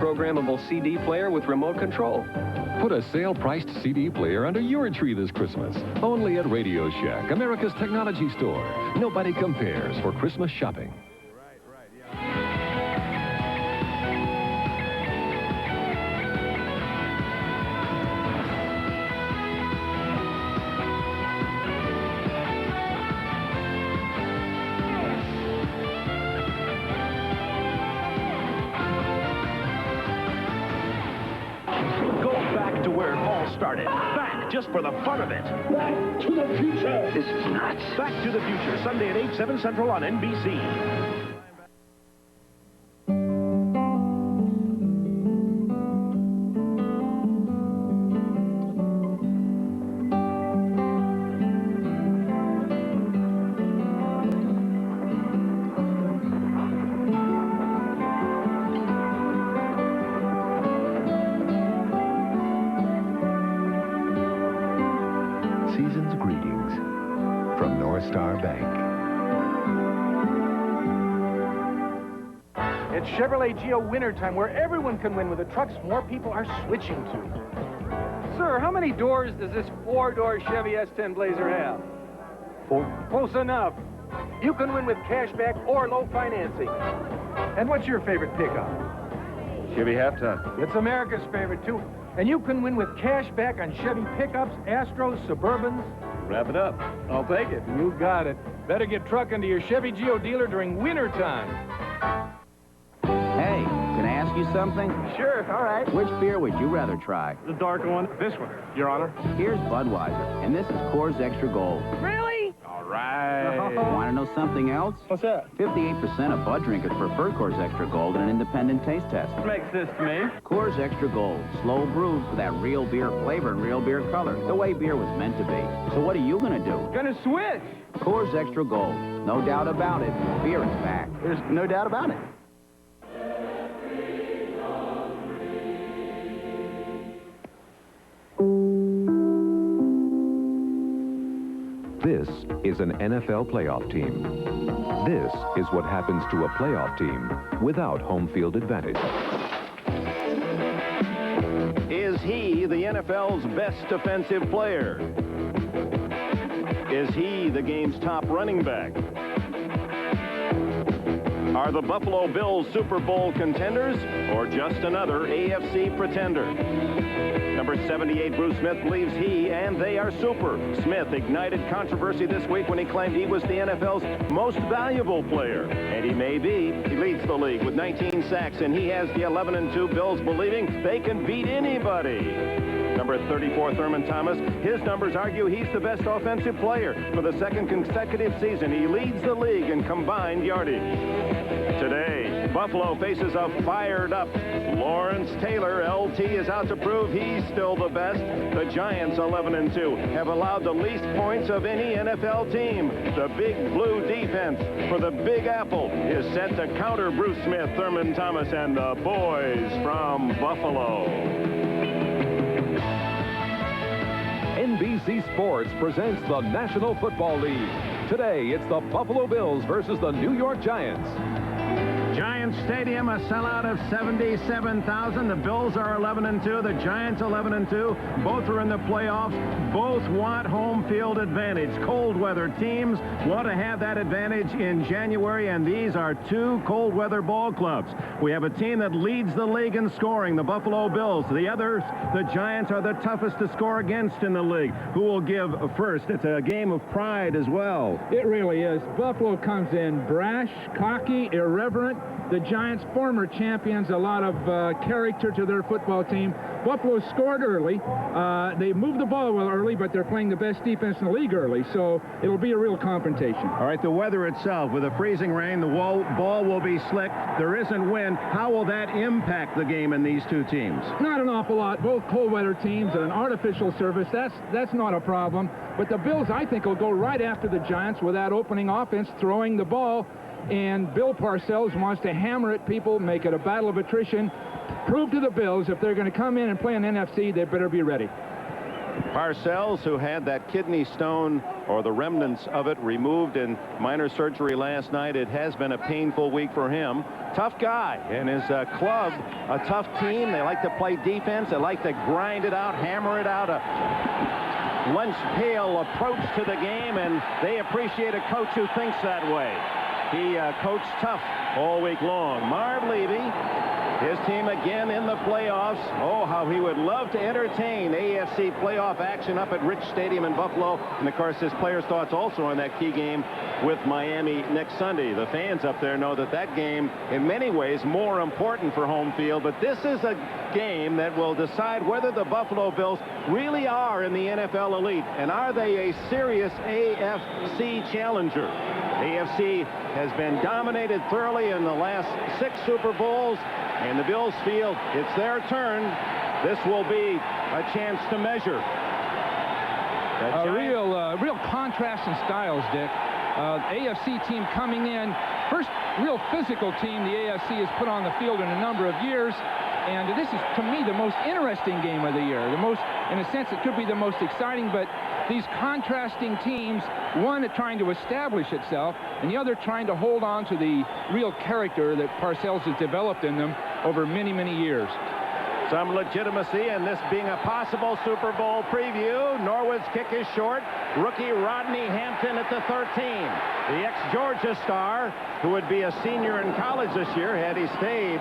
Programmable CD player with remote control. Put a sale-priced CD player under your tree this Christmas. Only at Radio Shack, America's technology store. Nobody compares for Christmas shopping. To where it all started. Back just for the fun of it. Back to the future. This is nuts. Back to the Future, Sunday at 8, 7 Central on NBC. Season's greetings from North Star Bank. It's Chevrolet Geo winter time, where everyone can win with the trucks more people are switching to. Sir, how many doors does this four-door Chevy S10 Blazer have? 4. Close enough. You can win with cashback or low financing. And what's your favorite pickup? Chevy half-ton. It's America's favorite, too. And you can win with cash back on Chevy pickups, Astros, Suburbans. Wrap it up. I'll take it. You got it. Better get trucking to your Chevy Geo dealer during winter time. Hey, can I ask you something? Sure, all right. Which beer would you rather try? The dark one. This one, Your Honor. Here's Budweiser, and this is Coors Extra Gold. Really? All right. Want to know something else? What's that? 58% of Bud drinkers prefer Coors Extra Gold in an independent taste test. What makes this to me? Coors Extra Gold, slow brewed for that real beer flavor and real beer color, the way beer was meant to be. So what are you going to do? Gonna switch. Coors Extra Gold, no doubt about it. Beer is back. There's no doubt about it. This is an NFL playoff team. This is what happens to a playoff team without home field advantage. Is he the NFL's best defensive player? Is he the game's top running back? Are the Buffalo Bills Super Bowl contenders or just another AFC pretender? Number 78, Bruce Smith, believes he and they are super. Smith ignited controversy this week when he claimed he was the NFL's most valuable player. And he may be. He leads the league with 19 sacks, and he has the 11-2 Bills believing they can beat anybody. Number 34, Thurman Thomas. His numbers argue he's the best offensive player. For the second consecutive season, he leads the league in combined yardage. Today, Buffalo faces a fired-up Lawrence Taylor. LT is out to prove he's still the best. The Giants, 11-2, have allowed the least points of any NFL team. The Big Blue defense for the Big Apple is set to counter Bruce Smith, Thurman Thomas, and the boys from Buffalo. NBC Sports presents the National Football League. Today, it's the Buffalo Bills versus the New York Giants. Giants Stadium, a sellout of 77,000. The Bills are 11-2. The Giants 11-2. Both are in the playoffs. Both want home field advantage. Cold weather teams want to have that advantage in January, and these are two cold weather ball clubs. We have a team that leads the league in scoring, the Buffalo Bills. The others, the Giants, are the toughest to score against in the league. Who will give first? It's a game of pride as well. It really is. Buffalo comes in brash, cocky, irreverent. The Giants, former champions, a lot of character to their football team. Buffalo scored early. They moved the ball well early, but they're playing the best defense in the league early, so it'll be a real confrontation. All right, the weather itself, with the freezing rain, the ball will be slick. There isn't wind. How will that impact the game in these two teams? Not an awful lot. Both cold weather teams and an artificial surface. That's not a problem. But the Bills, I think, will go right after the Giants with that opening offense, throwing the ball. And Bill Parcells wants to hammer at people, make it a battle of attrition, prove to the Bills if they're going to come in and play an NFC, they better be ready. Parcells, who had that kidney stone or the remnants of it removed in minor surgery last night. It has been a painful week for him. Tough guy, and his club, a tough team. They like to play defense. They like to grind it out, hammer it out, a lunch pail approach to the game, and they appreciate a coach who thinks that way. He coached tough all week long. Marv Levy, his team again in the playoffs. Oh, how he would love to entertain AFC playoff action up at Rich Stadium in Buffalo. And, of course, his players' thoughts also on that key game with Miami next Sunday. The fans up there know that that game, in many ways, more important for home field. But this is a game that will decide whether the Buffalo Bills really are in the NFL elite. And are they a serious AFC challenger? AFC has been dominated thoroughly in the last 6 Super Bowls. And the Bills feel it's their turn. This will be a chance to measure. A real contrast in styles, Dick. AFC team coming in. First real physical team the AFC has put on the field in a number of years. And this is, to me, the most interesting game of the year. The most, in a sense, it could be the most exciting, but these contrasting teams, one trying to establish itself, and the other trying to hold on to the real character that Parcells has developed in them over many, many years. Some legitimacy in this being a possible Super Bowl preview. Norwood's kick is short. Rookie Rodney Hampton at the 13. The ex-Georgia star, who would be a senior in college this year had he stayed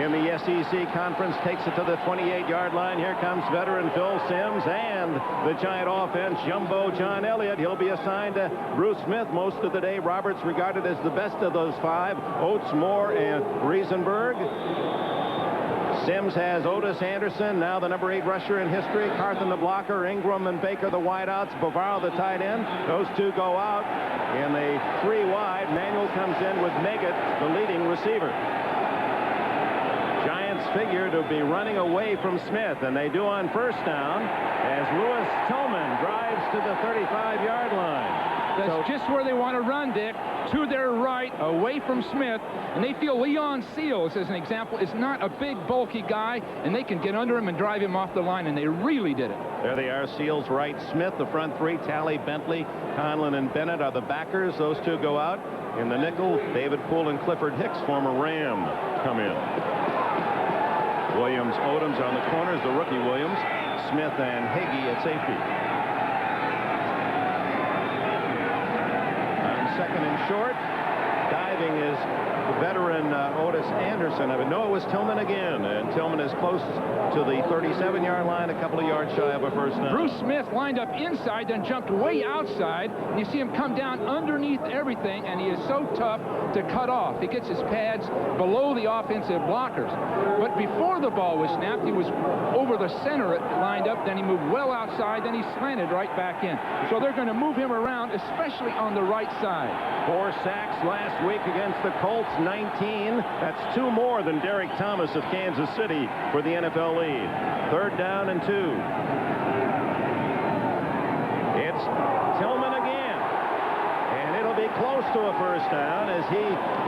in the SEC Conference, takes it to the 28-yard line. Here comes veteran Phil Simms and the Giant offense, Jumbo John Elliott. He'll be assigned to Bruce Smith most of the day. Roberts regarded as the best of those 5. Oates, Moore, and Riesenberg. Simms has Otis Anderson, now the number 8 rusher in history. Carthen the blocker, Ingram and Baker the wideouts, Bavaro the tight end. Those two go out in a 3 wide. Manuel comes in with Meggett, the leading receiver. Giants figure to be running away from Smith, and they do on first down as Louis Tillman drives to the 35-yard line. That's just where they want to run, Dick, to their right, away from Smith. And they feel Leon Seals, as an example, is not a big, bulky guy, and they can get under him and drive him off the line, and they really did it. There they are, Seals right, Smith, the front 3, Talley, Bentley, Conlon, and Bennett are the backers. Those two go out. In the nickel, David Poole and Clifford Hicks, former Ram, come in. Williams, Odoms on the corners, the rookie Williams, Smith and Hagee at safety. Second and short. Diving is the veteran Otis Anderson. I would know it was Tillman again, and Tillman is close to the 37-yard line, a couple of yards shy of a first down. Bruce Smith lined up inside, then jumped way outside, and you see him come down underneath everything, and he is so tough to cut off. He gets his pads below the offensive blockers. But before the ball was snapped, he was over the center lined up, then he moved well outside, then he slanted right back in. So they're going to move him around, especially on the right side. 4 sacks last week against the Colts, 19. That's 2 more than Derek Thomas of Kansas City for the NFL lead. 3rd down and 2. It's Tillman again. And it'll be close to a first down as he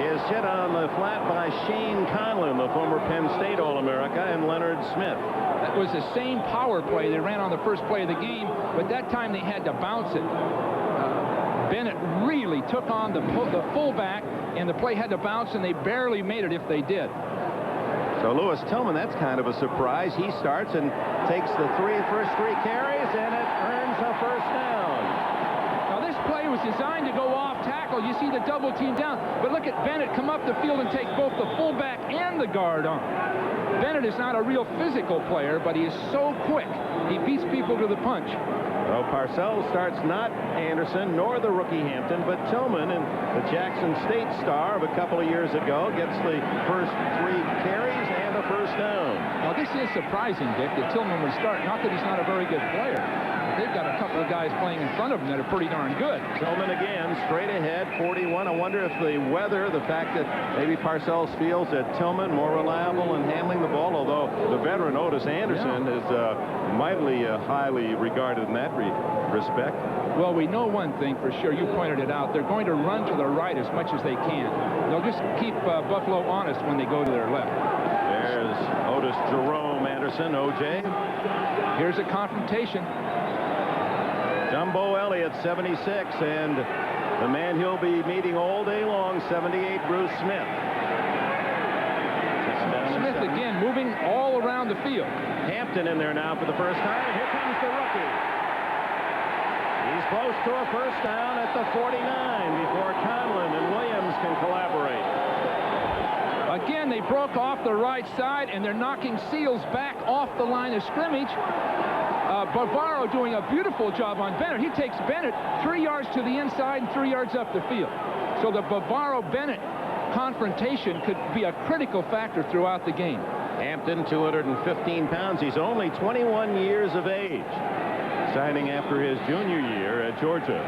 is hit on the flat by Shane Conlon, the former Penn State All-America, and Leonard Smith. That was the same power play they ran on the first play of the game, but that time they had to bounce it. Bennett really took on the fullback, and the play had to bounce, and they barely made it if they did. So Louis Tillman, that's kind of a surprise. He starts and takes the first three carries, and it earns a first down. Now this play was designed to go off tackle. You see the double team down, but look at Bennett come up the field and take both the fullback and the guard on. Bennett is not a real physical player, but he is so quick. He beats people to the punch. Well, Parcells starts not Anderson nor the rookie Hampton, but Tillman, and the Jackson State star of a couple of years ago, gets the first 3 carries and a first down. Now this is surprising, Dick, that Tillman would start. Not that he's not a very good player. They've got a couple of guys playing in front of him that are pretty darn good. Tillman again, straight ahead, 41. I wonder if the weather, the fact that maybe Parcells feels that Tillman more reliable in handling the ball, although the veteran Otis Anderson is mightily highly regarded in that respect. Well, we know one thing for sure. You pointed it out. They're going to run to the right as much as they can. They'll just keep Buffalo honest when they go to their left. There's Otis Jerome Anderson. Anderson, O.J. Here's a confrontation. Jumbo Elliott, 76, and the man he'll be meeting all day long, 78, Bruce Smith. Smith again moving all around the field. Hampton in there now for the first time, and here comes the rookie. He's close to a first down at the 49 before Conlon and Williams can collaborate. Again, they broke off the right side, and they're knocking Seals back off the line of scrimmage. Bavaro doing a beautiful job on Bennett. He takes Bennett 3 yards to the inside and 3 yards up the field. So the Bavaro-Bennett confrontation could be a critical factor throughout the game. Hampton, 215 pounds. He's only 21 years of age, signing after his junior year at Georgia.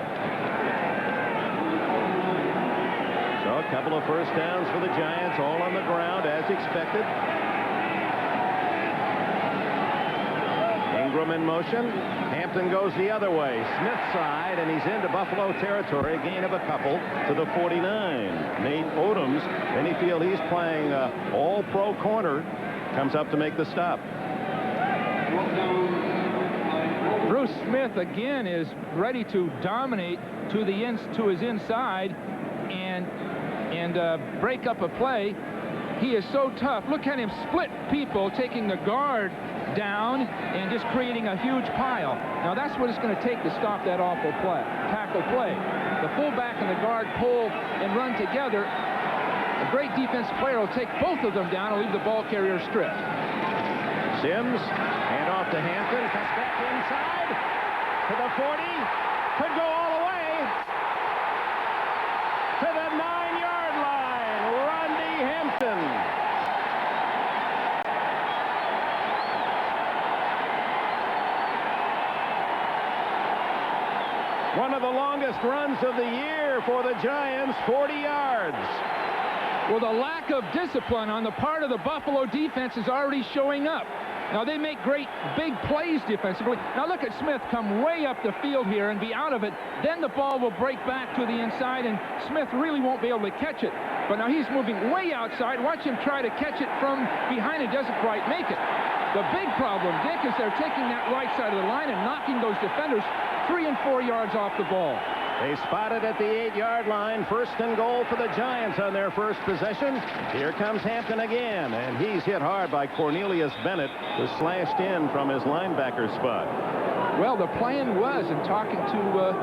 So a couple of first downs for the Giants, all on the ground as expected. Ingram in motion. Hampton goes the other way. Smith's side, and he's into Buffalo territory. A gain of a couple to the 49. Nate Odoms, many feel he's playing all-pro corner, comes up to make the stop. Bruce Smith again is ready to dominate to his inside and break up a play. He is so tough. Look at him split people, taking the guard down and just creating a huge pile. Now that's what it's going to take to stop that awful tackle play. The fullback and the guard pull and run together. A great defensive player will take both of them down and leave the ball carrier stripped. Sims, hand off to Hampton, cuts back inside to the 40, could go all the way to the 9-yard line. Rodney Hampton. One of the longest runs of the year for the Giants, 40 yards. Well, the lack of discipline on the part of the Buffalo defense is already showing up. Now, they make great big plays defensively. Now, look at Smith come way up the field here and be out of it. Then the ball will break back to the inside, and Smith really won't be able to catch it. But now he's moving way outside. Watch him try to catch it from behind and doesn't quite make it. The big problem, Dick, is they're taking that right side of the line and knocking those defenders 3 and 4 yards off the ball. They spotted at the 8-yard line. First and goal for the Giants on their first possession. Here comes Hampton again, and he's hit hard by Cornelius Bennett, who slashed in from his linebacker spot. Well, the plan was, in talking to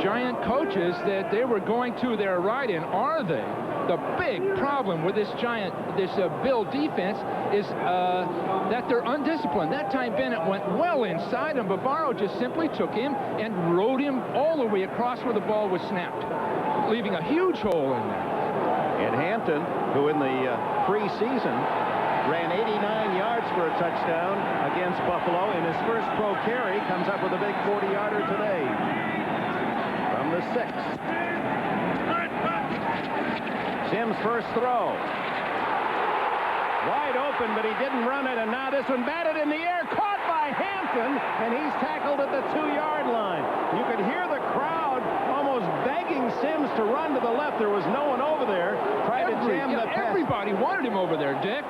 Giant coaches, that they were going to their right, and are they? The big problem with this Bill defense is that they're undisciplined. That time Bennett went well inside, and Bavaro just simply took him and rode him all the way across where the ball was snapped, leaving a huge hole in there. And Hampton, who in the preseason ran 89 yards for a touchdown against Buffalo in his first pro carry, comes up with a big 40-yarder today from the 6. Sims' first throw. Wide open, but he didn't run it, and now this one batted in the air, caught by Hampton, and he's tackled at the 2-yard line. You could hear the crowd almost begging Sims to run to the left. There was no one over there trying to jam the pass. Everybody wanted him over there, Dick.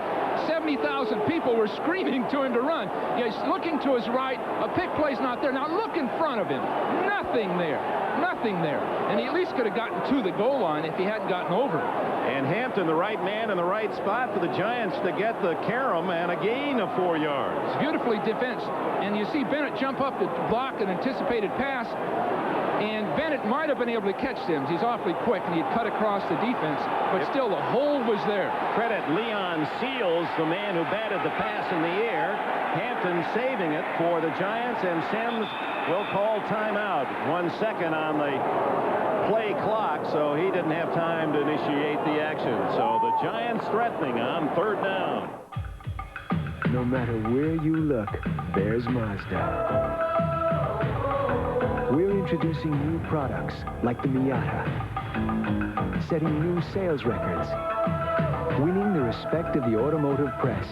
70,000 people were screaming to him to run. He's looking to his right. A pick play's not there. Now look in front of him. Nothing there. Nothing there. And he at least could have gotten to the goal line if he hadn't gotten over it. And Hampton, the right man in the right spot for the Giants to get the carom and a gain of 4 yards. It's beautifully defensed. And you see Bennett jump up to block an anticipated pass. And Bennett might have been able to catch Sims. He's awfully quick, and he'd cut across the defense. But still, the hole was there. Credit Leon Seals, the man who batted the pass in the air. Hampton saving it for the Giants, and Sims will call timeout. 1 second on the play clock, so he didn't have time to initiate the action. So the Giants threatening on 3rd down. No matter where you look, there's Mazda. We're introducing new products like the Miata, setting new sales records, winning the respect of the automotive press,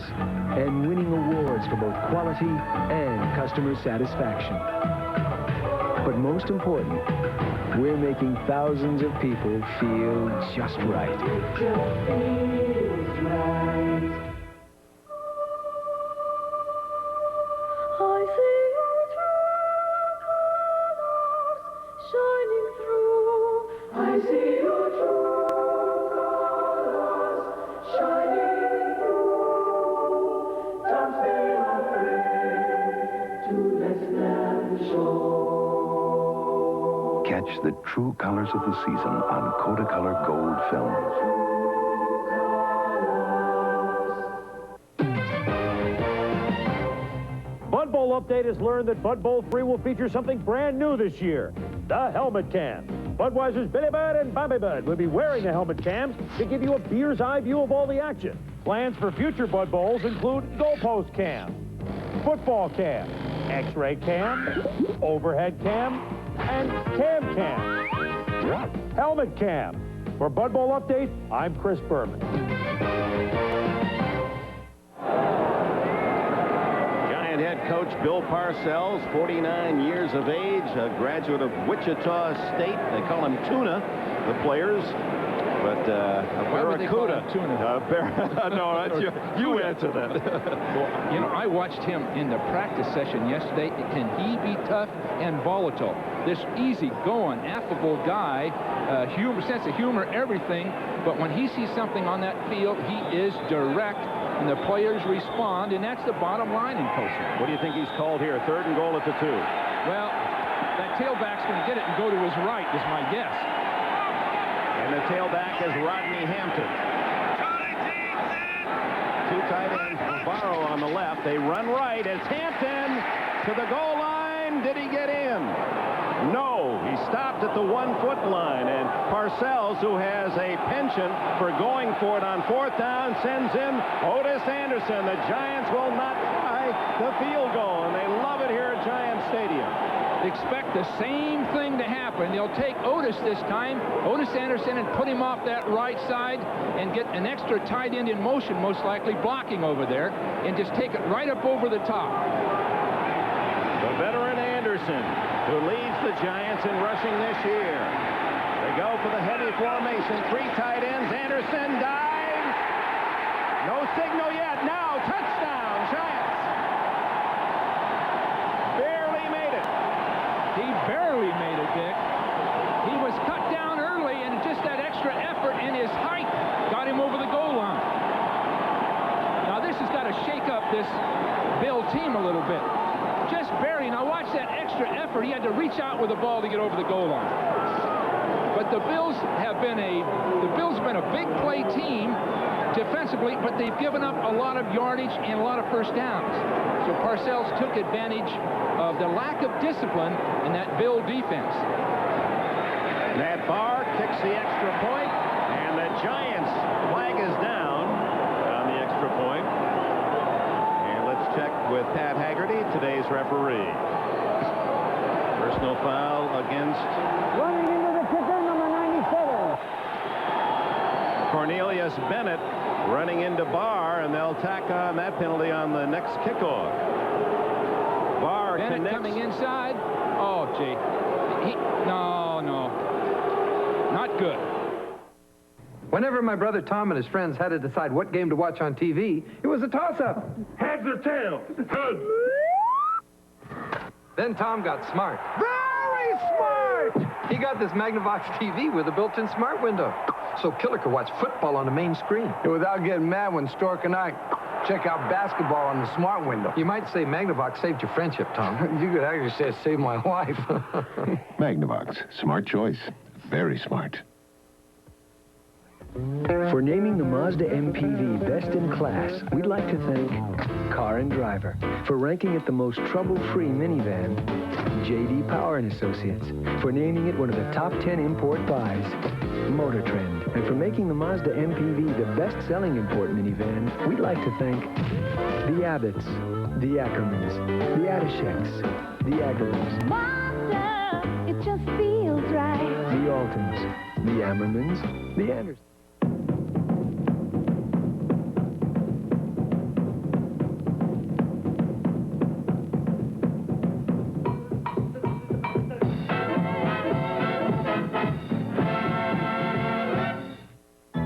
and winning awards for both quality and customer satisfaction. But most important, we're making thousands of people feel just right. the true colors of the season on Kodacolor Gold films. Bud Bowl Update has learned that Bud Bowl 3 will feature something brand new this year, the helmet cam. Budweiser's Billy Bud and Bobby Bud will be wearing the helmet cams to give you a beer's eye view of all the action. Plans for future Bud Bowls include goalpost cam, football cam, x-ray cam, overhead cam, and cam cam. Helmet cam. For Bud Bowl Update, I'm Chris Berman. Giant head coach Bill Parcells, 49 years of age, a graduate of Wichita State. They call him Tuna, the players. But a barracuda. No, that's you answer that. Well, you know, I watched him in the practice session yesterday. Can he be tough and volatile? This easy-going, affable guy, sense of humor, everything. But when he sees something on that field, he is direct, and the players respond, and that's the bottom line in coaching. What do you think he's called here? 3rd and goal at the 2. Well, that tailback's going to get it and go to his right, is my guess. And the tailback is Rodney Hampton. 2 tight ends, Navarro on the left. They run right. It's Hampton to the goal line. Did he get in? No. He stopped at the 1-foot line. And Parcells, who has a penchant for going for it on 4th down, sends in Otis Anderson. The Giants will not try the field goal, and they love it here at Giant Stadium. Expect the same thing to happen. They'll take Otis this time, Otis Anderson, and put him off that right side and get an extra tight end in motion, most likely blocking over there, and just take it right up over the top. The veteran Anderson, who leads the Giants in rushing this year. They go for the heavy formation. 3 tight ends. Anderson dives. No signal yet. Now touchdown, Giants. He barely made it, Dick. He was cut down early, and just that extra effort and his height got him over the goal line. Now, this has got to shake up this Bill team a little bit. Just barely. Now, watch that extra effort. He had to reach out with the ball to get over the goal line. But the Bills have been a big play team defensively, but they've given up a lot of yardage and a lot of first downs. So Parcells took advantage of the lack of discipline in that Bill defense. Matt Barr kicks the extra point, and the Giants flag is down on the extra point. And let's check with Pat Haggerty, today's referee. Personal foul against Running into the kicker, number 97. Cornelius Bennett, running into Barr, and they'll tack on that penalty on the next kickoff. Barr Bennett connects. coming inside. Oh, gee. No. Not good. Whenever my brother Tom and his friends had to decide what game to watch on TV, it was a toss-up. Heads or tails? Heads. Then Tom got smart. Very smart! He got this Magnavox TV with a built-in smart window, so Killer could watch football on the main screen. Without getting mad when Stork and I check out basketball on the smart window. You might say Magnavox saved your friendship, Tom. You could actually say it saved my life. Magnavox. Smart choice. Very smart. For naming the Mazda MPV best in class, we'd like to thank Car and Driver. For ranking it the most trouble-free minivan, J.D. Power & Associates. For naming it one of the top 10 import buys, Motor Trend. And for making the Mazda MPV the best-selling import minivan, we'd like to thank the Abbotts, the Ackermans, the Adisheks, the Agarins, Mazda, it just feels right. the Altons, the Ammermans, the Andersons.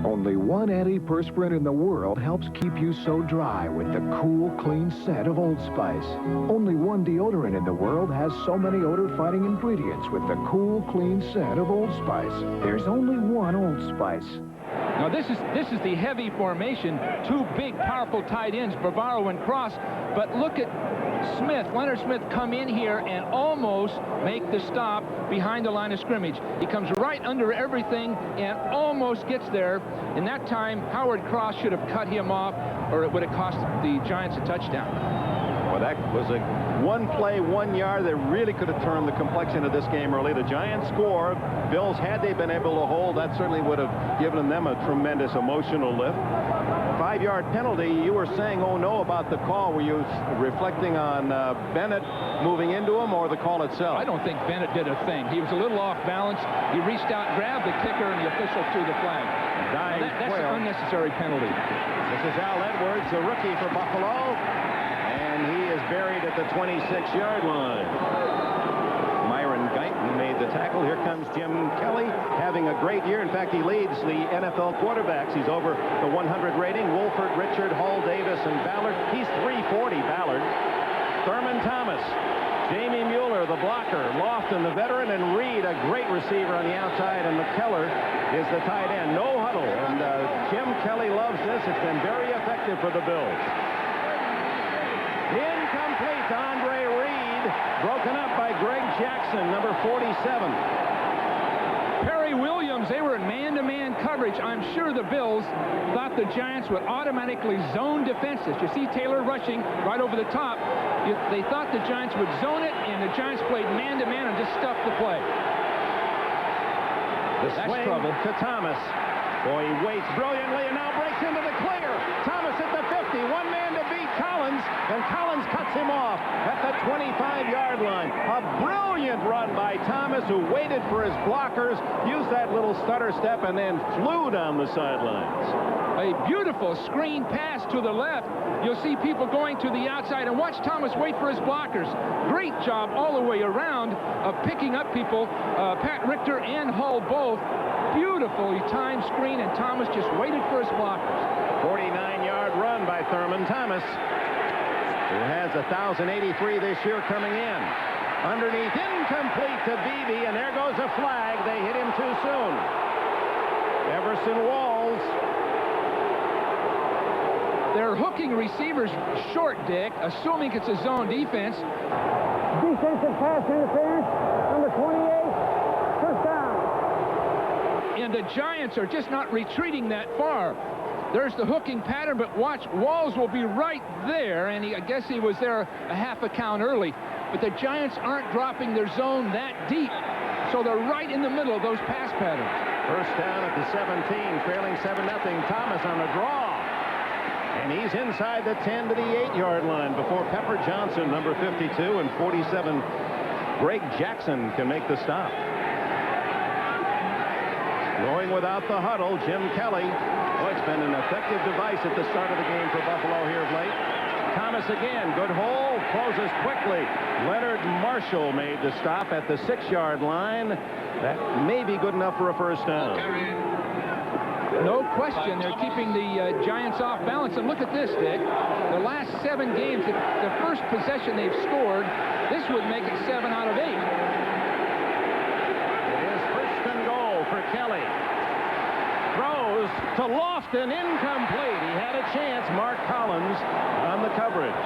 Only one antiperspirant in the world helps keep you so dry with the cool, clean scent of Old Spice. Only one deodorant in the world has so many odor-fighting ingredients with the cool, clean scent of Old Spice. There's only one Old Spice. Now this is the heavy formation. Two big, powerful tight ends, Bavaro and Cross. But look at Smith, Leonard Smith, come in here and almost make the stop behind the line of scrimmage. He comes right under everything and almost gets there. In that time, Howard Cross should have cut him off, or it would have cost the Giants a touchdown. Well, that was a one play, 1 yard that really could have turned the complexion of this game early. The Giants score. Bills, had they been able to hold, that certainly would have given them a tremendous emotional lift. 5-yard penalty. You were saying, oh no, about the call. Were you reflecting on Bennett moving into him, or the call itself? I don't think Bennett did a thing. He was a little off balance. He reached out, grabbed the kicker, and the official threw the flag. That's an unnecessary penalty. This is Al Edwards, the rookie for Buffalo, and he is buried at the 26-yard line. Myron Guyton made the tackle. Here comes Jim Kelly, having a great year. In fact, he leads the NFL quarterbacks. He's over the 100 rating. Wolford, Richard, Hall, Davis, and Ballard. He's 340, Ballard. Thurman Thomas, Jamie Mueller, the blocker, Lofton, the veteran, and Reed, a great receiver on the outside, and McKellar is the tight end. No huddle, and Jim Kelly loves this. It's been very effective for the Bills. Incomplete to Andre Reed, broken up by Greg Jackson, number 47. Perry Williams, they were in man-to-man coverage. I'm sure the Bills thought the Giants would automatically zone defenses. You see Taylor rushing right over the top. They thought the Giants would zone it, and the Giants played man-to-man and just stuffed the play. The swing to Thomas. Boy, he waits brilliantly and now breaks into the clear. Thomas at the 50. One man to beat Collins, and Collins cuts him off at the 25-yard line. A brilliant run by Thomas, who waited for his blockers, used that little stutter step, and then flew down the sidelines. A beautiful screen pass to the left. You'll see people going to the outside, and watch Thomas wait for his blockers. Great job all the way around of picking up people. Pat Richter and Hull both. Beautifully timed screen, and Thomas just waited for his blockers. 49-yard run by Thurman Thomas, who has 1,083 this year coming in. Underneath, incomplete to Beebe, and there goes a flag. They hit him too soon. Everson Walls. They're hooking receivers short, Dick, assuming it's a zone defense. Defensive pass interference, number 28, first down. And the Giants are just not retreating that far. There's the hooking pattern, but watch, Walls will be right there, and I guess he was there a half a count early. But the Giants aren't dropping their zone that deep, so they're right in the middle of those pass patterns. First down at the 17, trailing 7-0. Thomas on the draw. And he's inside the 10 to the 8-yard line before Pepper Johnson, number 52, and 47, Greg Jackson, can make the stop. Going without the huddle, Jim Kelly. Oh, it's been an effective device at the start of the game for Buffalo here of late. Thomas again, good hole, closes quickly. Leonard Marshall made the stop at the 6-yard line. That may be good enough for a first down. No question, they're keeping the Giants off balance. And look at this, Dick. The last 7 games, the first possession they've scored, this would make it 7 out of 8. It is first and goal for Kelly. Throws to Lofton, incomplete. He had a chance. Mark Collins on the coverage.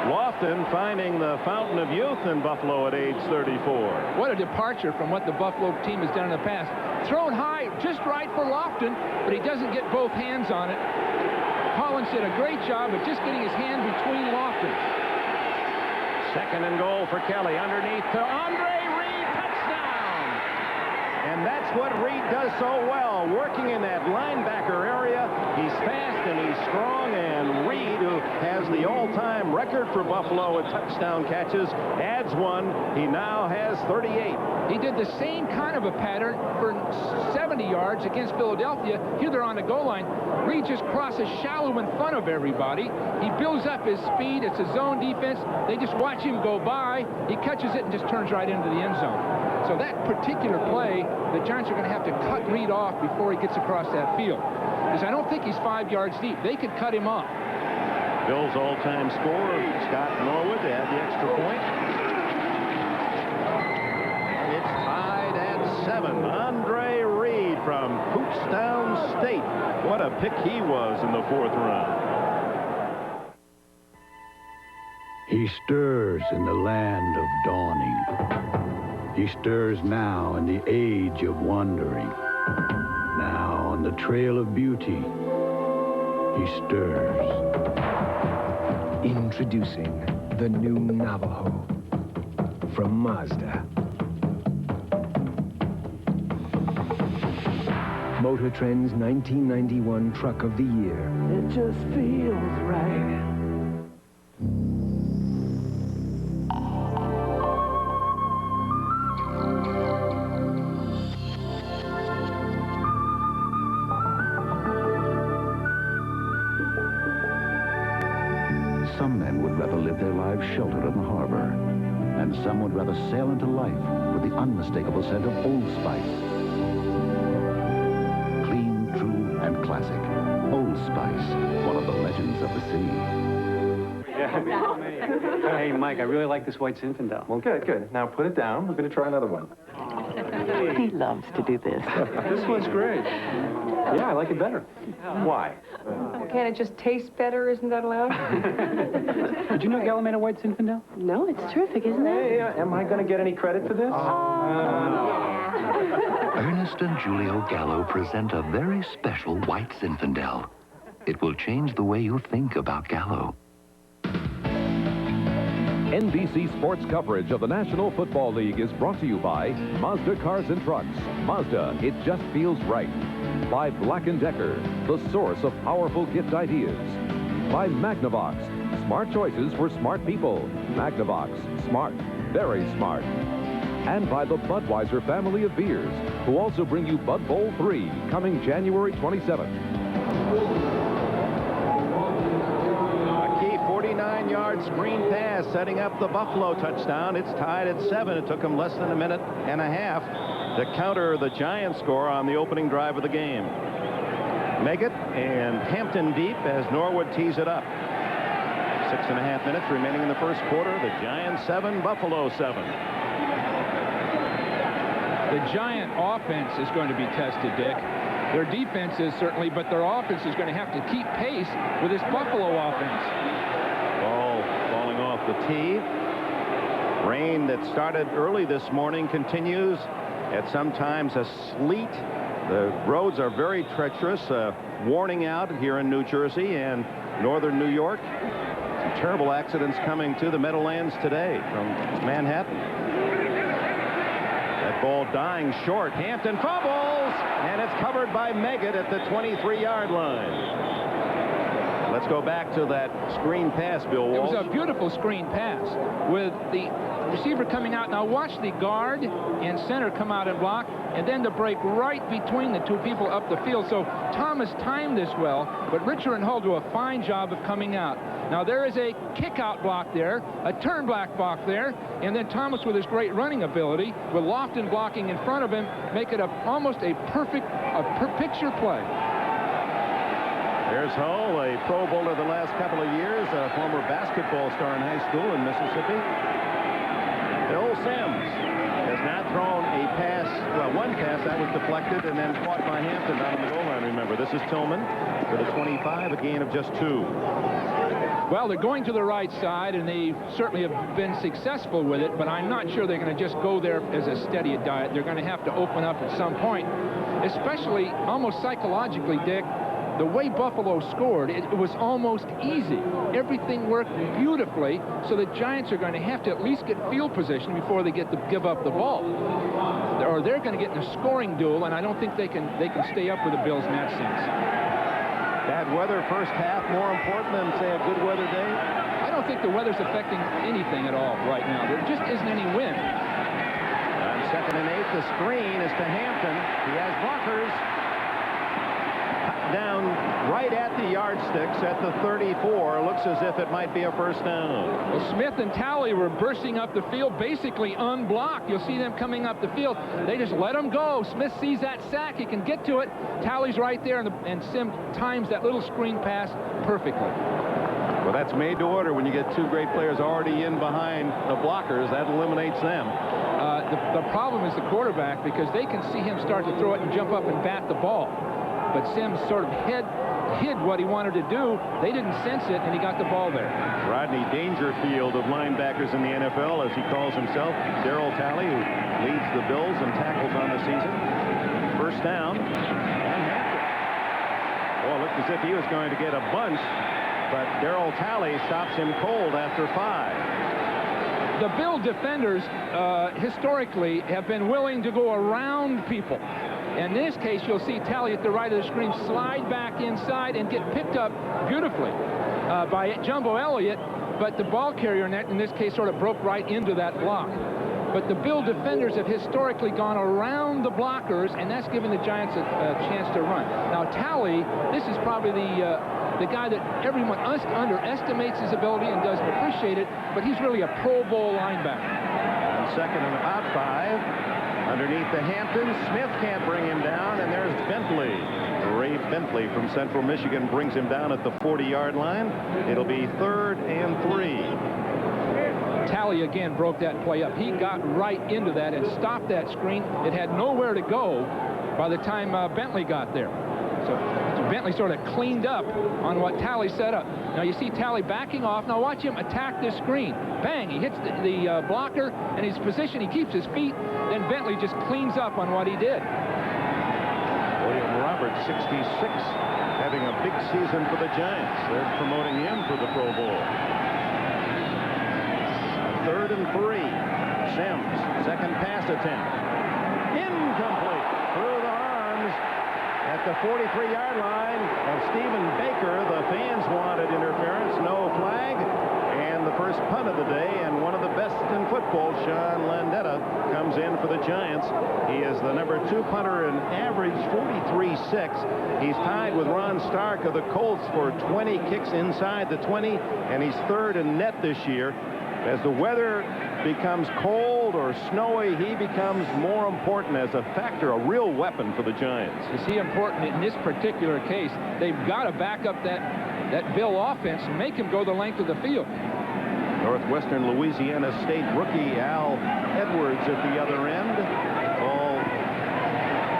Lofton finding the fountain of youth in Buffalo at age 34. What a departure from what the Buffalo team has done in the past. Thrown high, just right for Lofton, but he doesn't get both hands on it. Collins did a great job of just getting his hand between Lofton. Second and goal for Kelly. Underneath to Andre Reed, touchdown! And that's what Reed does so well, working in that linebacker area. He's fast and he's strong, and Reed, who has the all-time record for Buffalo at touchdown catches, adds one. He now has 38. He did the same kind of a pattern for 70 yards against Philadelphia. Here they're on the goal line. Reed just crosses shallow in front of everybody. He builds up his speed. It's a zone defense. They just watch him go by. He catches it and just turns right into the end zone. So that particular play, the Giants are going to have to cut Reed off before he gets across that field. Because I don't think he's 5 yards deep. They could cut him off. Bill's all-time scorer, Scott Norwood, to add the extra point. And it's tied at 7. Andre Reed from Hoopstown State. What a pick he was in the 4th round. He stirs in the land of dawning. He stirs now in the age of wandering. Now on the trail of beauty, he stirs. Introducing the new Navajo from Mazda. Motor Trend's 1991 Truck of the Year. It just feels right. Some men would rather live their lives sheltered in the harbor, and some would rather sail into life with the unmistakable scent of Old Spice. Clean, true, and classic. Old Spice, one of the legends of the sea. Hey, Mike, I really like this White Zinfandel. Well, good. Now put it down. We're going to try another one. He loves to do this. This one's great. Yeah, I like it better. Why? Well, can't it just taste better? Isn't that allowed? Did you know Gallo made a White Zinfandel? No, it's terrific, isn't it? Hey, am I going to get any credit for this? Ernest and Julio Gallo present a very special White Zinfandel. It will change the way you think about Gallo. NBC Sports coverage of the National Football League is brought to you by Mazda Cars and Trucks. Mazda, it just feels right. By Black & Decker, the source of powerful gift ideas. By Magnavox, smart choices for smart people. Magnavox, smart, very smart. And by the Budweiser family of beers, who also bring you Bud Bowl 3, coming January 27th. 49-yard screen pass setting up the Buffalo touchdown. It's tied at 7. It took them less than a minute and a half to counter the Giants score on the opening drive of the game. Meggett and Hampton deep as Norwood tees it up. 6.5 minutes remaining in the first quarter. The Giants 7, Buffalo 7. The Giant offense is going to be tested, Dick. Their defense is certainly, but their offense is going to have to keep pace with this Buffalo offense. Ball falling off the tee. Rain that started early this morning continues at sometimes a sleet. The roads are very treacherous. Warning out here in New Jersey and northern New York. Some terrible accidents coming to the Meadowlands today from Manhattan. That ball dying short. Hampton fumbles, and it's covered by Meggett at the 23-yard line. Let's go back to that screen pass, Bill Walsh. It was a beautiful screen pass with the receiver coming out. Now watch the guard and center come out and block, and then the break right between the two people up the field. So Thomas timed this well, but Richard and Hull do a fine job of coming out. Now there is a kick-out block there, a turn back block there, and then Thomas with his great running ability, with Lofton blocking in front of him, make it almost a perfect picture play. There's Hull, a Pro Bowler the last couple of years, a former basketball star in high school in Mississippi. Bill Sims has not thrown a pass, well, one pass that was deflected and then caught by Hampton down the goal line, remember. This is Tillman for the 25, a gain of just 2. Well, they're going to the right side, and they certainly have been successful with it, but I'm not sure they're going to just go there as a steady diet. They're going to have to open up at some point, especially almost psychologically, Dick. The way Buffalo scored, it was almost easy. Everything worked beautifully, so the Giants are going to have to at least get field position before they get to give up the ball. Or they're going to get in a scoring duel, and I don't think they can stay up with the Bills in that sense. Bad weather first half more important than, say, a good weather day? I don't think the weather's affecting anything at all right now. There just isn't any wind. On 2nd and 8, the screen is to Hampton. He has blockers. Down right at the yardsticks at the 34. Looks as if it might be a first down. Well, Smith and Talley were bursting up the field, basically unblocked. You'll see them coming up the field. They just let them go. Smith sees that sack. He can get to it. Talley's right there, and Sim times that little screen pass perfectly. Well, that's made to order when you get two great players already in behind the blockers. That eliminates them. the problem is the quarterback, because they can see him start to throw it and jump up and bat the ball. But Sims sort of hid what he wanted to do. They didn't sense it, and he got the ball there. Rodney Dangerfield of linebackers in the NFL, as he calls himself. Darryl Talley, who leads the Bills in tackles on the season. First down. And Hampton. Well, it looked as if he was going to get a bunch, but Darryl Talley stops him cold after 5. The Bill defenders historically have been willing to go around people. In this case, you'll see Talley at the right of the screen slide back inside and get picked up beautifully by Jumbo Elliott, but the ball carrier net, in this case, sort of broke right into that block. But the Bill defenders have historically gone around the blockers, and that's given the Giants a chance to run. Now, Talley, this is probably the guy that everyone underestimates his ability and doesn't appreciate it, but he's really a Pro Bowl linebacker. On second and about 5. Underneath the Hamptons, Smith can't bring him down, and there's Bentley. Ray Bentley from Central Michigan brings him down at the 40-yard line. It'll be 3rd and 3. Talley again broke that play up. He got right into that and stopped that screen. It had nowhere to go by the time Bentley got there. So Bentley sort of cleaned up on what Talley set up. Now you see Talley backing off. Now watch him attack this screen. Bang, he hits the blocker, and his position, he keeps his feet. Then Bentley just cleans up on what he did. William Roberts, 66, having a big season for the Giants. They're promoting him for the Pro Bowl. 3rd and 3. Sims, second pass attempt. Incomplete. Through the arms at the 43-yard line of Stephen Baker. The fans wanted interference. No flag. And the first punt of the day, and one of the best in football, Sean Landetta, comes in for the Giants. He is the number 2 punter in average, 43.6. He's tied with Ron Stark of the Colts for 20 kicks inside the 20, and he's 3rd in net this year. As the weather becomes cold or snowy, he becomes more important as a factor, a real weapon for the Giants. Is he important in this particular case? They've got to back up that Bill offense and make him go the length of the field. Northwestern Louisiana State rookie Al Edwards at the other end. Ball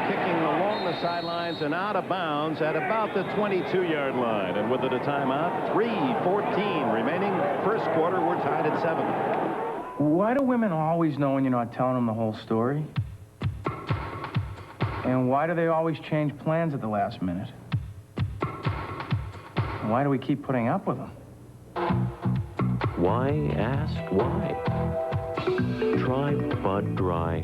kicking along the sidelines and out of bounds at about the 22-yard line. And with it a timeout, 3:14 remaining. First quarter, we're tied at 7. Why do women always know when you're not telling them the whole story? And why do they always change plans at the last minute? And why do we keep putting up with them? Why ask why? Try Bud Dry.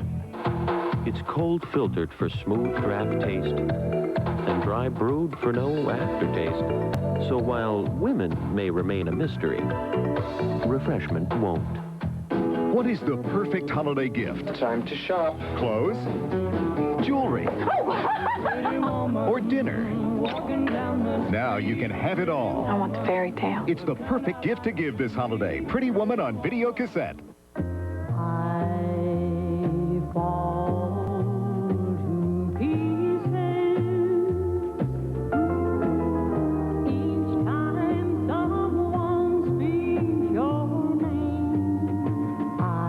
It's cold filtered for smooth draft taste and dry brewed for no aftertaste. So while women may remain a mystery, refreshment won't. What is the perfect holiday gift? Time to shop. Clothes? Jewelry? Or dinner? Now you can have it all. I want the fairy tale. It's the perfect gift to give this holiday. Pretty Woman on video cassette.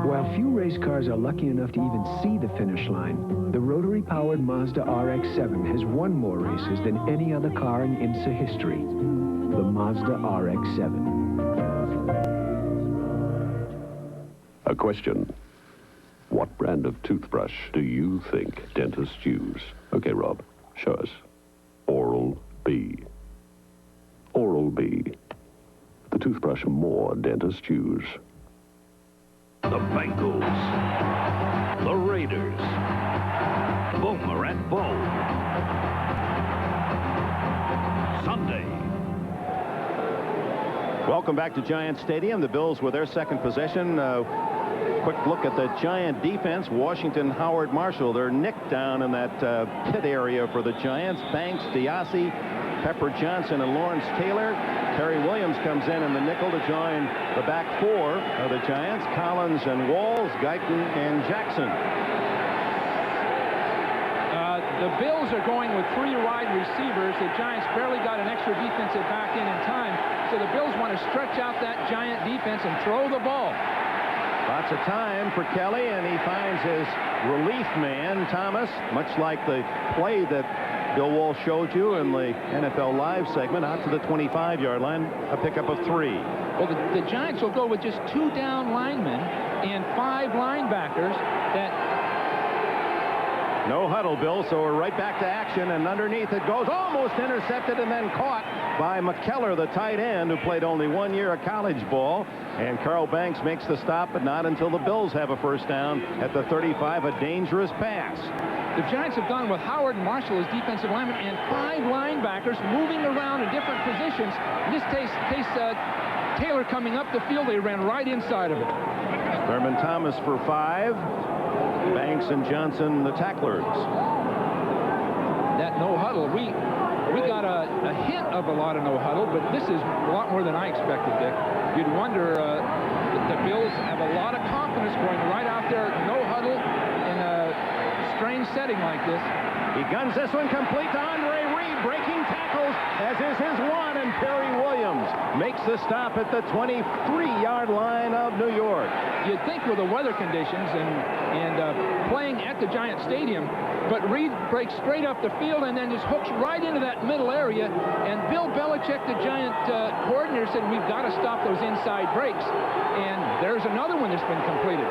While few race cars are lucky enough to even see the finish line, the rotary-powered Mazda RX-7 has won more races than any other car in IMSA history. The Mazda RX-7. A question. What brand of toothbrush do you think dentists use? Okay, Rob, show us. Oral-B. Oral-B. The toothbrush more dentists use. The Bengals, the Raiders, Boomer and Bo. Sunday. Welcome back to Giant Stadium. The Bills with their second possession. Quick look at the Giant defense. Washington, Howard, Marshall. They're nicked down in that pit area for the Giants. Banks, Diassi, Pepper Johnson, and Lawrence Taylor. Terry Williams comes in the nickel to join the back 4 of the Giants. Collins and Walls, Guyton and Jackson. The Bills are going with 3 wide receivers. The Giants barely got an extra defensive back in time. So the Bills want to stretch out that Giant defense and throw the ball. Lots of time for Kelly, and he finds his relief man, Thomas, much like the play that Bill Walsh showed you in the NFL Live segment, out to the 25-yard line, a pickup of 3. Well, the Giants will go with just 2 down linemen and 5 linebackers. That no huddle, Bill, so we're right back to action, and underneath it goes, almost intercepted and then caught by McKellar, the tight end, who played only 1 year of college ball. And Carl Banks makes the stop, but not until the Bills have a first down at the 35, a dangerous pass. The Giants have gone with Howard and Marshall as defensive linemen and 5 linebackers moving around in different positions. In this case Taylor coming up the field, they ran right inside of it. Thurman Thomas for 5. Banks and Johnson, the tacklers. That no huddle, we got a hint of a lot of no huddle, but this is a lot more than I expected, Dick. You'd wonder that the Bills have a lot of confidence going right out there, no huddle in a strange setting like this. He guns this one complete to Andre Reed, breaking tackles, as is his one, and Perry Williams makes the stop at the 23-yard line of New York. You'd think with the weather conditions and playing at the Giant Stadium, but Reed breaks straight up the field and then just hooks right into that middle area, and Bill Belichick, the Giant coordinator, said, we've got to stop those inside breaks. And there's another one that's been completed.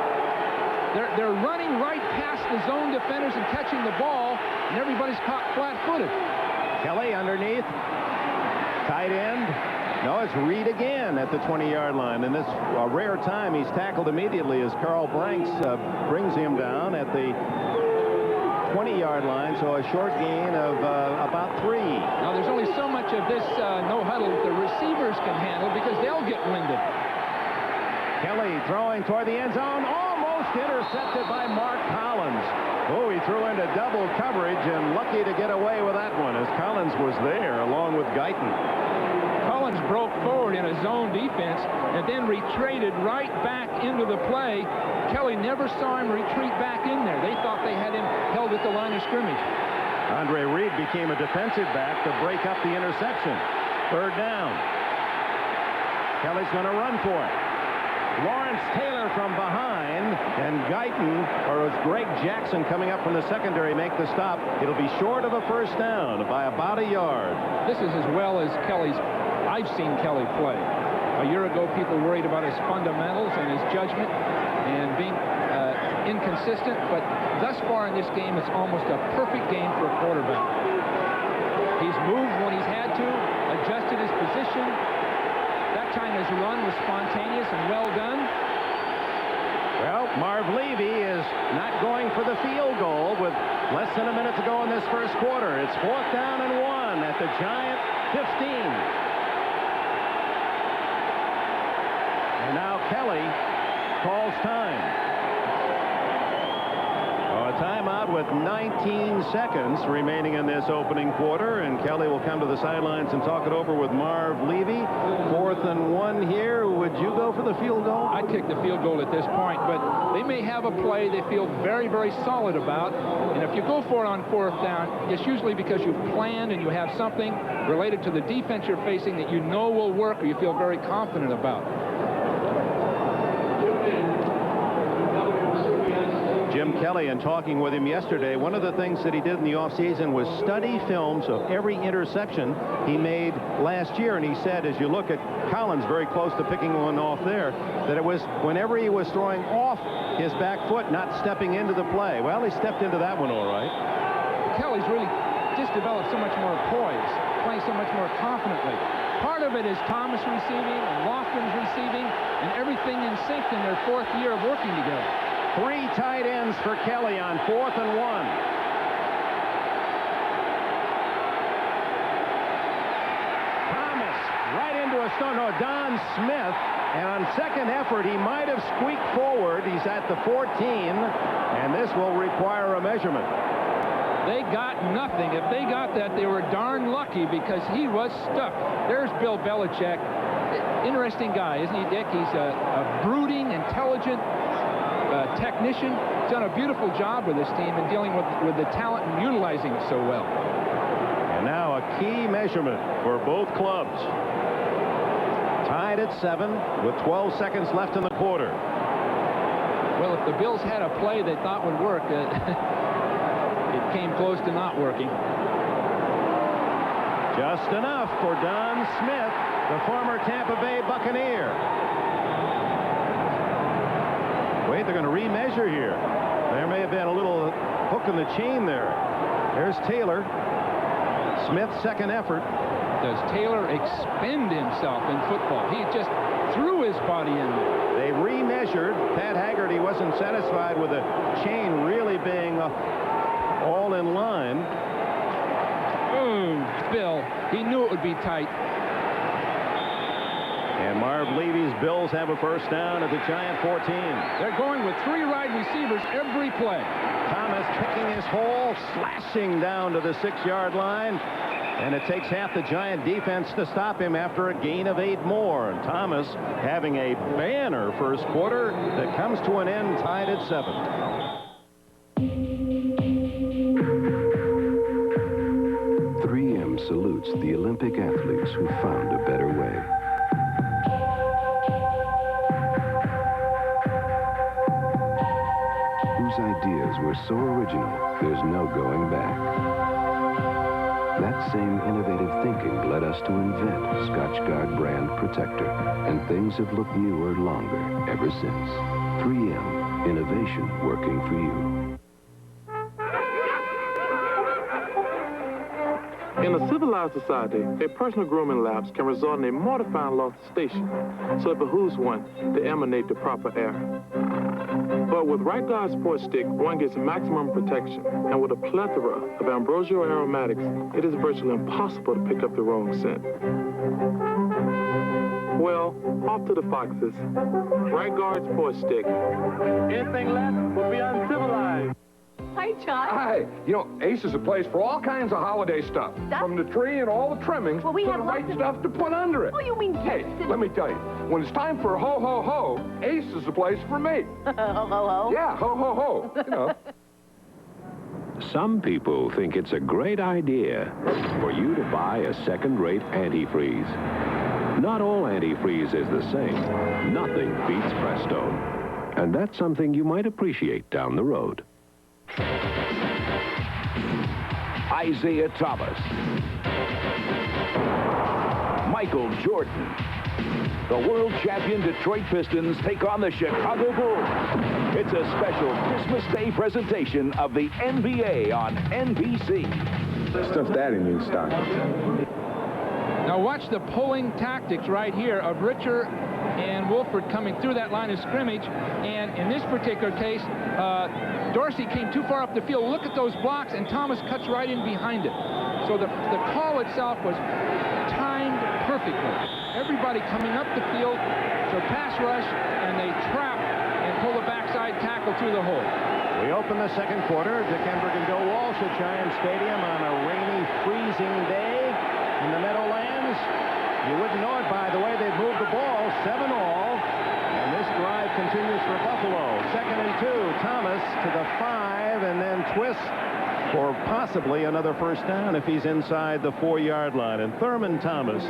They're running right past the zone defenders and catching the ball, and everybody's caught flat-footed. Kelly underneath, tight end. No, it's Reed again at the 20-yard line. And this rare time, he's tackled immediately as Carl Banks brings him down at the 20-yard line, so a short gain of about 3. Now, there's only so much of this no huddle that the receivers can handle because they'll get winded. Kelly throwing toward the end zone, almost intercepted by Mark Collins. Oh, he threw into double coverage and lucky to get away with that one as Collins was there along with Guyton. Collins broke forward in a zone defense and then retreated right back into the play. Kelly never saw him retreat back in there. They thought they had him held at the line of scrimmage. Andre Reed became a defensive back to break up the interception. 3rd down. Kelly's going to run for it. Lawrence Taylor from behind, and Guyton, or it was Greg Jackson coming up from the secondary, make the stop. It'll be short of a first down by about a yard. This is as well as I've seen Kelly play. A year ago, people worried about his fundamentals and his judgment and being inconsistent, but thus far in this game, it's almost a perfect game for a quarterback. He's moved when he's had to, adjusted his position. That time his run was spontaneous and well done. Well, Marv Levy is not going for the field goal with less than a minute to go in this first quarter. It's 4th down and 1 at the Giant 15. And now Kelly calls time. A timeout with 19 seconds remaining in this opening quarter, and Kelly will come to the sidelines and talk it over with Marv Levy. 4th and 1 here. Would you go for the field goal? I'd take the field goal at this point, but they may have a play they feel very, very solid about, and if you go for it on 4th down, it's usually because you've planned and you have something related to the defense you're facing that you know will work or you feel very confident about. Jim Kelly, in talking with him yesterday, one of the things that he did in the offseason was study films of every interception he made last year. And he said, as you look at Collins very close to picking one off there, that it was whenever he was throwing off his back foot, not stepping into the play. Well, he stepped into that one all right. Kelly's really just developed so much more poise, playing so much more confidently. Part of it is Thomas receiving and Lofton's receiving and everything in sync in their 4th year of working together. 3 tight ends for Kelly on 4th and 1. Thomas right into a stone. No, Don Smith. And on second effort, he might have squeaked forward. He's at the 14. And this will require a measurement. They got nothing. If they got that, they were darn lucky because he was stuck. There's Bill Belichick. Interesting guy, isn't he, Dick? He's a brooding, intelligent technician. He's done a beautiful job with this team in dealing with the talent and utilizing it so well. And now a key measurement for both clubs. Tied at 7 with 12 seconds left in the quarter. Well, if the Bills had a play they thought would work, it came close to not working. Just enough for Don Smith, the former Tampa Bay Buccaneer. Wait, they're going to remeasure here. There may have been a little hook in the chain there. There's Taylor. Smith's second effort. Does Taylor expend himself in football? He just threw his body in there. They remeasured. Pat Haggerty wasn't satisfied with the chain really being all in line. Ooh, Bill. He knew it would be tight. And Marv Levy's Bills have a first down at the Giant 14. They're going with 3 wide receivers every play. Thomas picking his hole, slashing down to the 6-yard line. And it takes half the Giant defense to stop him after a gain of 8 more. And Thomas having a banner first quarter that comes to an end tied at 7. Salutes the Olympic athletes who found a better way. Whose ideas were so original, there's no going back. That same innovative thinking led us to invent Scotchgard brand protector, and things have looked newer longer ever since. 3M, innovation working for you. In a civilized society, a personal grooming lapse can result in a mortifying loss of station, so it behooves one to emanate the proper air. But with Right Guard Sports Stick, one gets maximum protection, and with a plethora of ambrosial aromatics, it is virtually impossible to pick up the wrong scent. Well, off to the foxes. Right Guard Sports Stick. Anything less will be uncivilized. Hi, John. Hi. You know, Ace is a place for all kinds of holiday stuff. From the tree and all the trimmings to the right stuff to put under it. Oh, you mean Hey, let me tell you, when it's time for ho-ho-ho, Ace is the place for me. Ho-ho-ho? Yeah, ho-ho-ho. You know. Some people think it's a great idea for you to buy a second-rate antifreeze. Not all antifreeze is the same. Nothing beats Presto. And that's something you might appreciate down the road. Isaiah Thomas, Michael Jordan. The world champion Detroit Pistons take on the Chicago Bulls. It's a special Christmas Day presentation of the NBA on NBC. Stuff Daddy needs stocking. Now watch the pulling tactics right here of Richer and Wolford coming through that line of scrimmage. And in this particular case, Dorsey came too far up the field. Look at those blocks, and Thomas cuts right in behind it. So the call itself was timed perfectly. Everybody coming up the field, so pass rush, and they trap and pull the backside tackle through the hole. We open the second quarter. Dick Enberg and Bill Walsh at Giant Stadium on a rainy, freezing day in the Meadowlands. You wouldn't know it by the way they've moved the ball, 7-all. And this drive continues for Buffalo. 2nd and 2. Thomas to the 5 and then twist for possibly another first down if he's inside the 4-yard line. And Thurman Thomas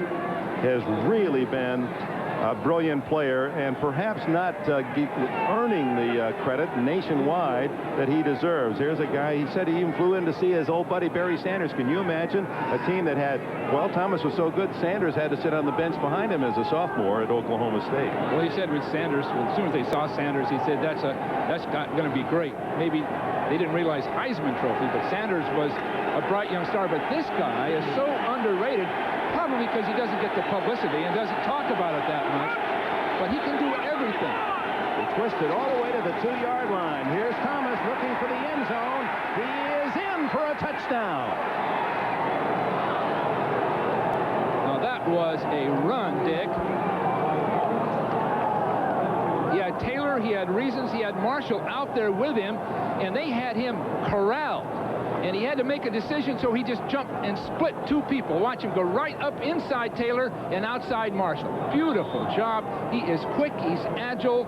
has really been a brilliant player and perhaps not earning the credit nationwide that he deserves. Here's a guy, he said he even flew in to see his old buddy Barry Sanders. Can you imagine a team that had, well, Thomas was so good, Sanders had to sit on the bench behind him as a sophomore at Oklahoma State. Well, he said with Sanders, as soon as they saw Sanders, he said that's going to be great. Maybe they didn't realize Heisman Trophy, but Sanders was a bright young star. But this guy is so underrated, probably because he doesn't get the publicity and doesn't talk about it that much, but he can do everything. He twisted all the way to the 2-yard line. Here's Thomas looking for the end zone. He is in for a touchdown. Now that was a run, Dick. He had Taylor, he had Reasons, he had Marshall out there with him, and they had him corralled. And he had to make a decision, so he just jumped and split 2 people. Watch him go right up inside Taylor and outside Marshall. Beautiful job. He is quick, he's agile.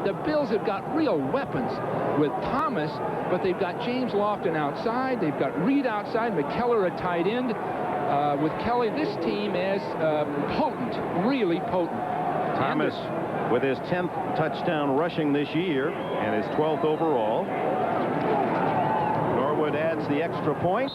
The Bills have got real weapons with Thomas, but they've got James Lofton outside. They've got Reed outside, McKellar a tight end. With Kelly, this team is potent, really potent. Thomas with his 10th touchdown rushing this year and his 12th overall. Norwood adds the extra point,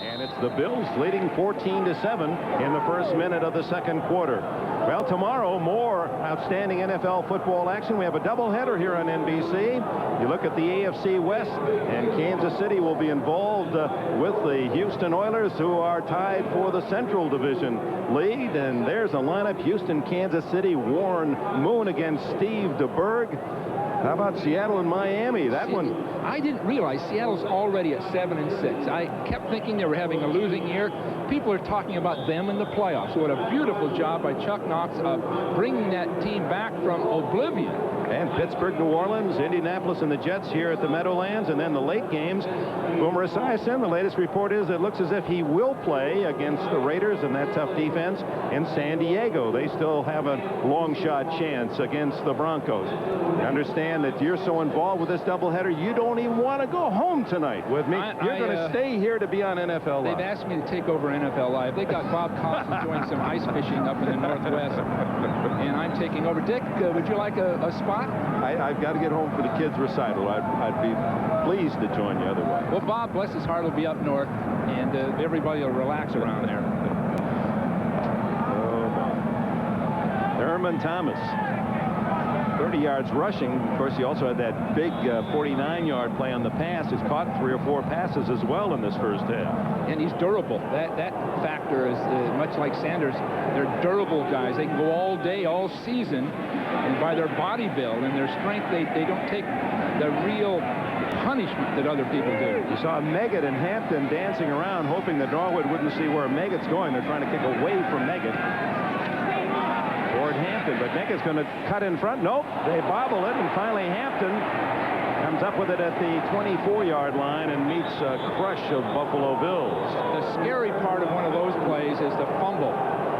and it's the Bills leading 14-7 in the first minute of the second quarter. Well, tomorrow, more outstanding NFL football action. We have a doubleheader here on NBC. You look at the AFC West, and Kansas City will be involved with the Houston Oilers, who are tied for the Central Division lead. And there's a lineup: Houston, Kansas City, Warren Moon against Steve DeBerg. How about Seattle and Miami? That one. I didn't realize Seattle's already at 7-6. I kept thinking they were having a losing year. People are talking about them in the playoffs. What a beautiful job by Chuck Knox of bringing that team back from oblivion. And Pittsburgh, New Orleans, Indianapolis, and the Jets here at the Meadowlands. And then the late games. Boomer Esiason, the latest report is it looks as if he will play against the Raiders and that tough defense in San Diego. They still have a long shot chance against the Broncos. I understand that you're so involved with this doubleheader, you don't even want to go home tonight with me. You're going to stay here to be on NFL Live. They've asked me to take over NFL Live. They got Bob Costin doing some ice fishing up in the Northwest, and I'm taking over. Dick, would you like a spot? I've got to get home for the kids' recital. I'd be pleased to join you otherwise. Well, Bob, bless his heart, will be up north, and everybody will relax around there. Oh, my. Thurman Thomas. 30 yards rushing. Of course, he also had that big 49-yard play on the pass. He's caught 3 or 4 passes as well in this first half. And he's durable. That factor is much like Sanders. They're durable guys. They can go all day, all season, and by their body build and their strength, they don't take the real punishment that other people do. You saw Meggett and Hampton dancing around, hoping that Norwood wouldn't see where Meggett's going. They're trying to kick away from Meggett toward Hampton, but Meggett's going to cut in front. Nope, they bobble it, and finally Hampton comes up with it at the 24-yard line and meets a crush of Buffalo Bills. The scary part of one of those plays is the fumble.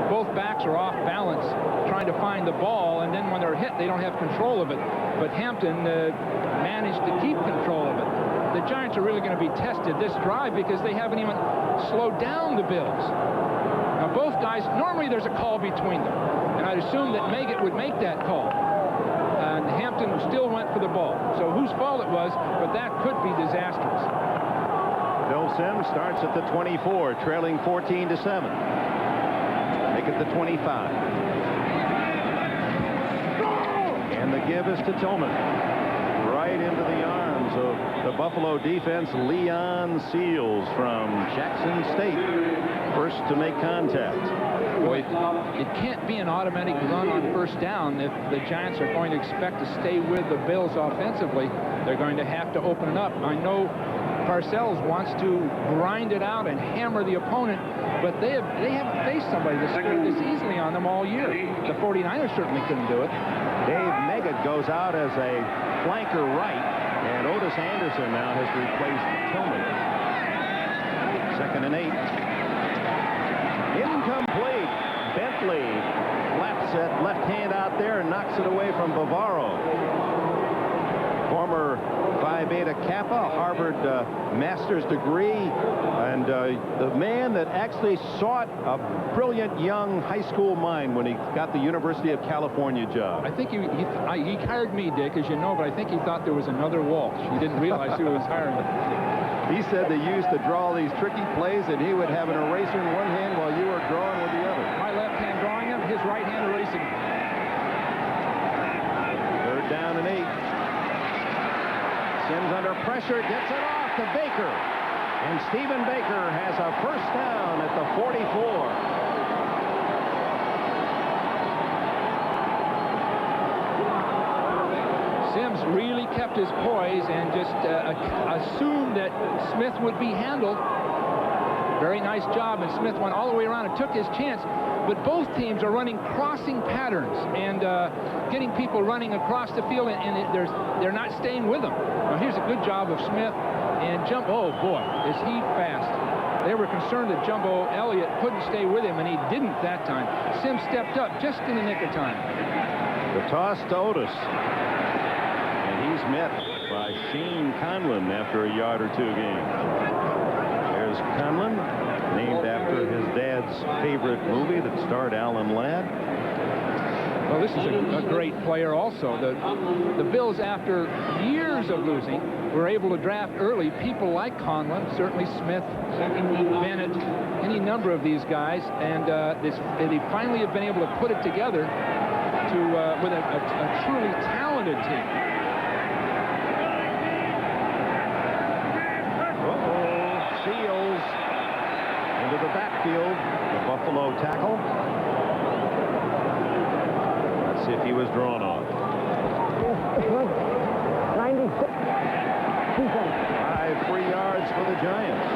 Both backs are off balance trying to find the ball, and then when they're hit, they don't have control of it. But Hampton managed to keep control of it. The Giants are really going to be tested this drive because they haven't even slowed down the Bills. Now, both guys, normally there's a call between them, and I'd assume that Meggett would make that call. And Hampton still went for the ball. So whose fault it was, but that could be disastrous. Bill Sims starts at the 24, trailing 14-7. Make it the 25. And the give is to Tillman. Right into the arms of the Buffalo defense. Leon Seals from Jackson State. First to make contact. Boy, it can't be an automatic run on first down if the Giants are going to expect to stay with the Bills offensively. They're going to have to open it up. I know Parcells wants to grind it out and hammer the opponent, but they haven't faced somebody that scored this easily on them all year. The 49ers certainly couldn't do it. Dave Meggett goes out as a flanker right, and Otis Anderson now has replaced Tillman. 2nd and 8. Incomplete. Bentley flaps that left hand out there and knocks it away from Bavaro. Former Phi Beta Kappa, Harvard master's degree, and the man that actually sought a brilliant young high school mind when he got the University of California job. I think he hired me, Dick, as you know, but I think he thought there was another Walsh. He didn't realize who was hiring him. He said they used to draw these tricky plays, and he would have an eraser in one hand while you were drawing with the other. My left hand drawing him, his right hand erasing him. 3rd down and 8. Sims under pressure, gets it off to Baker. And Stephen Baker has a first down at the 44. Sims really kept his poise and just assumed that Smith would be handled. Very nice job, and Smith went all the way around and took his chance. But both teams are running crossing patterns and getting people running across the field, and they're not staying with them. Now, here's a good job of Smith and oh boy, is he fast. They were concerned that Jumbo Elliott couldn't stay with him, and he didn't that time. Sims stepped up just in the nick of time. The toss to Otis. He's met by Shane Conlon after a yard or 2 gain. There's Conlon, named after his dad's favorite movie that starred Alan Ladd. Well, this is a great player also. The Bills, after years of losing, were able to draft early people like Conlon, certainly Smith, Bennett, any number of these guys, and they finally have been able to put it together with a truly talented team. Seals into the backfield, the Buffalo tackle. Let's see if he was drawn on. 96. 5 free yards for the Giants.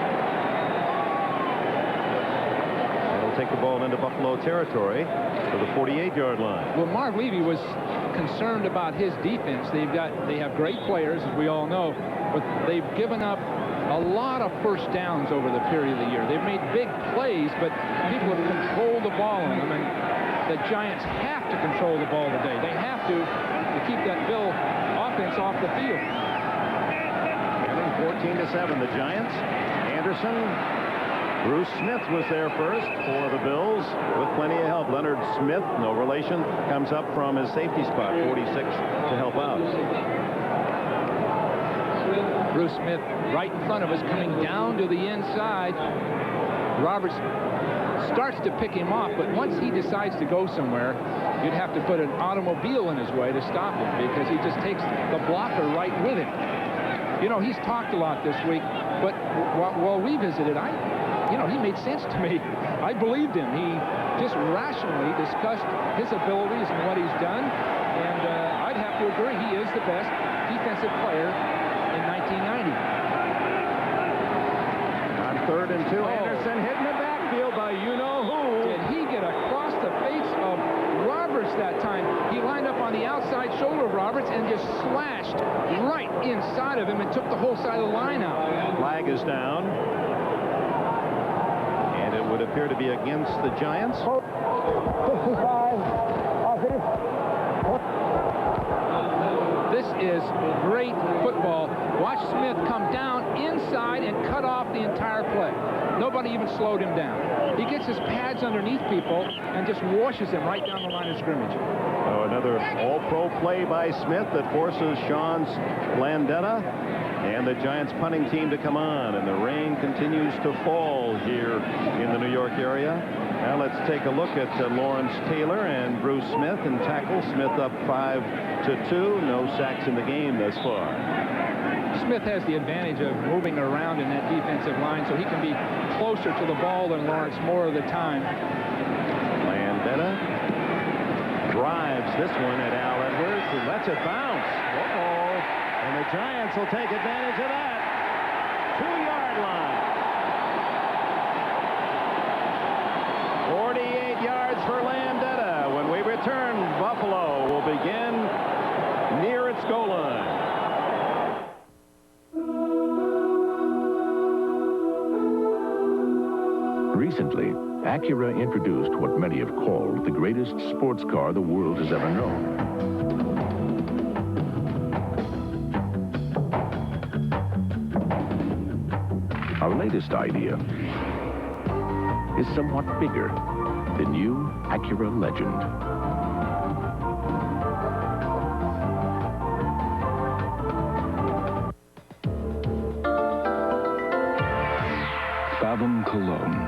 They'll take the ball into Buffalo territory for the 48-yard line. Well, Marv Levy was concerned about his defense. They have great players, as we all know, but they've given up a lot of first downs over the period of the year. They've made big plays, but people have controlled the ball on them, and the Giants have to control the ball today. They have to keep that Bill offense off the field. 14-7, the Giants. Anderson. Bruce Smith was there first for the Bills with plenty of help. Leonard Smith, no relation, comes up from his safety spot, 46, to help out. Bruce Smith right in front of us, coming down to the inside. Roberts starts to pick him off, but once he decides to go somewhere, you'd have to put an automobile in his way to stop him, because he just takes the blocker right with him. You know, he's talked a lot this week, but while we visited, he made sense to me. I believed him. He just rationally discussed his abilities and what he's done, and I'd have to agree he is the best defensive player in 1990. On 3rd and 2, Anderson hit in the backfield by you-know-who. Did he get across the face of Roberts that time? He lined up on the outside shoulder of Roberts and just slashed right inside of him and took the whole side of the line out. Flag is down. And it would appear to be against the Giants. 65. This is great football. Watch Smith come down inside and cut off the entire play. Nobody even slowed him down. He gets his pads underneath people and just washes them right down the line of scrimmage. Oh, another all-pro play by Smith that forces Sean Landeta and the Giants punting team to come on, and the rain continues to fall here in the New York area. Now let's take a look at Lawrence Taylor and Bruce Smith and tackle. Smith up 5-2. No sacks in the game thus far. Smith has the advantage of moving around in that defensive line, so he can be closer to the ball than Lawrence more of the time. Landeta drives this one at Al Edwards and lets it bounce. And the Giants will take advantage of that. 2-yard line. 48 yards for Landeta. When we return, Buffalo will begin near its goal line. Recently, Acura introduced what many have called the greatest sports car the world has ever known. Our latest idea is somewhat bigger, the new Acura Legend. Fathom Cologne.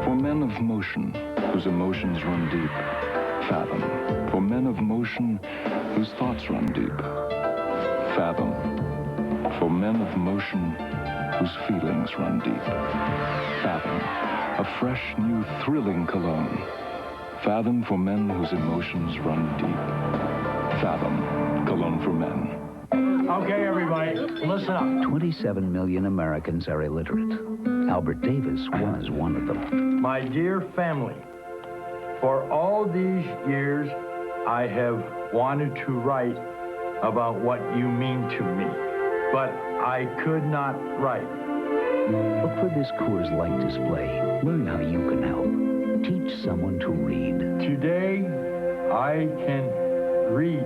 For men of motion, whose emotions run deep. Fathom. For men of motion, whose thoughts run deep. Fathom. For men of motion, whose feelings run deep. Fathom. A fresh, new, thrilling cologne. Fathom for men whose emotions run deep. Fathom. Cologne for men. Okay, everybody, listen up. 27 million Americans are illiterate. Albert Davis was one of them. My dear family, for all these years, I have wanted to write about what you mean to me, but I could not write. Look for this Coors Light display. Learn how you can help. Teach someone to read. Today, I can read.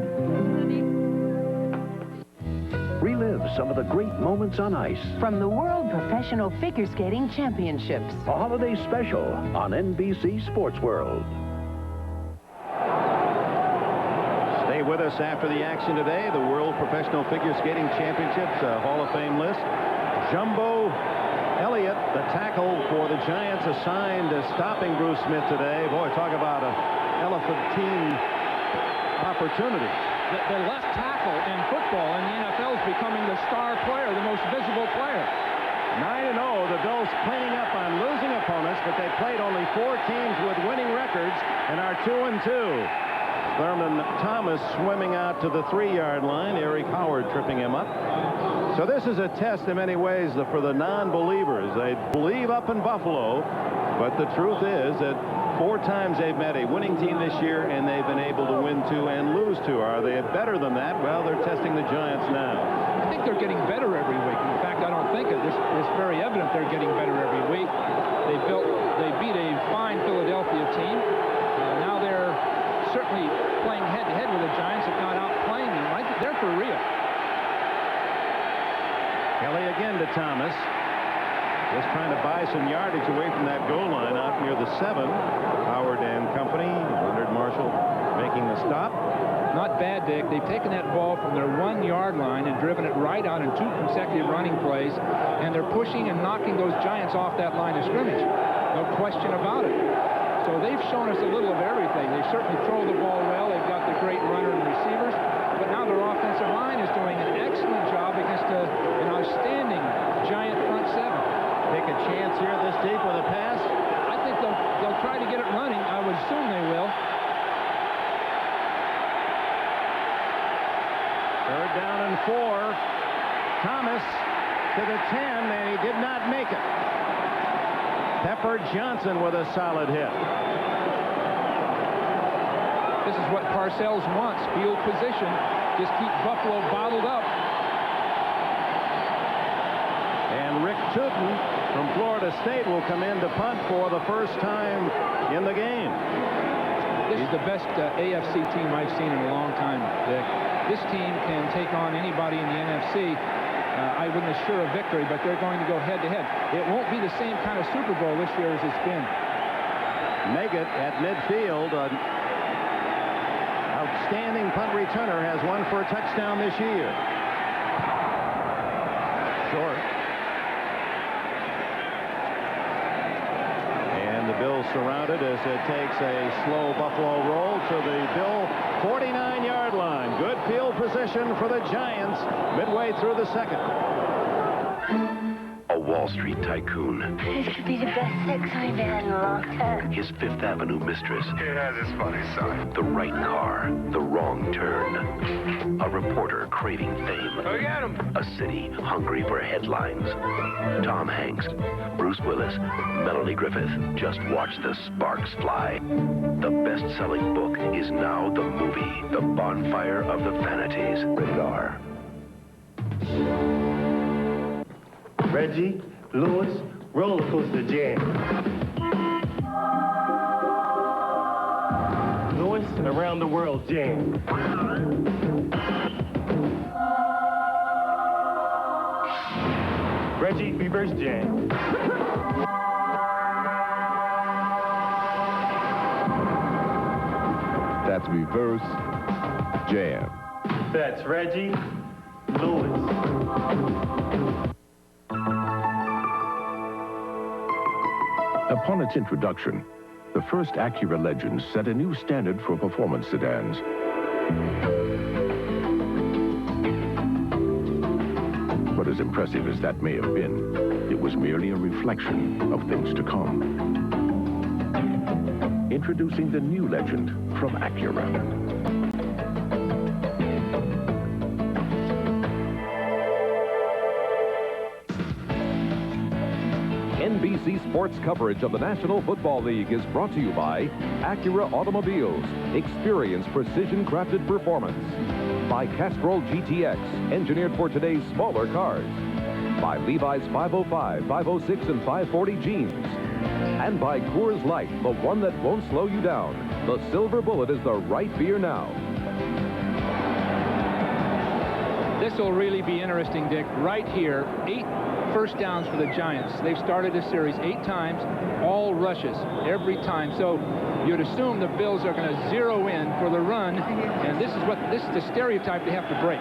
Relive some of the great moments on ice. From the World Professional Figure Skating Championships. A holiday special on NBC Sports World. with us after the action today. The World Professional Figure Skating Championships Hall of Fame list. Jumbo Elliott, the tackle for the Giants, assigned as stopping Bruce Smith today. Boy, talk about an elephantine opportunity. The left tackle in football in the NFL is becoming the star player, the most visible player. 9-0, the Bills cleaning up on losing opponents, but they played only 4 teams with winning records and are 2-2. Thurman Thomas swimming out to the 3-yard line. Eric Howard tripping him up. So this is a test in many ways for the non-believers. They believe up in Buffalo, but the truth is that 4 times they've met a winning team this year, and they've been able to win 2 and lose 2. Are they better than that? Well, they're testing the Giants now. I think they're getting better every week. In fact, I don't think it's very evident they're getting better every week. They beat a fine Philadelphia team. Now they're certainly playing head-to-head with the Giants, if not outplaying them. I think they're for real. Kelly again to Thomas. Just trying to buy some yardage away from that goal line out near the 7. Howard and company. Leonard Marshall making the stop. Not bad, Dick. They've taken that ball from their 1-yard line and driven it right out in 2 consecutive running plays, and they're pushing and knocking those Giants off that line of scrimmage. No question about it. So they've shown us a little of everything. They certainly throw the ball well. They've got the great runner and receivers, but now their offensive line is doing an excellent job against an outstanding Giant front 7. Take a chance here this deep with a pass. I think they'll try to get it running. I would assume they will. 3rd down and 4. Thomas to the 10, and he did not make it. Pepper Johnson with a solid hit. This is what Parcells wants, field position. Just keep Buffalo bottled up. And Rick Tootin from Florida State will come in to punt for the first time in the game. This is the best AFC team I've seen in a long time, Dick. This team can take on anybody in the NFC. I wouldn't assure a victory, but they're going to go head-to-head. It won't be the same kind of Super Bowl this year as it's been. Meggett at midfield. An outstanding punt returner, has one for a touchdown this year. Short. And the Bills surrounded as it takes a slow Buffalo roll to the Bill 49-yard line. Good field position for the Giants midway through the 2nd. A Wall Street tycoon. This could be the best sex I've had in a long time. His Fifth Avenue mistress. It has its funny side. The right car, the wrong turn. A reporter craving fame. Look at him. A city hungry for headlines. Tom Hanks, Bruce Willis, Melanie Griffith. Just watch the sparks fly. The best-selling book is now the movie, The Bonfire of the Vanities. Rated R. Reggie, Lewis, roller coaster jam. Lewis, around the world jam. Reggie, reverse jam. That's reverse jam. That's Reggie, Lewis. Upon its introduction, the first Acura Legend set a new standard for performance sedans. But as impressive as that may have been, it was merely a reflection of things to come. Introducing the new Legend from Acura. NBC Sports coverage of the National Football League is brought to you by Acura Automobiles. Experience precision-crafted performance. By Castrol GTX, engineered for today's smaller cars. By Levi's 505, 506, and 540 jeans. And by Coors Light, the one that won't slow you down. The Silver Bullet is the right beer now. This will really be interesting, Dick. Right here, 8 first downs for the Giants. They've started this series 8 times, all rushes every time. So you'd assume the Bills are going to zero in for the run, and this is the stereotype they have to break.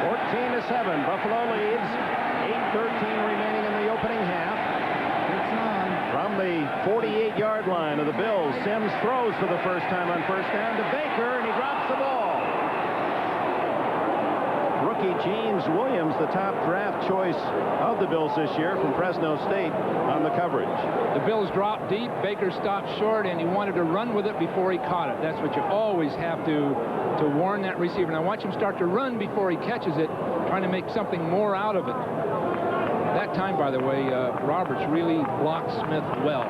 14-7, Buffalo leads. 8:13 remaining in the opening half. From the 48-yard line of the Bills, Sims throws for the first time on first down to Baker, and he drops the ball. Rookie James Williams, the top draft choice of the Bills this year from Fresno State, on the coverage. The Bills dropped deep. Baker stopped short, and he wanted to run with it before he caught it. That's what you always have to warn that receiver. Now watch him start to run before he catches it, trying to make something more out of it. That time, by the way, Roberts really blocked Smith well.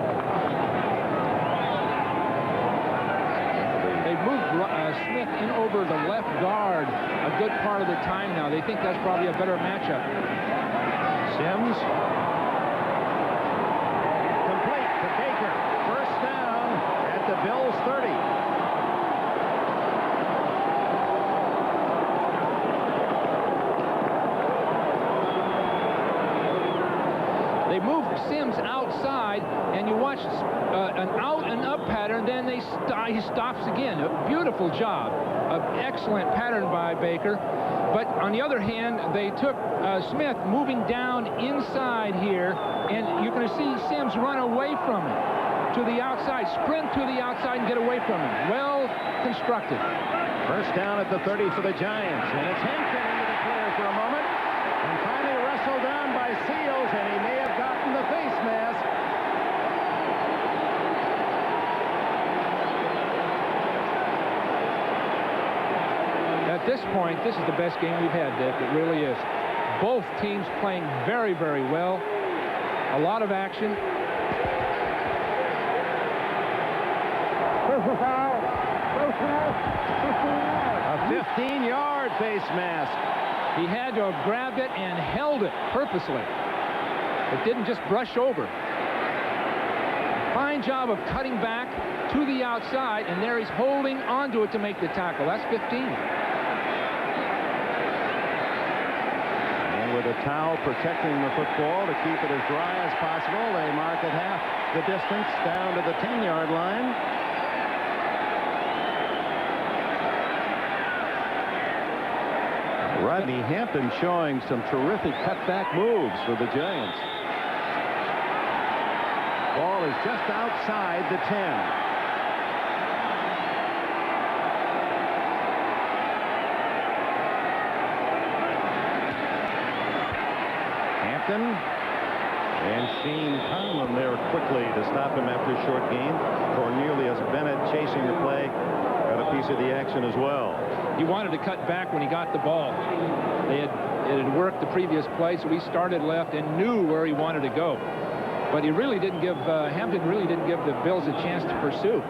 They've moved Smith in over the left guard a good part of the time now. They think that's probably a better matchup. Sims. Complete to Baker. First down at the Bills 30. They move Sims outside, and you watch an out and up pattern, then he stops again. A beautiful job. An excellent pattern by Baker. But on the other hand, they took Smith moving down inside here, and you're going to see Sims run away from him to the outside, sprint to the outside and get away from him. Well constructed. First down at the 30 for the Giants, and it's Hampton into the clear for a moment, and finally wrestled down by Seals, and he may have gotten the face mask. At this point, this is the best game we've had, Dick. It really is. Both teams playing very, very well. A lot of action. A 15-yard face mask. He had to have grabbed it and held it purposely. It didn't just brush over. Fine job of cutting back to the outside, and there he's holding onto it to make the tackle. That's 15. And with a towel protecting the football to keep it as dry as possible, they mark it half the distance down to the 10-yard line. Rodney Hampton showing some terrific cutback moves for the Giants. Ball is just outside the 10. Hampton and Shane Conlon there quickly to stop him after a short gain. Cornelius Bennett chasing the play, got a piece of the action as well. He wanted to cut back when he got the ball. It had worked the previous play, so he started left and knew where he wanted to go. But he really didn't give, Hampton really didn't give the Bills a chance to pursue.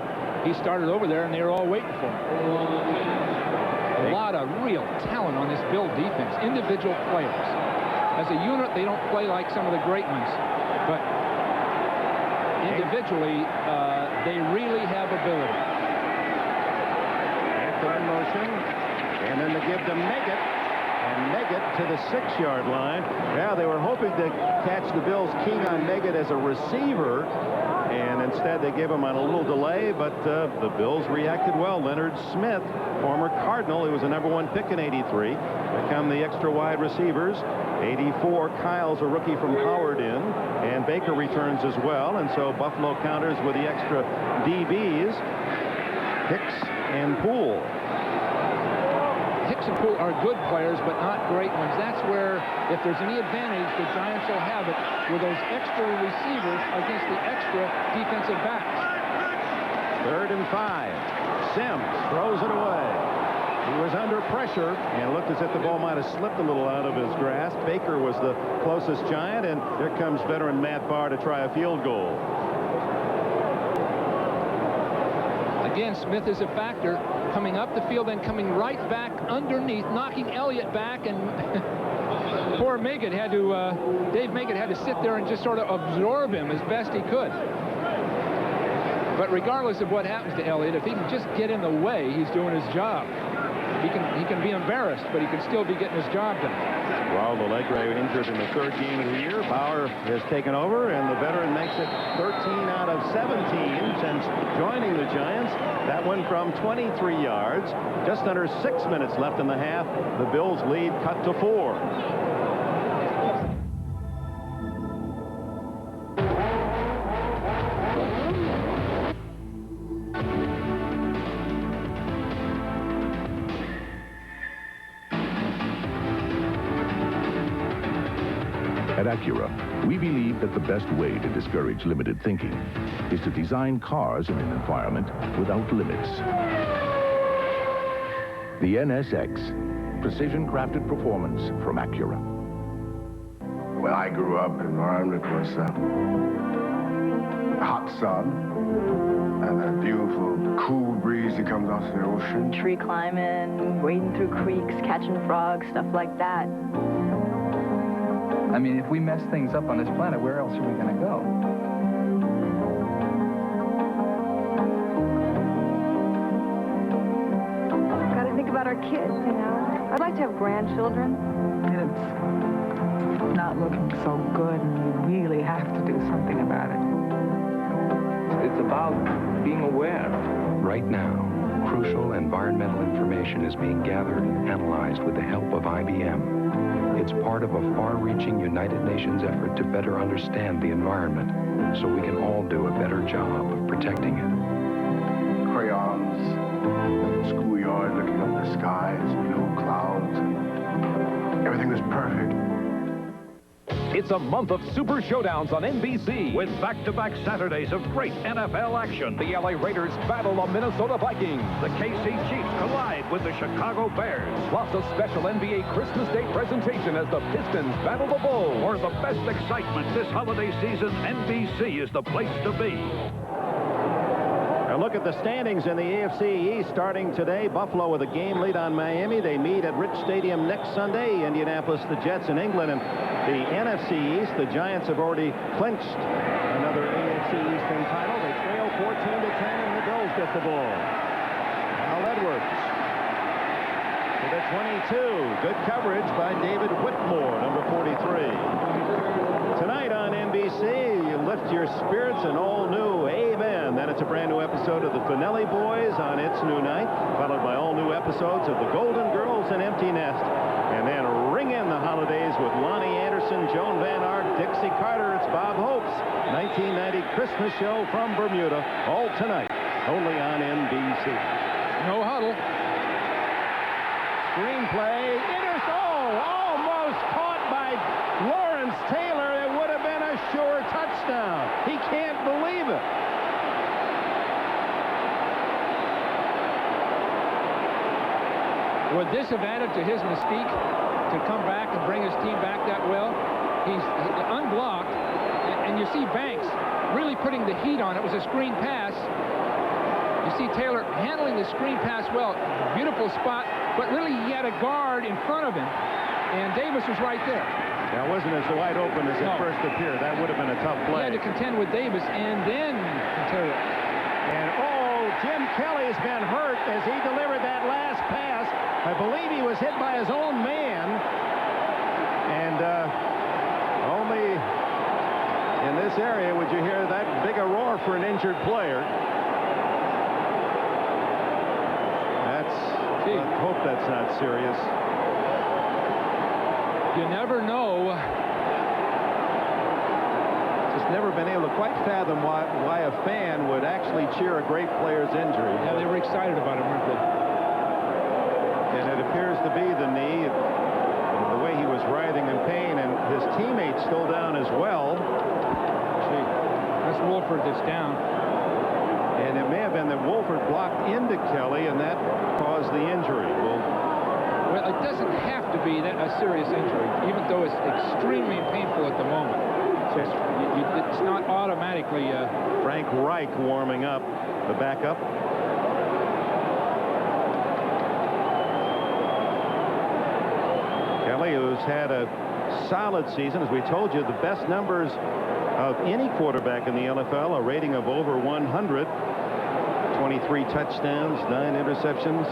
He started over there, and they were all waiting for him. A lot of real talent on this Bill defense, individual players. As a unit, they don't play like some of the great ones, but individually, they really have ability. In motion, and then to give to Meggett, and Meggett to the 6-yard line. Yeah, they were hoping to catch the Bills keying on Meggett as a receiver, and instead they gave him on a little delay, but the Bills reacted well. Leonard Smith, former Cardinal, he was the #1 pick in '83, become the extra wide receivers. 84, Kyle's a rookie from Howard in, and Baker returns as well, and so Buffalo counters with the extra DBs, Hicks and Poole. Hicks and Poole are good players, but not great ones. That's where, if there's any advantage, the Giants will have it with those extra receivers against the extra defensive backs. 3rd and 5. Sims throws it away. He was under pressure and looked as if the ball might have slipped a little out of his grasp. Baker was the closest Giant, and here comes veteran Matt Barr to try a field goal. Again, Smith is a factor, coming up the field and coming right back underneath, knocking Elliott back, and poor Meggett had to, Dave Meggett had to sit there and just sort of absorb him as best he could. But regardless of what happens to Elliott, if he can just get in the way, he's doing his job. he can be embarrassed, but he can still be getting his job done. Raul Alegre injured in the third game of the year. Bauer has taken over, and the veteran makes it 13 out of 17 since joining the Giants. That one from 23 yards. Just under 6 minutes left in the half. The Bills' lead cut to 4. At Acura, we believe that the best way to discourage limited thinking is to design cars in an environment without limits. The NSX, precision-crafted performance from Acura. When I grew up, the environment was hot sun and a beautiful, cool breeze that comes off the ocean. Tree climbing, wading through creeks, catching frogs, stuff like that. I mean, if we mess things up on this planet, where else are we going to go? Got to think about our kids, you know. I'd like to have grandchildren. It's not looking so good, and you really have to do something about it. It's about being aware. Right now, crucial environmental information is being gathered and analyzed with the help of IBM. It's part of a far-reaching United Nations effort to better understand the environment so we can all do a better job of protecting it. Crayons, schoolyard, looking up the skies, blue clouds. Everything was perfect. It's a month of Super Showdowns on NBC. With back-to-back Saturdays of great NFL action. The LA Raiders battle the Minnesota Vikings. The KC Chiefs collide with the Chicago Bears. Plus a special NBA Christmas Day presentation as the Pistons battle the Bulls. For the best excitement this holiday season, NBC is the place to be. A look at the standings in the AFC East starting today. Buffalo with a game lead on Miami. They meet at Rich Stadium next Sunday. Indianapolis, the Jets in England. And the NFC East, the Giants have already clinched another AFC Eastern title. They trail 14-10, and the Bills get the ball. Al Edwards to the 22. Good coverage by David Whitmore, number 43. Tonight on NBC, you lift your spirits, an all-new Amen. Then it's a brand new episode of the Finelli Boys on It's New Night, followed by all new episodes of The Golden Girls and Empty Nest. And then ring in the holidays with Lonnie Anderson, Joan Van Ark, Dixie Carter. It's Bob Hope's 1990 Christmas show from Bermuda, all tonight, only on NBC. No huddle. Screenplay. Almost caught by Lawrence Taylor. It would have been a sure touchdown. He can't believe it. Would this have added to his mystique to come back and bring his team back that well? He's unblocked, and you see Banks really putting the heat on. It was a screen pass. You see Taylor handling the screen pass well. Beautiful spot, but really he had a guard in front of him, and Davis was right there. That wasn't as wide open as it first appeared. That would have been a tough play. He had to contend with Davis, and then Taylor. And Jim Kelly's been hurt as he delivered that last pass. I believe he was hit by his own man. And only in this area would you hear that big a roar for an injured player. I hope that's not serious. You never know. Just never been able to quite fathom why a fan would actually cheer a great player's injury. Yeah, they were excited about it, weren't they? And it appears to be the knee, the way he was writhing in pain, and his teammates still down as well. Gee, that's Wolford that's down. And it may have been that Wolford blocked into Kelly, and that caused the injury. Well, it doesn't have to be a serious injury, even though it's extremely painful at the moment. So it's not automatically... Frank Reich warming up, the backup. Kelly, who's had a solid season, as we told you, the best numbers of any quarterback in the NFL, a rating of over 100, 23 touchdowns, 9 interceptions.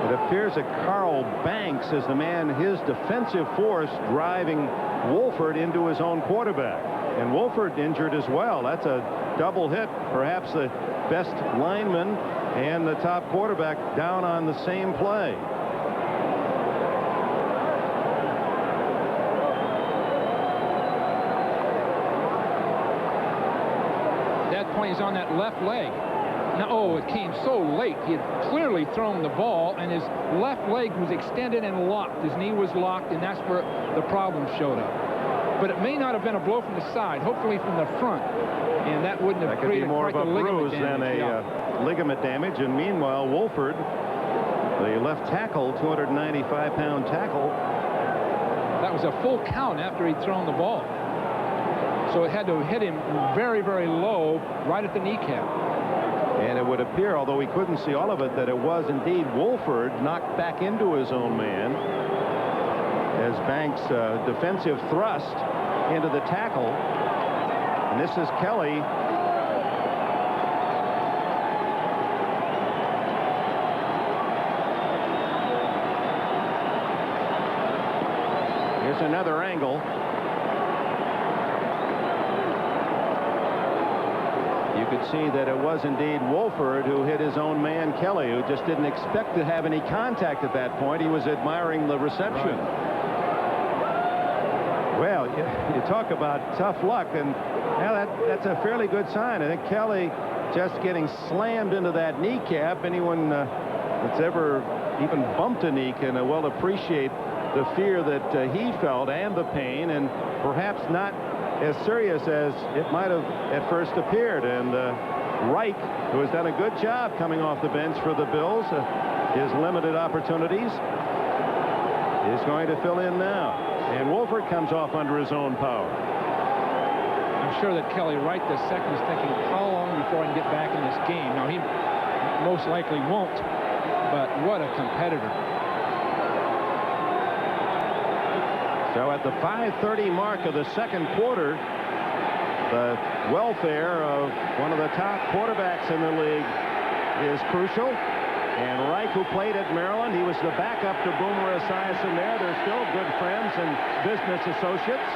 It appears that Carl Banks is the man, his defensive force, driving Wolford into his own quarterback. And Wolford injured as well. That's a double hit. Perhaps the best lineman and the top quarterback down on the same play. That point is on that left leg. Now, oh, it came so late. He had clearly thrown the ball, and his left leg was extended and locked. His knee was locked, and that's where the problem showed up. But it may not have been a blow from the side, hopefully from the front, and that wouldn't have created more quite of a the ligament bruise than a ligament damage. And meanwhile, Wolford, the left tackle, 295-pound tackle. That was a full count after he'd thrown the ball. So it had to hit him very, very low, right at the kneecap. And it would appear, although we couldn't see all of it, that it was indeed Wolford knocked back into his own man as Banks' defensive thrust into the tackle. And this is Kelly. Here's another angle. You could see that it was indeed Wolford who hit his own man, Kelly, who just didn't expect to have any contact at that point. He was admiring the reception. Right. Well, you talk about tough luck, and now that's a fairly good sign. I think Kelly just getting slammed into that kneecap. Anyone that's ever even bumped a knee can well appreciate the fear that he felt and the pain, and perhaps not as serious as it might have at first appeared. And Reich, who has done a good job coming off the bench for the Bills, his limited opportunities, is going to fill in now. And Wolford comes off under his own power. I'm sure that Kelly right this second is thinking, how long before I can get back in this game? Now, he most likely won't, but what a competitor. So at the 5:30 mark of the second quarter, the welfare of one of the top quarterbacks in the league is crucial. And Reich, who played at Maryland, he was the backup to Boomer Esiason there. They're still good friends and business associates.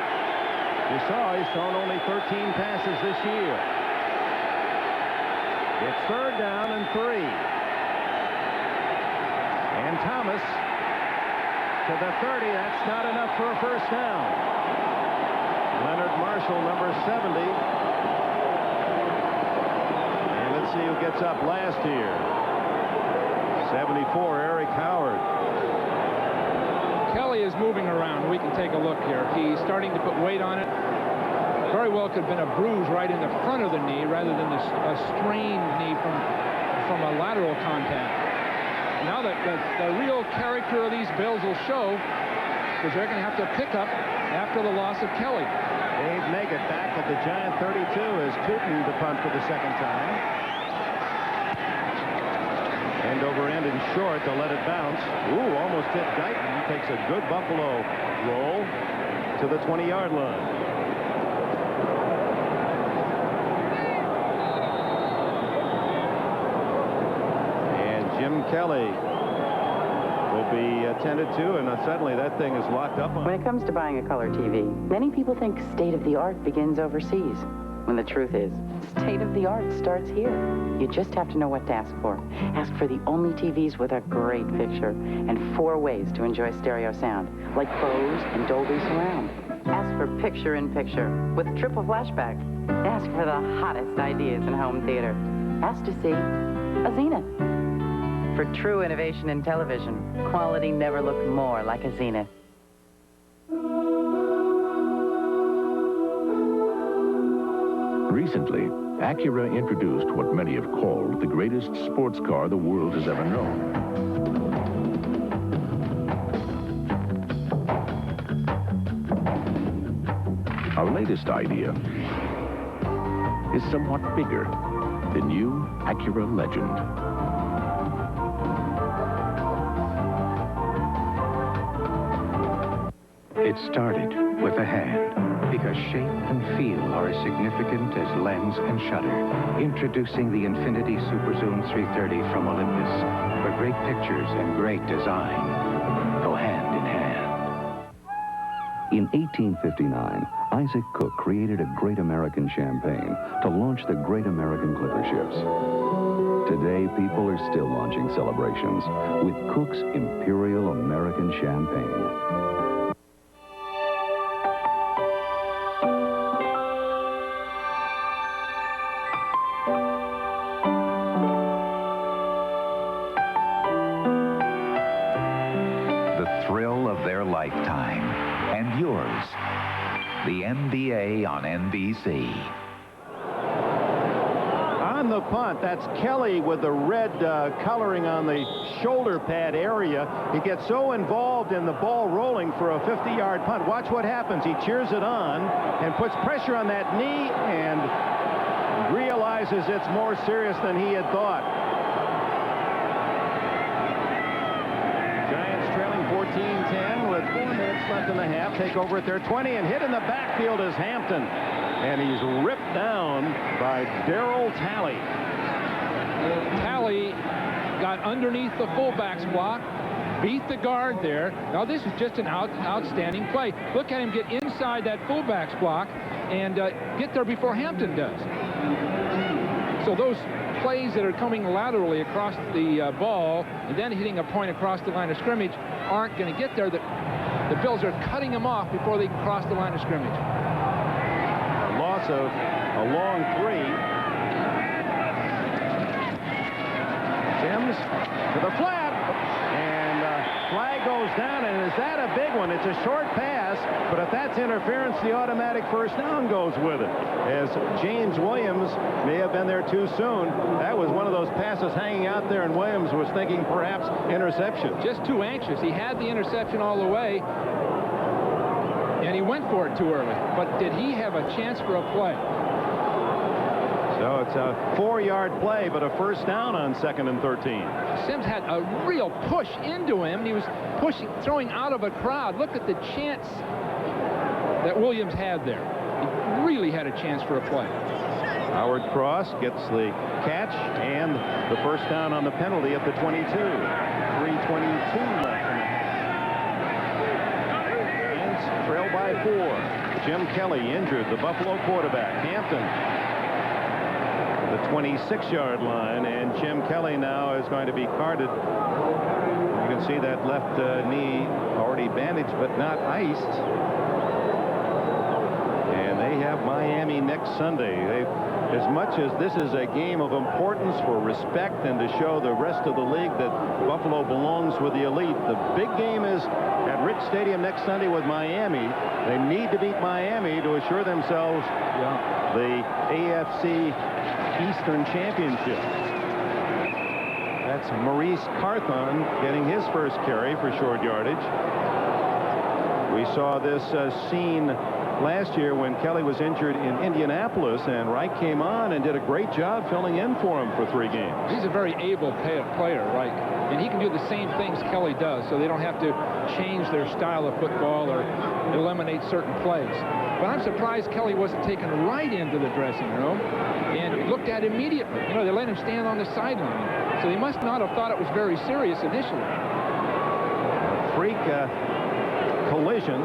You saw he's thrown only 13 passes this year. It's third down and 3. And Thomas to the 30. That's not enough for a first down. Leonard Marshall, number 70. And let's see who gets up last here. 74, Eric Howard. Kelly is moving around. We can take a look here. He's starting to put weight on it. Very well could have been a bruise right in the front of the knee rather than a strained knee from a lateral contact. Now that the real character of these Bills will show, because they're going to have to pick up after the loss of Kelly. Dave Meggett back at the Giant 32 as Tootin to punt for the second time. End over end and short to let it bounce. Ooh, almost hit Guyton. Takes a good Buffalo roll to the 20-yard line. And Jim Kelly will be attended to, and suddenly that thing is locked up on. When it comes to buying a color TV, many people think state-of-the-art begins overseas, when the truth is, state-of-the-art starts here. You just have to know what to ask for. Ask for the only TVs with a great picture and 4 ways to enjoy stereo sound, like Bose and Dolby Surround. Ask for picture-in-picture with triple flashback. Ask for the hottest ideas in home theater. Ask to see a Zenith. For true innovation in television, quality never looked more like a Zenith. Recently, Acura introduced what many have called the greatest sports car the world has ever known. Our latest idea is somewhat bigger, the new Acura Legend. It started with a hand, because shape and feel are as significant as lens and shutter. Introducing the Infinity Super Zoom 330 from Olympus, for where great pictures and great design go hand in hand. In 1859, Isaac Cook created a Great American champagne to launch the Great American Clipper ships. Today, people are still launching celebrations with Cook's Imperial American Champagne. The thrill of their lifetime, and yours. The NBA on NBC. On the punt, that's Kelly with the red coloring on the shoulder pad area. He gets so involved in the ball rolling for a 50-yard punt. Watch what happens. He cheers it on and puts pressure on that knee and realizes it's more serious than he had thought. Giants trailing 14-10 with 4 minutes left in the half. Take over at their 20 and hit in the backfield is Hampton. And he's ripped down by Darryl Talley. Talley got underneath the fullback's block, beat the guard there. Now this is just an outstanding play. Look at him get inside that fullback's block and get there before Hampton does. So those plays that are coming laterally across the ball and then hitting a point across the line of scrimmage aren't going to get there. The Bills are cutting them off before they can cross the line of scrimmage. Loss of a long 3. Sims to the flat, and flag goes down, and is that a big one? It's a short pass, but if that's interference, the automatic first down goes with it. As James Williams may have been there too soon. That was one of those passes hanging out there, and Williams was thinking perhaps interception. Just too anxious. He had the interception all the way, and he went for it too early. But did he have a chance for a play? So it's a 4-yard play, but a first down on 2nd and 13. Sims had a real push into him, and he was pushing, throwing out of a crowd. Look at the chance that Williams had there. He really had a chance for a play. Howard Cross gets the catch and the first down on the penalty at the 22. 3:22 left. And trail by 4. Jim Kelly injured, the Buffalo quarterback. Hampton the 26-yard line, and Jim Kelly now is going to be carted. You can see that left knee already bandaged but not iced. And they have Miami next Sunday. As much as this is a game of importance for respect and to show the rest of the league that Buffalo belongs with the elite, the big game is at Rich Stadium next Sunday with Miami. They need to beat Miami to assure themselves the AFC Eastern Championship. That's Maurice Carthon getting his first carry for short yardage. We saw this scene last year when Kelly was injured in Indianapolis, and Wright came on and did a great job filling in for him for 3 games. He's a very able player, Wright, and he can do the same things Kelly does, so they don't have to change their style of football or eliminate certain plays. But I'm surprised Kelly wasn't taken right into the dressing room and looked at immediately. You know, they let him stand on the sideline, so they must not have thought it was very serious initially. A freak collision.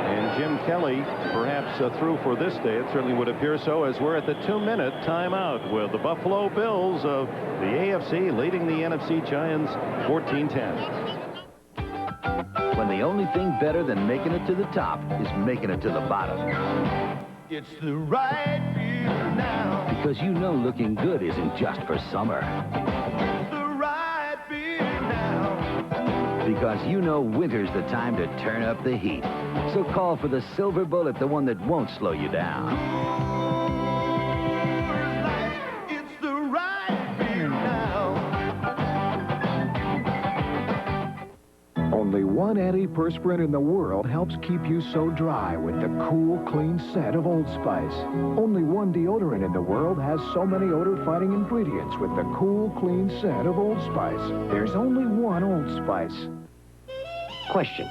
And Jim Kelly perhaps through for this day. It certainly would appear so, as we're at the 2-minute timeout with the Buffalo Bills of the AFC leading the NFC Giants 14-10. When the only thing better than making it to the top is making it to the bottom. It's the right feeling now. Because you know looking good isn't just for summer. It's the right feeling now. Because you know winter's the time to turn up the heat. So call for the Silver Bullet, the one that won't slow you down. It's the right feeling now. Only one antiperspirant in the world helps keep you so dry with the cool, clean scent of Old Spice. Only one deodorant in the world has so many odor-fighting ingredients with the cool, clean scent of Old Spice. There's only one Old Spice. Question.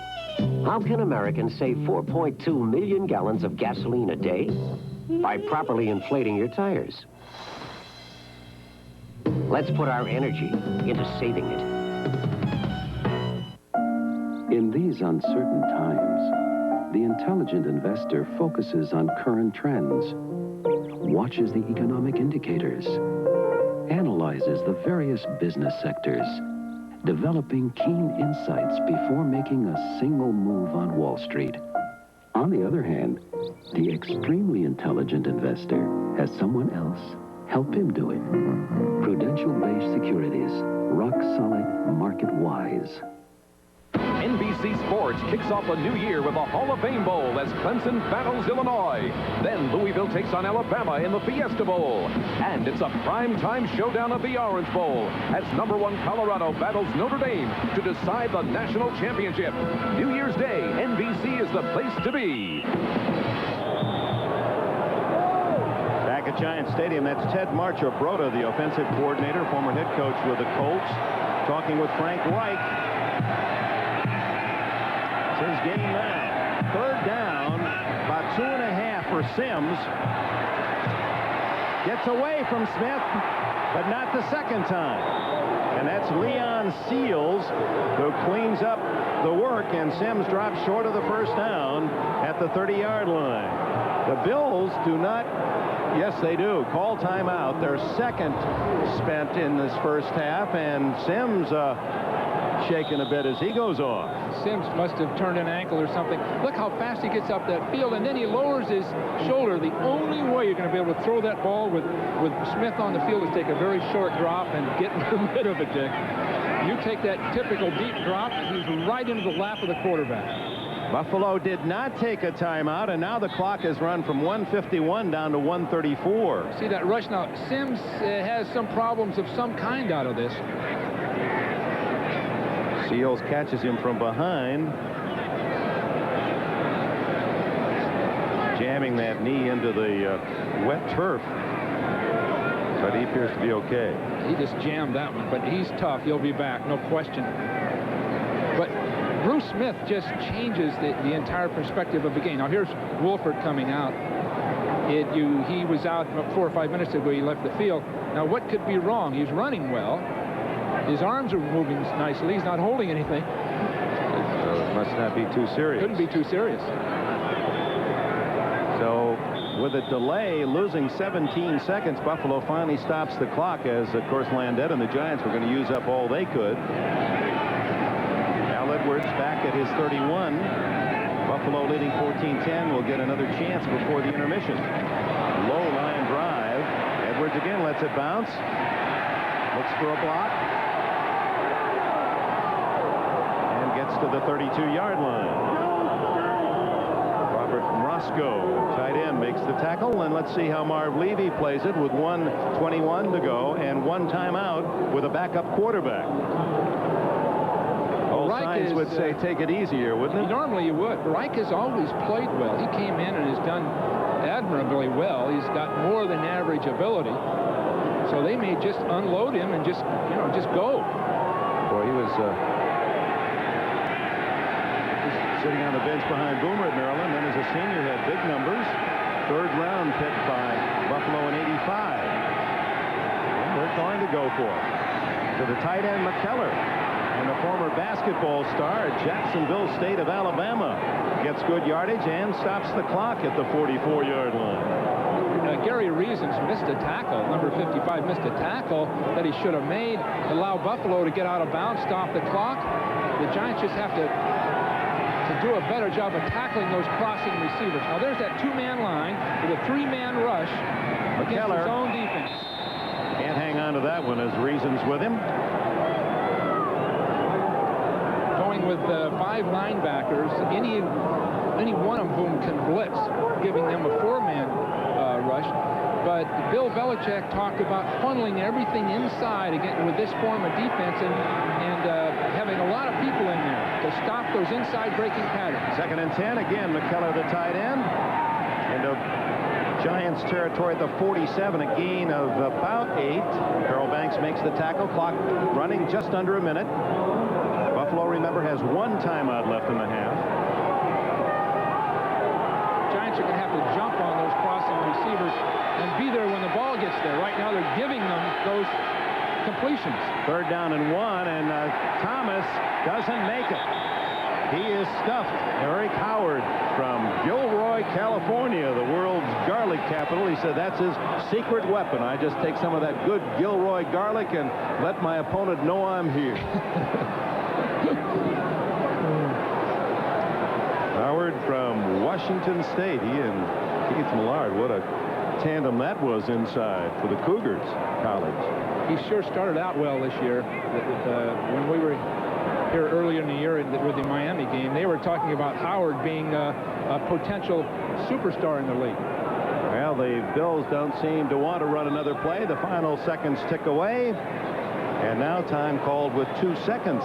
How can Americans save 4.2 million gallons of gasoline a day? By properly inflating your tires. Let's put our energy into saving it. In these uncertain times, the intelligent investor focuses on current trends, watches the economic indicators, analyzes the various business sectors, developing keen insights before making a single move on Wall Street. On the other hand, the extremely intelligent investor has someone else help him do it. Prudential-based securities, rock solid, market wise. NBC Sports kicks off a new year with a Hall of Fame Bowl as Clemson battles Illinois. Then Louisville takes on Alabama in the Fiesta Bowl. And it's a primetime showdown of the Orange Bowl as #1 Colorado battles Notre Dame to decide the national championship. New Year's Day, NBC is the place to be. Back at Giant Stadium, that's Ted Marcher-Broda, the offensive coordinator, former head coach with the Colts, talking with Frank Reich. His game now. 3rd down, about 2.5 for Sims. Gets away from Smith, but not the second time. And that's Leon Seals who cleans up the work, and Sims drops short of the first down at the 30-yard line. The Bills do not, yes they do, call timeout. Their second spent in this first half, and Sims shaking a bit as he goes off. Sims must have turned an ankle or something. Look how fast he gets up that field, and then he lowers his shoulder. The only way you're going to be able to throw that ball with Smith on the field is take a very short drop and get rid of it, Dick. You take that typical deep drop, and he's right into the lap of the quarterback. Buffalo did not take a timeout, and now the clock has run from 1:51 down to 1:34. See that rush now. Sims has some problems of some kind out of this. Seals catches him from behind, jamming that knee into the wet turf, but he appears to be okay. He just jammed that one, but he's tough. He'll be back, no question. But Bruce Smith just changes the entire perspective of the game. Now here's Wolford coming out. He was out 4 or 5 minutes ago. He left the field. Now what could be wrong? He's running well. His arms are moving nicely. He's not holding anything. So it must not be too serious. Couldn't be too serious. So with a delay, losing 17 seconds, Buffalo finally stops the clock as, of course, Landette and the Giants were going to use up all they could. Al Edwards back at his 31. Buffalo leading 14-10 will get another chance before the intermission. Low line drive. Edwards again lets it bounce. Looks for a block. To the 32-yard line. Robert Roscoe, tight end, makes the tackle, and let's see how Marv Levy plays it with 1:21 to go and 1 timeout with a backup quarterback. All signs would say take it easier, wouldn't it? Normally you would. Reich has always played well. He came in and has done admirably well. He's got more than average ability. So they may just unload him and just go. Boy, he was sitting on the bench behind Boomer at Maryland, then as a senior had big numbers. 3rd round pick by Buffalo in '85. And they're going to go for it. To the tight end McKellar, and the former basketball star at Jacksonville State of Alabama gets good yardage and stops the clock at the 44-yard line. Gary Reasons missed a tackle. Number 55 missed a tackle that he should have made. Allow Buffalo to get out of bounds, stop the clock. The Giants just have to do a better job of tackling those crossing receivers. Now there's that 2-man line with a 3-man rush against his own defense. Can't hang on to that one as Reasons with him. Going with 5 linebackers, any one of whom can blitz, giving them a 4-man rush. But Bill Belichick talked about funneling everything inside again with this form of defense and having a lot of people in there to stop those inside breaking patterns. 2nd and 10. Again, McKellar the tight end. Into Giants territory at the 47, a gain of about 8. Carroll Banks makes the tackle. Clock running just under a minute. Buffalo, remember, has 1 timeout left in the half. Giants are going to have to jump on those crossing receivers and be there when the ball gets there. Right now they're giving them those completions. 3rd down and 1, and Thomas doesn't make it. He is stuffed. Eric Howard from Gilroy, California, the world's garlic capital. He said that's his secret weapon. I just take some of that good Gilroy garlic and let my opponent know I'm here. Howard from Washington State. He and Keith Millard. What a tandem that was inside for the Cougars college. He sure started out well this year. When we were here earlier in the year with the Miami game, they were talking about Howard being a potential superstar in the league. Well, the Bills don't seem to want to run another play. The final seconds tick away, and now time called with 2 seconds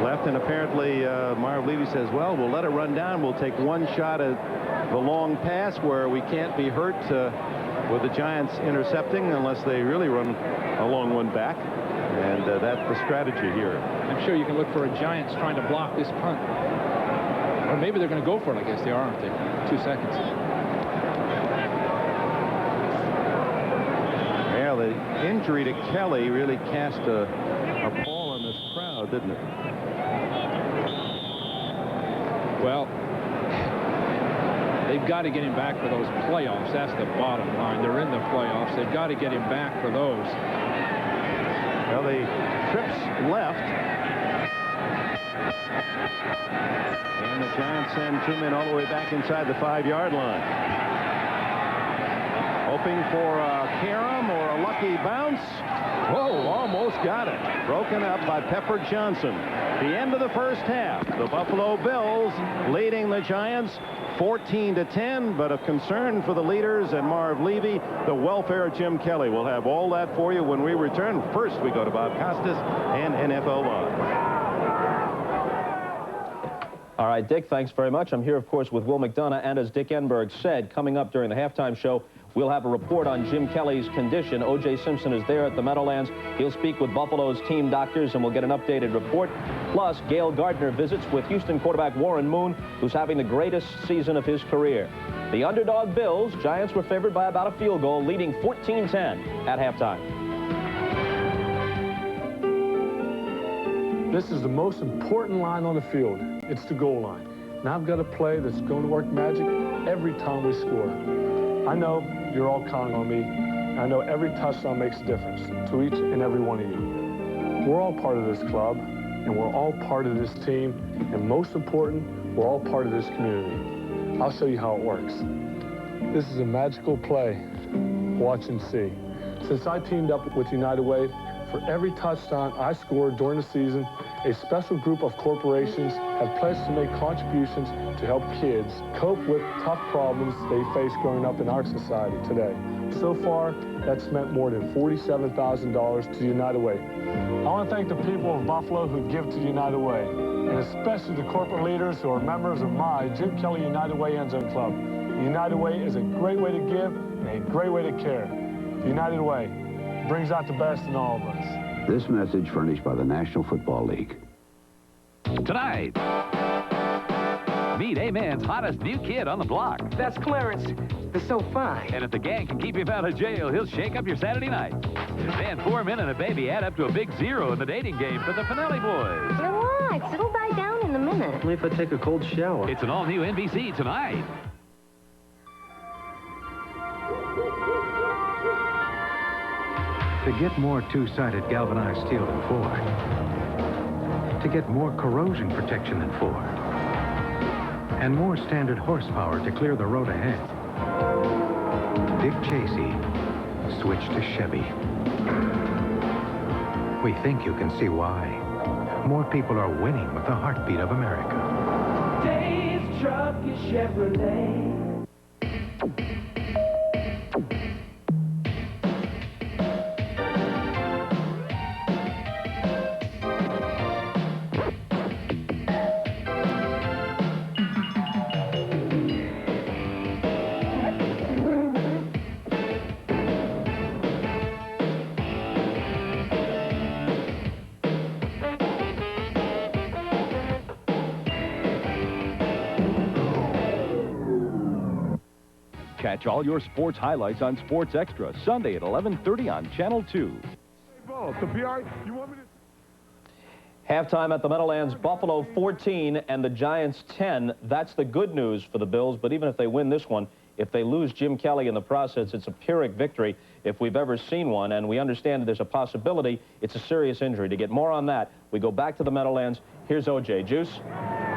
left, and apparently Marv Levy says, well, we'll let it run down. We'll take one shot at the long pass where we can't be hurt with the Giants intercepting unless they really run a long one back. And that's the strategy here. I'm sure you can look for a Giants trying to block this punt. Or maybe they're going to go for it. I guess they are, aren't they? 2 seconds. Well, the injury to Kelly really cast a pall on this crowd, didn't it? Well, they've got to get him back for those playoffs. That's the bottom line. They're in the playoffs. They've got to get him back for those. Well, the trips left. And the Giants send 2 men all the way back inside the 5-yard line. Hoping for a carom or a lucky bounce. Whoa, almost got it. Broken up by Pepper Johnson. The end of the first half. The Buffalo Bills leading the Giants 14-10, but of concern for the leaders and Marv Levy, the welfare of Jim Kelly. We'll have all that for you when we return. First, we go to Bob Costas and NFL Live. All right, Dick, thanks very much. I'm here, of course, with Will McDonough, and as Dick Enberg said, coming up during the halftime show, we'll have a report on Jim Kelly's condition. O.J. Simpson is there at the Meadowlands. He'll speak with Buffalo's team doctors, and we'll get an updated report. Plus, Gail Gardner visits with Houston quarterback Warren Moon, who's having the greatest season of his career. The underdog Bills, Giants were favored by about a field goal, leading 14-10 at halftime. This is the most important line on the field. It's the goal line. And I've got a play that's going to work magic every time we score. I know you're all counting on me. I know every touchdown makes a difference to each and every one of you. We're all part of this club, and we're all part of this team, and most important, we're all part of this community. I'll show you how it works. This is a magical play. Watch and see. Since I teamed up with United Way, for every touchdown I scored during the season, a special group of corporations have pledged to make contributions to help kids cope with tough problems they face growing up in our society today. So far, that's meant more than $47,000 to United Way. I want to thank the people of Buffalo who give to United Way, and especially the corporate leaders who are members of my Jim Kelly United Way End Zone Club. United Way is a great way to give and a great way to care. United Way brings out the best in all of us. This message furnished by the National Football League. Tonight, meet A-Man's hottest new kid on the block. That's Clarence. They're so fine. And if the gang can keep him out of jail, he'll shake up your Saturday night. Then 4 men and a baby add up to a big 0 in the dating game for the Finelli boys. Relax, it'll die down in a minute. Only if I take a cold shower. It's an all-new NBC tonight. To get more two-sided galvanized steel than Ford. To get more corrosion protection than Ford. And more standard horsepower to clear the road ahead. Dick Chasey switched to Chevy. We think you can see why. More people are winning with the heartbeat of America. Dave's truck is Chevrolet. Catch all your sports highlights on Sports Extra, Sunday at 11:30 on Channel 2. else. The PR, you want me to... Halftime at the Meadowlands, Buffalo 14 and the Giants 10. That's the good news for the Bills, but even if they win this one, if they lose Jim Kelly in the process, it's a Pyrrhic victory if we've ever seen one, and we understand that there's a possibility it's a serious injury. To get more on that, we go back to the Meadowlands. Here's O.J. Juice.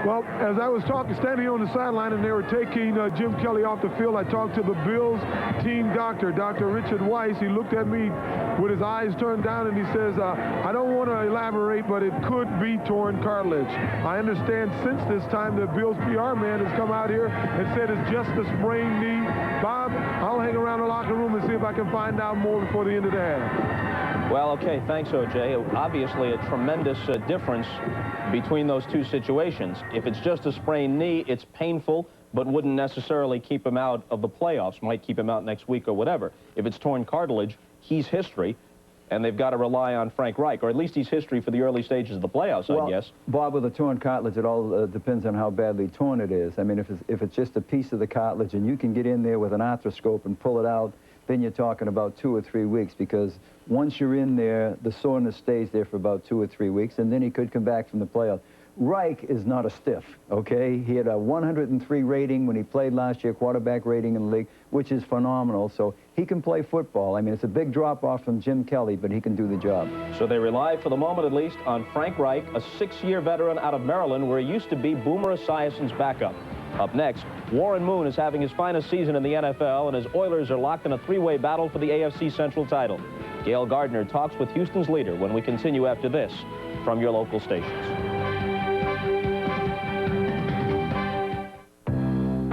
Well, as I was standing on the sideline and they were taking Jim Kelly off the field, I talked to the Bills team doctor, Dr. Richard Weiss. He looked at me with his eyes turned down and he says, I don't want to elaborate, but it could be torn cartilage. I understand since this time the Bills PR man has come out here and said it's just a sprained knee. Bob, I'll hang around the locker room and see if I can find out more before the end of the half. Well, okay, thanks, O.J. Obviously, a tremendous difference between those two situations. If it's just a sprained knee, it's painful, but wouldn't necessarily keep him out of the playoffs, might keep him out next week or whatever. If it's torn cartilage, he's history, and they've got to rely on Frank Reich, or at least he's history for the early stages of the playoffs, I guess. Bob, with a torn cartilage, it all depends on how badly torn it is. I mean, if it's just a piece of the cartilage and you can get in there with an arthroscope and pull it out, then you're talking about 2 or 3 weeks, because once you're in there, the soreness stays there for about 2 or 3 weeks, and then he could come back from the playoffs. Reich is not a stiff, okay? He had a 103 rating when he played last year, quarterback rating in the league, which is phenomenal, so he can play football. I mean, it's a big drop-off from Jim Kelly, but he can do the job. So they rely, for the moment at least, on Frank Reich, a 6-year veteran out of Maryland, where he used to be Boomer Esiason's backup. Up next, Warren Moon is having his finest season in the NFL, and his Oilers are locked in a 3-way battle for the AFC Central title. Gail Gardner talks with Houston's leader when we continue after this from your local stations.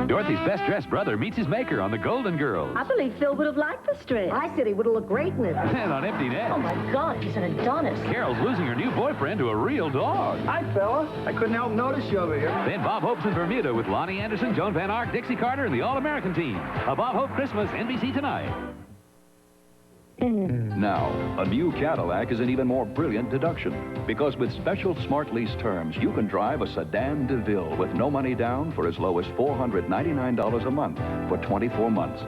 Dorothy's best-dressed brother meets his maker on The Golden Girls. I believe Phil would have liked this dress. I said he would have looked great in it. And on Empty Nest. Oh, my God, he's an Adonis. Carol's losing her new boyfriend to a real dog. Hi, fella. I couldn't help notice you over here. Then Bob Hope's in Bermuda with Lonnie Anderson, Joan Van Ark, Dixie Carter, and the All-American team. A Bob Hope Christmas, NBC Tonight. Now, a new Cadillac is an even more brilliant deduction, because with special smart lease terms, you can drive a sedan DeVille with no money down for as low as $499 a month for 24 months.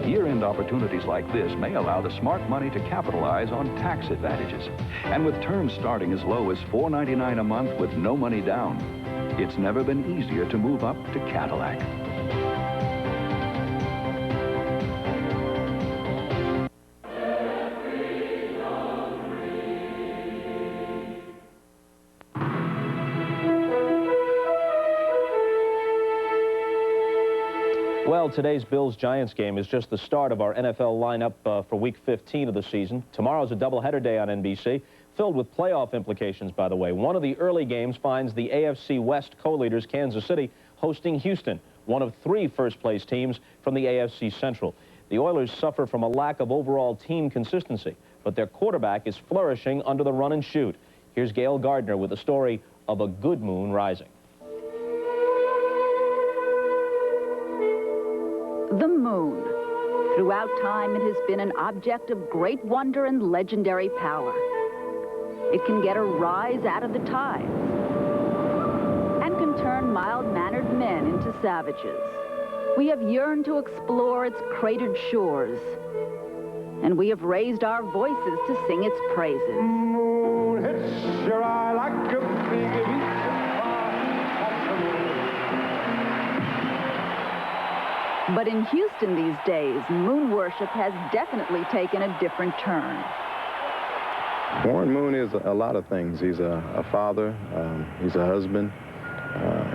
Year-end opportunities like this may allow the smart money to capitalize on tax advantages. And with terms starting as low as $499 a month with no money down, it's never been easier to move up to Cadillac. Well, today's Bills-Giants game is just the start of our NFL lineup for Week 15 of the season. Tomorrow's a doubleheader day on NBC, filled with playoff implications, by the way. One of the early games finds the AFC West co-leaders, Kansas City, hosting Houston, one of 3 first-place teams from the AFC Central. The Oilers suffer from a lack of overall team consistency, but their quarterback is flourishing under the run and shoot. Here's Gail Gardner with a story of a good moon rising. The moon. Throughout time, it has been an object of great wonder and legendary power. It can get a rise out of the tides and can turn mild-mannered men into savages. We have yearned to explore its cratered shores, and we have raised our voices to sing its praises. Moon hits your eye like a big beat. But in Houston these days, moon worship has definitely taken a different turn. Warren Moon is a lot of things. He's a father, he's a husband,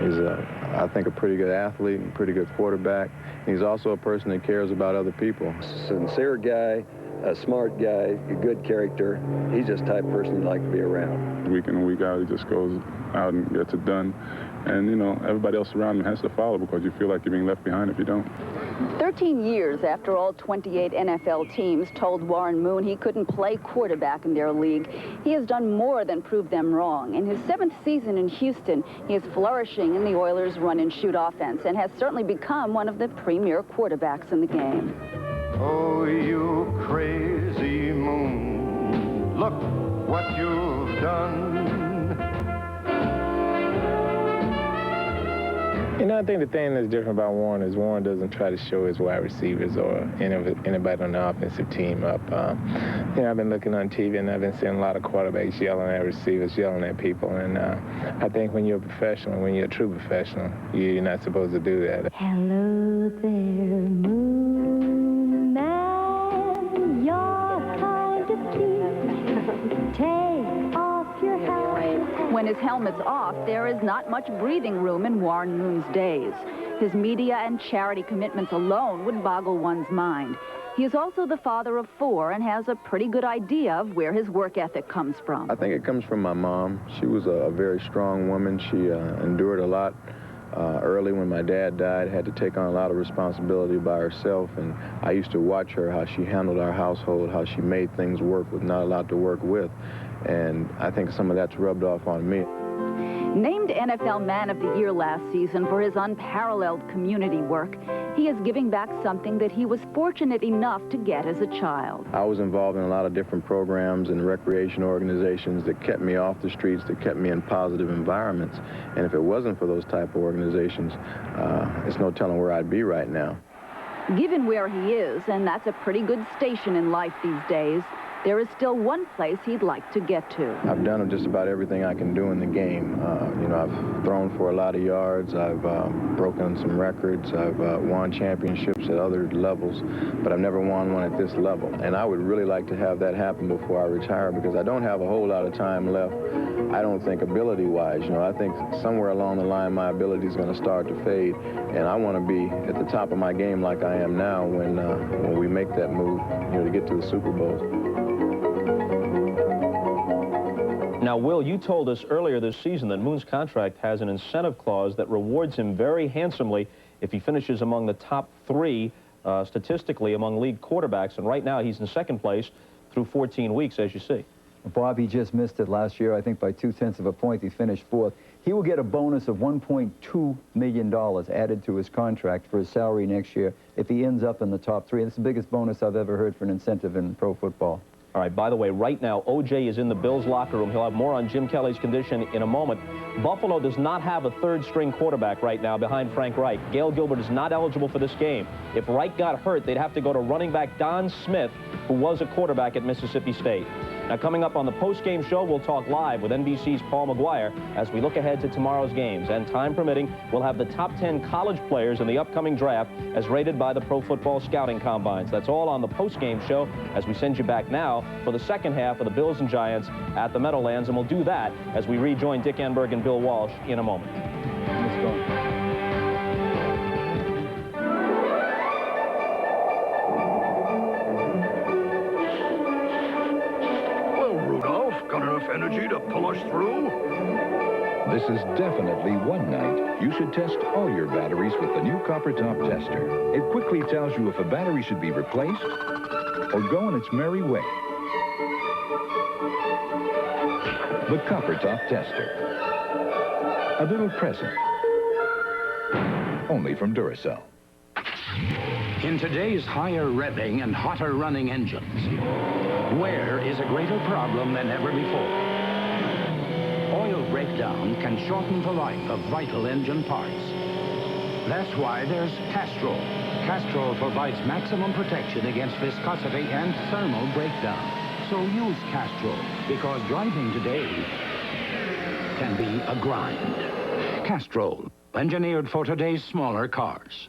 he's I think a pretty good athlete and pretty good quarterback. He's also a person that cares about other people. Sincere guy, a smart guy, a good character. He's just the type of person you'd like to be around. Week in and week out, he just goes out and gets it done. And, you know, everybody else around him has to follow because you feel like you're being left behind if you don't. 13 years after all 28 NFL teams told Warren Moon he couldn't play quarterback in their league, he has done more than prove them wrong. In his 7th season in Houston, he is flourishing in the Oilers' run-and-shoot offense and has certainly become one of the premier quarterbacks in the game. Oh, you crazy moon, look what you've done. You know, I think the thing that's different about Warren is Warren doesn't try to show his wide receivers or anybody on the offensive team up. You know, I've been looking on TV and I've been seeing a lot of quarterbacks yelling at receivers, yelling at people. And I think when you're a professional, when you're a true professional, you're not supposed to do that. Hello there, moon man, you're kind of cute. Take off your hat. When his helmet's off, there is not much breathing room in Warren Moon's days. His media and charity commitments alone would boggle one's mind. He is also the father of 4 and has a pretty good idea of where his work ethic comes from. I think it comes from my mom. She was a very strong woman. She endured a lot. Early when my dad died, had to take on a lot of responsibility by herself, and I used to watch her, how she handled our household, how she made things work with not a lot to work with, and I think some of that's rubbed off on me. Named NFL Man of the Year last season for his unparalleled community work, he is giving back something that he was fortunate enough to get as a child. I was involved in a lot of different programs and recreation organizations that kept me off the streets, that kept me in positive environments. And if it wasn't for those type of organizations, it's no telling where I'd be right now. Given where he is, and that's a pretty good station in life these days, there is still one place he'd like to get to. I've done just about everything I can do in the game. You know, I've thrown for a lot of yards. I've broken some records. I've won championships at other levels, but I've never won one at this level. And I would really like to have that happen before I retire because I don't have a whole lot of time left. I don't think ability-wise. You know, I think somewhere along the line my ability is going to start to fade, and I want to be at the top of my game like I am now when we make that move, you know, to get to the Super Bowl. Now, Will, you told us earlier this season that Moon's contract has an incentive clause that rewards him very handsomely if he finishes among the top 3 statistically among league quarterbacks, and right now he's in second place through 14 weeks, as you see. Bobby just missed it last year. I think by 0.2 of a point he finished 4th. He will get a bonus of $1.2 million added to his contract for his salary next year if he ends up in the top 3. It's the biggest bonus I've ever heard for an incentive in pro football. All right, by the way, right now, O.J. is in the Bills' locker room. He'll have more on Jim Kelly's condition in a moment. Buffalo does not have a third-string quarterback right now behind Frank Reich. Gail Gilbert is not eligible for this game. If Reich got hurt, they'd have to go to running back Don Smith, who was a quarterback at Mississippi State. Now, coming up on the post-game show, we'll talk live with NBC's Paul McGuire as we look ahead to tomorrow's games. And time permitting, we'll have the top 10 college players in the upcoming draft as rated by the Pro Football Scouting Combines. That's all on the post-game show as we send you back now for the second half of the Bills and Giants at the Meadowlands. And we'll do that as we rejoin Dick Enberg and Bill Walsh in a moment. Let's go. Energy to pull us through? This is definitely one night you should test all your batteries with the new Copper Top Tester. It quickly tells you if a battery should be replaced or go on its merry way. The Copper Top Tester. A little present. Only from Duracell. In today's higher revving and hotter running engines, wear is a greater problem than ever before. Oil breakdown can shorten the life of vital engine parts. That's why there's Castrol. Castrol provides maximum protection against viscosity and thermal breakdown. So use Castrol, because driving today can be a grind. Castrol, engineered for today's smaller cars.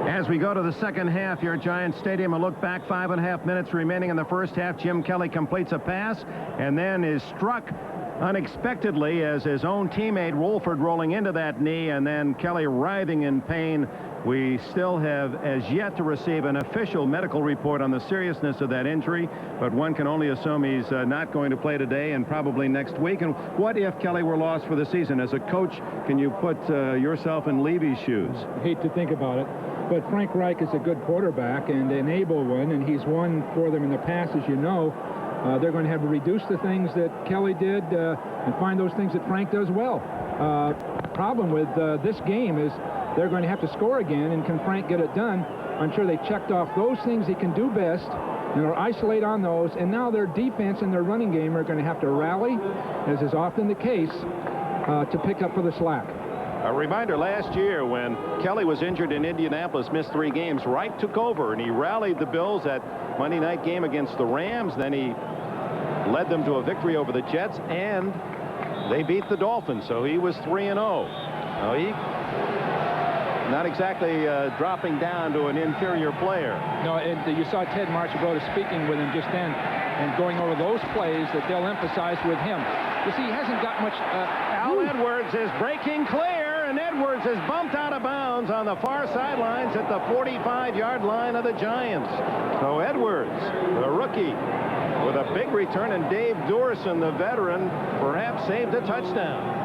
As we go to the second half here at Giant Stadium, a look back, 5.5 minutes remaining in the first half. Jim Kelly completes a pass and then is struck unexpectedly as his own teammate Wolford rolling into that knee, and then Kelly writhing in pain. We still have as yet to receive an official medical report on the seriousness of that injury, but one can only assume he's not going to play today and probably next week. And what if Kelly were lost for the season? As a coach, can you put yourself in Levy's shoes? I hate to think about it. But Frank Reich is a good quarterback and an able one, and he's won for them in the past, as you know. They're going to have to reduce the things that Kelly did and find those things that Frank does well. Problem with this game is they're going to have to score again, and can Frank get it done? I'm sure they checked off those things he can do best and are isolate on those, and now their defense and their running game are going to have to rally, as is often the case. to pick up for the slack. A reminder, last year when Kelly was injured in Indianapolis, missed 3 games, Wright took over, and he rallied the Bills that Monday night game against the Rams. Then he led them to a victory over the Jets, and they beat the Dolphins, so he was 3-0. Now he not exactly dropping down to an inferior player. No, and you saw Ted Marchibroda speaking with him just then and going over those plays that they'll emphasize with him. You see, he hasn't got much... Al Edwards is breaking clear, and Edwards is bumped out of bounds on the far sidelines at the 45-yard line of the Giants. So Edwards, the rookie, with a big return, and Dave Dorson, the veteran, perhaps saved a touchdown.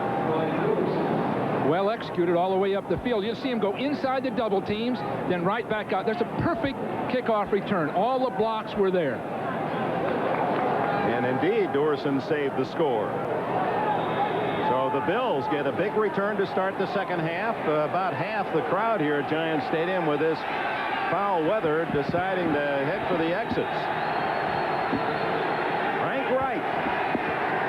Well executed all the way up the field. You'll see him go inside the double teams, then right back out. There's a perfect kickoff return. All the blocks were there. And indeed, Dorson saved the score. So the Bills get a big return to start the second half. About half the crowd here at Giants Stadium, with this foul weather, deciding to head for the exits. Frank Wright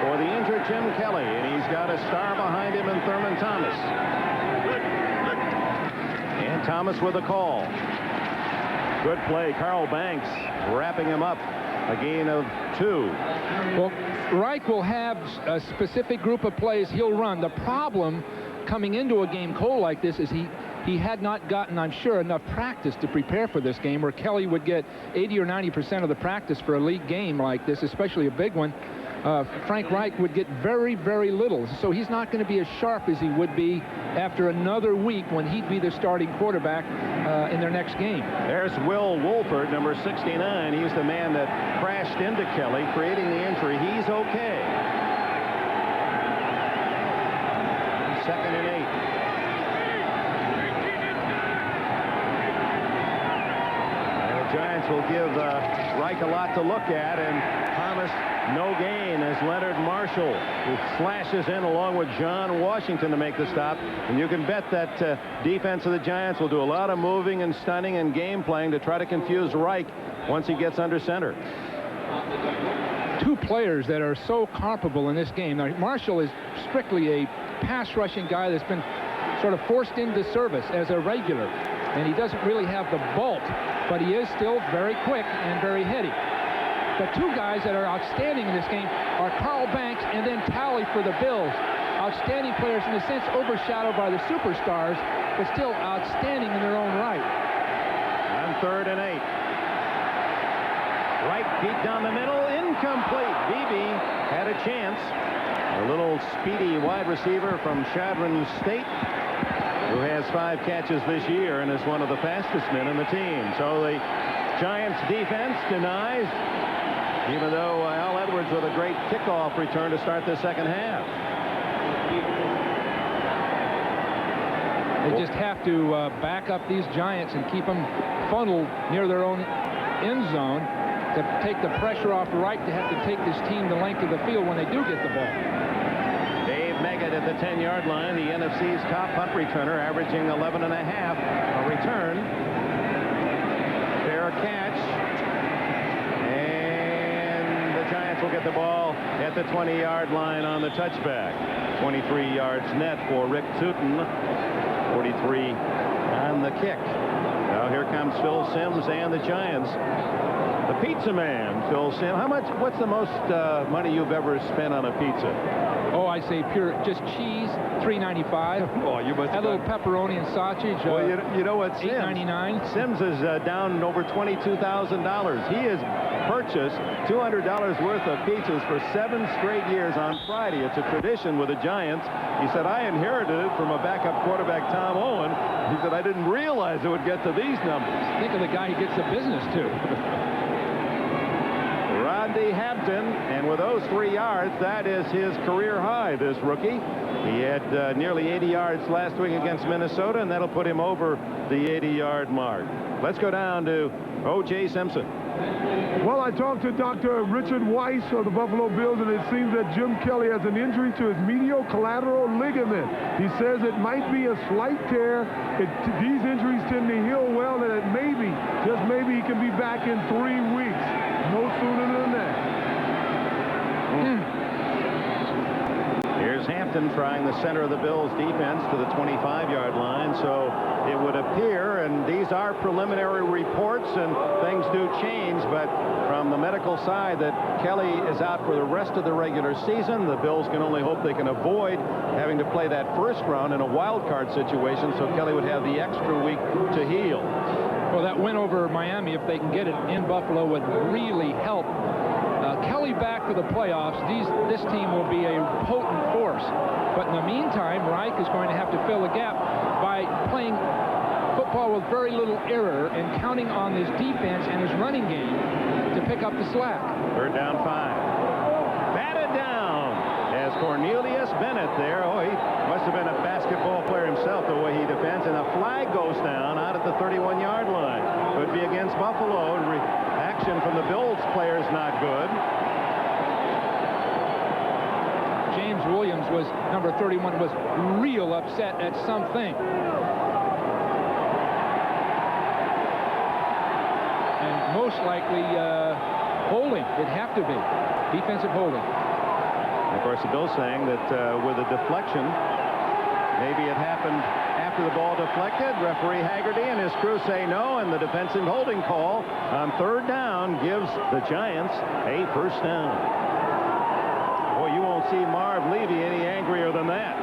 for the injured Jim Kelly, and he's got a star behind him in Thurman Thomas. And Thomas with a call. Good play. Carl Banks wrapping him up. A gain of 2. Well, Reich will have a specific group of plays he'll run. The problem coming into a game cold like this is he had not gotten, I'm sure, enough practice to prepare for this game, where Kelly would get 80 or 90% of the practice for a league game like this, especially a big one. Frank Reich would get very, very little. So he's not going to be as sharp as he would be after another week when he'd be the starting quarterback in their next game. There's Will Wolford, number 69. He's the man that crashed into Kelly, creating the injury. He's okay. 2nd and 8. And the Giants will give Reich a lot to look at, and Thomas no gain as Leonard Marshall, who flashes in along with John Washington to make the stop. And you can bet that defense of the Giants will do a lot of moving and stunning and game playing to try to confuse Reich once he gets under center. 2 players that are so comparable in this game. Now, Marshall is strictly a pass rushing guy that's been sort of forced into service as a regular, and he doesn't really have the bulk, but he is still very quick and very heady. The 2 guys that are outstanding in this game are Carl Banks and then Talley for the Bills. Outstanding players in a sense, overshadowed by the superstars, but still outstanding in their own right. On 3rd and 8. Right deep down the middle, incomplete. Beebe had a chance. A little speedy wide receiver from Chadron State, who has 5 catches this year and is one of the fastest men in the team. So the Giants defense denies, even though Al Edwards with a great kickoff return to start the second half. They just have to back up these Giants and keep them funneled near their own end zone to take the pressure off Wright to have to take this team the length of the field when they do get the ball. Dave Meggett at the 10-yard line, the NFC's top punt returner, averaging 11.5 a return. Fair catch. Will get the ball at the 20-yard line on the touchback. 23 yards net for Rick Tootin. 43 on the kick. Now here comes Phil Simms and the Giants. The pizza man, Phil Simms. What's the most money you've ever spent on a pizza? Oh, I say pure, just cheese, $3.95. Oh, you must have a little pepperoni and sausage. Well, you know what, Simms? $8.99. Simms is down over $22,000. He has purchased $200 worth of pizzas for 7 straight years on Friday. It's a tradition with the Giants. He said, I inherited it from a backup quarterback, Tom Owen. He said, I didn't realize it would get to these numbers. Think of the guy who gets the business, too. Rodney Hampton, and with those 3 yards, that is his career high, this rookie. He had nearly 80 yards last week against Minnesota, and that'll put him over the 80-yard mark. Let's go down to O.J. Simpson. Well, I talked to Dr. Richard Weiss of the Buffalo Bills, and it seems that Jim Kelly has an injury to his medial collateral ligament. He says it might be a slight tear. These injuries tend to heal well, and it maybe, just maybe, he can be back in 3 weeks. No sooner than that. Here's Here's Hampton trying the center of the Bills defense to the 25-yard line. So it would appear, and these are preliminary reports and things do change, but from the medical side, that Kelly is out for the rest of the regular season. The Bills can only hope they can avoid having to play that first round in a wild card situation, so Kelly would have the extra week to heal. Well, that win over Miami, if they can get it in Buffalo, would really help. Kelly back for the playoffs. This team will be a potent force. But in the meantime, Reich is going to have to fill the gap by playing football with very little error and counting on his defense and his running game to pick up the slack. Third down 5. Batted down as Cornelius Bennett there. Oh, he must have been a basketball player himself, the way he defends. And a flag goes down out at the 31-yard line. Could be against Buffalo. Action from the Bills players not good. James Williams was number 31, was real upset at something. And most likely holding. It'd have to be defensive holding. And of course, the Bills saying that with a deflection, maybe it happened after the ball deflected. Referee Haggerty and his crew say no, and the defensive holding call on third down gives the Giants a first down. Boy, you won't see Marv Levy any angrier than that.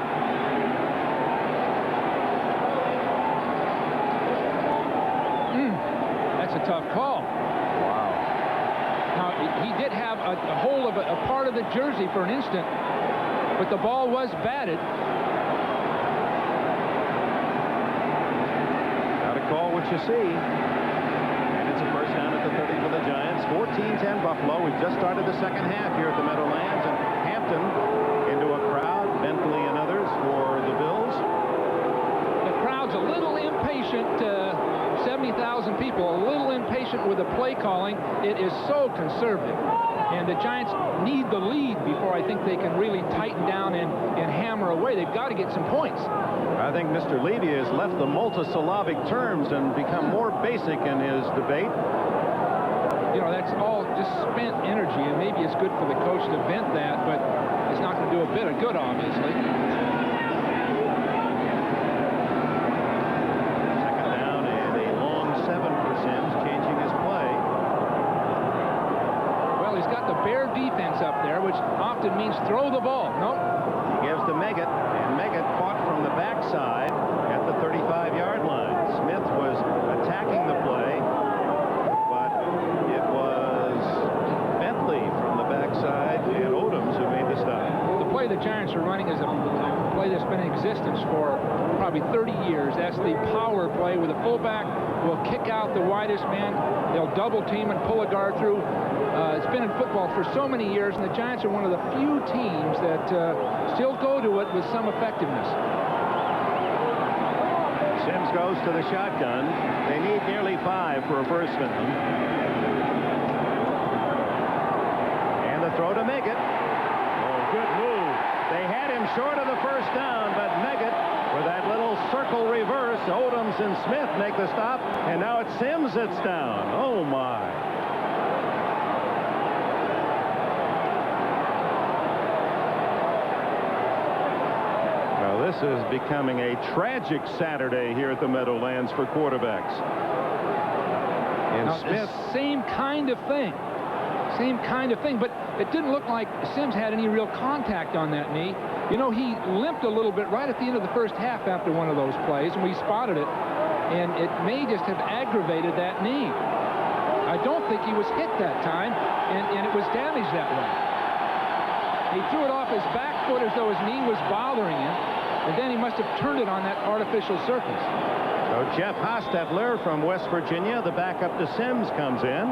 That's a tough call. Wow. Now, he did have a hold of a part of the jersey for an instant, but the ball was batted. Call what you see. And it's a first down at the 30 for the Giants. 14-10 Buffalo. We've just started the second half here at the Meadowlands. And Hampton into a crowd. Bentley and others for the Bills. The crowd's a little impatient. 70,000 people, a little impatient with the play calling. It is so conservative. And the Giants need the lead before I think they can really tighten down and hammer away. They've got to get some points. I think Mr. Levy has left the multisyllabic terms and become more basic in his debate. You know, that's all just spent energy, and maybe it's good for the coach to vent that, but it's not going to do a bit of good, obviously. Second down and a long 7% changing his play. Well, he's got the bear defense up there, which often means throw the ball. Nope. He gives to Meggett, and Meggett caught from the backside at the 35-yard line. Smith was attacking the play, but it was Bentley from the backside and Odoms who made the stop. The play the Giants are running is a play that's been in existence for probably 30 years. That's the power play where the fullback will kick out the widest man. They'll double team and pull a guard through. It's been in football for so many years, and the Giants are one of the few teams that still go to it with some effectiveness. Sims goes to the shotgun. They need nearly 5 for a first down. And the throw to Meggett. Oh, good move. They had him short of the first down, but Meggett, with that little circle reverse, Odoms and Smith make the stop, and now it's Sims that's down. Oh, my. This is becoming a tragic Saturday here at the Meadowlands for quarterbacks. And now, Smith, same kind of thing. Same kind of thing, but it didn't look like Sims had any real contact on that knee. You know, he limped a little bit right at the end of the first half after one of those plays, and we spotted it, and it may just have aggravated that knee. I don't think he was hit that time, and it was damaged that way. He threw it off his back foot as though his knee was bothering him, and then he must have turned it on that artificial surface. So Jeff Hostetler from West Virginia, the backup to Sims, comes in.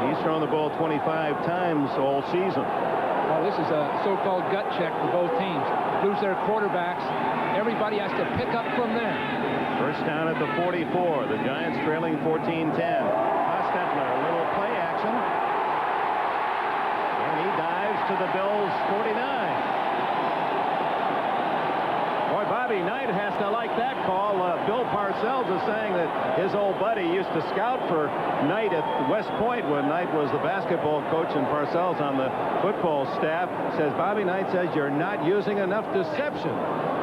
He's thrown the ball 25 times all season. Well, this is a so-called gut check for both teams. Lose their quarterbacks. Everybody has to pick up from there. First down at the 44. The Giants trailing 14-10. Hostetler, a little play action. And he dives to the Bills' 49. Boy, Bob Bobby Knight has to like that call. Bill Parcells is saying that his old buddy used to scout for Knight at West Point when Knight was the basketball coach and Parcells on the football staff. Says Bobby Knight says you're not using enough deception.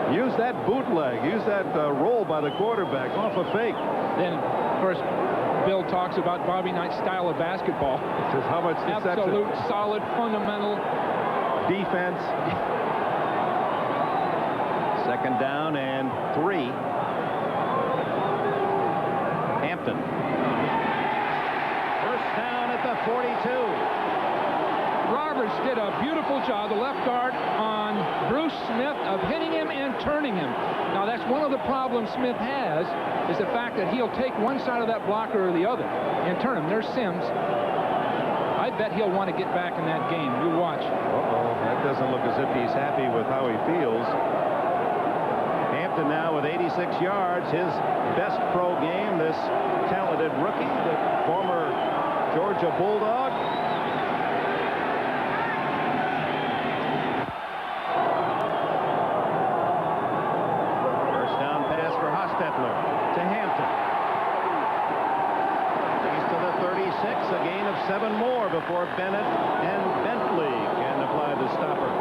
Use that bootleg. Use that roll by the quarterback off a fake. Then, of course, Bill talks about Bobby Knight's style of basketball. Just how much deception. Absolute, solid, fundamental defense. Second down and 3. Hampton. First down at the 42. Roberts did a beautiful job, the left guard, on Bruce Smith of hitting him and turning him. Now, that's one of the problems Smith has, is the fact that he'll take one side of that blocker or the other and turn him. There's Sims. I bet he'll want to get back in that game. You watch. Uh-oh, that doesn't look as if he's happy with how he feels. Hampton now with 86 yards, his best pro game. This talented rookie, the former Georgia Bulldog. First down pass for Hostetler to Hampton. He's to the 36, a gain of 7 more before Bennett and Bentley can apply the stopper.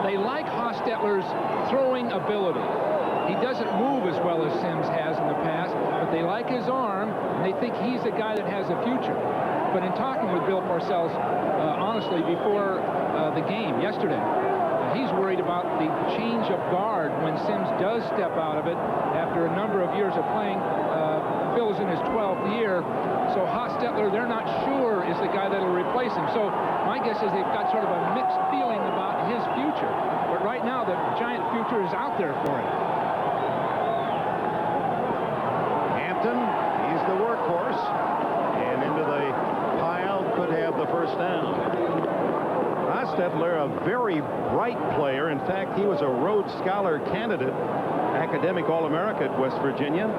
They like Hostetler's throwing ability. He doesn't move as well as Sims has in the past, but they like his arm, and they think he's a guy that has a future. But in talking with Bill Parcells, honestly, before the game yesterday, he's worried about the change of guard when Sims does step out of it after a number of years of playing. Phil's in his 12th year, so Hostetler, they're not sure, is the guy that'll replace him. So my guess is they've got sort of a mixed feeling about his future. But right now, the Giant future is out there for him. Hampton, he's the workhorse, and into the pile, could have the first down. Hostetler, a very bright player. In fact, he was a Rhodes Scholar candidate, academic All-America at West Virginia.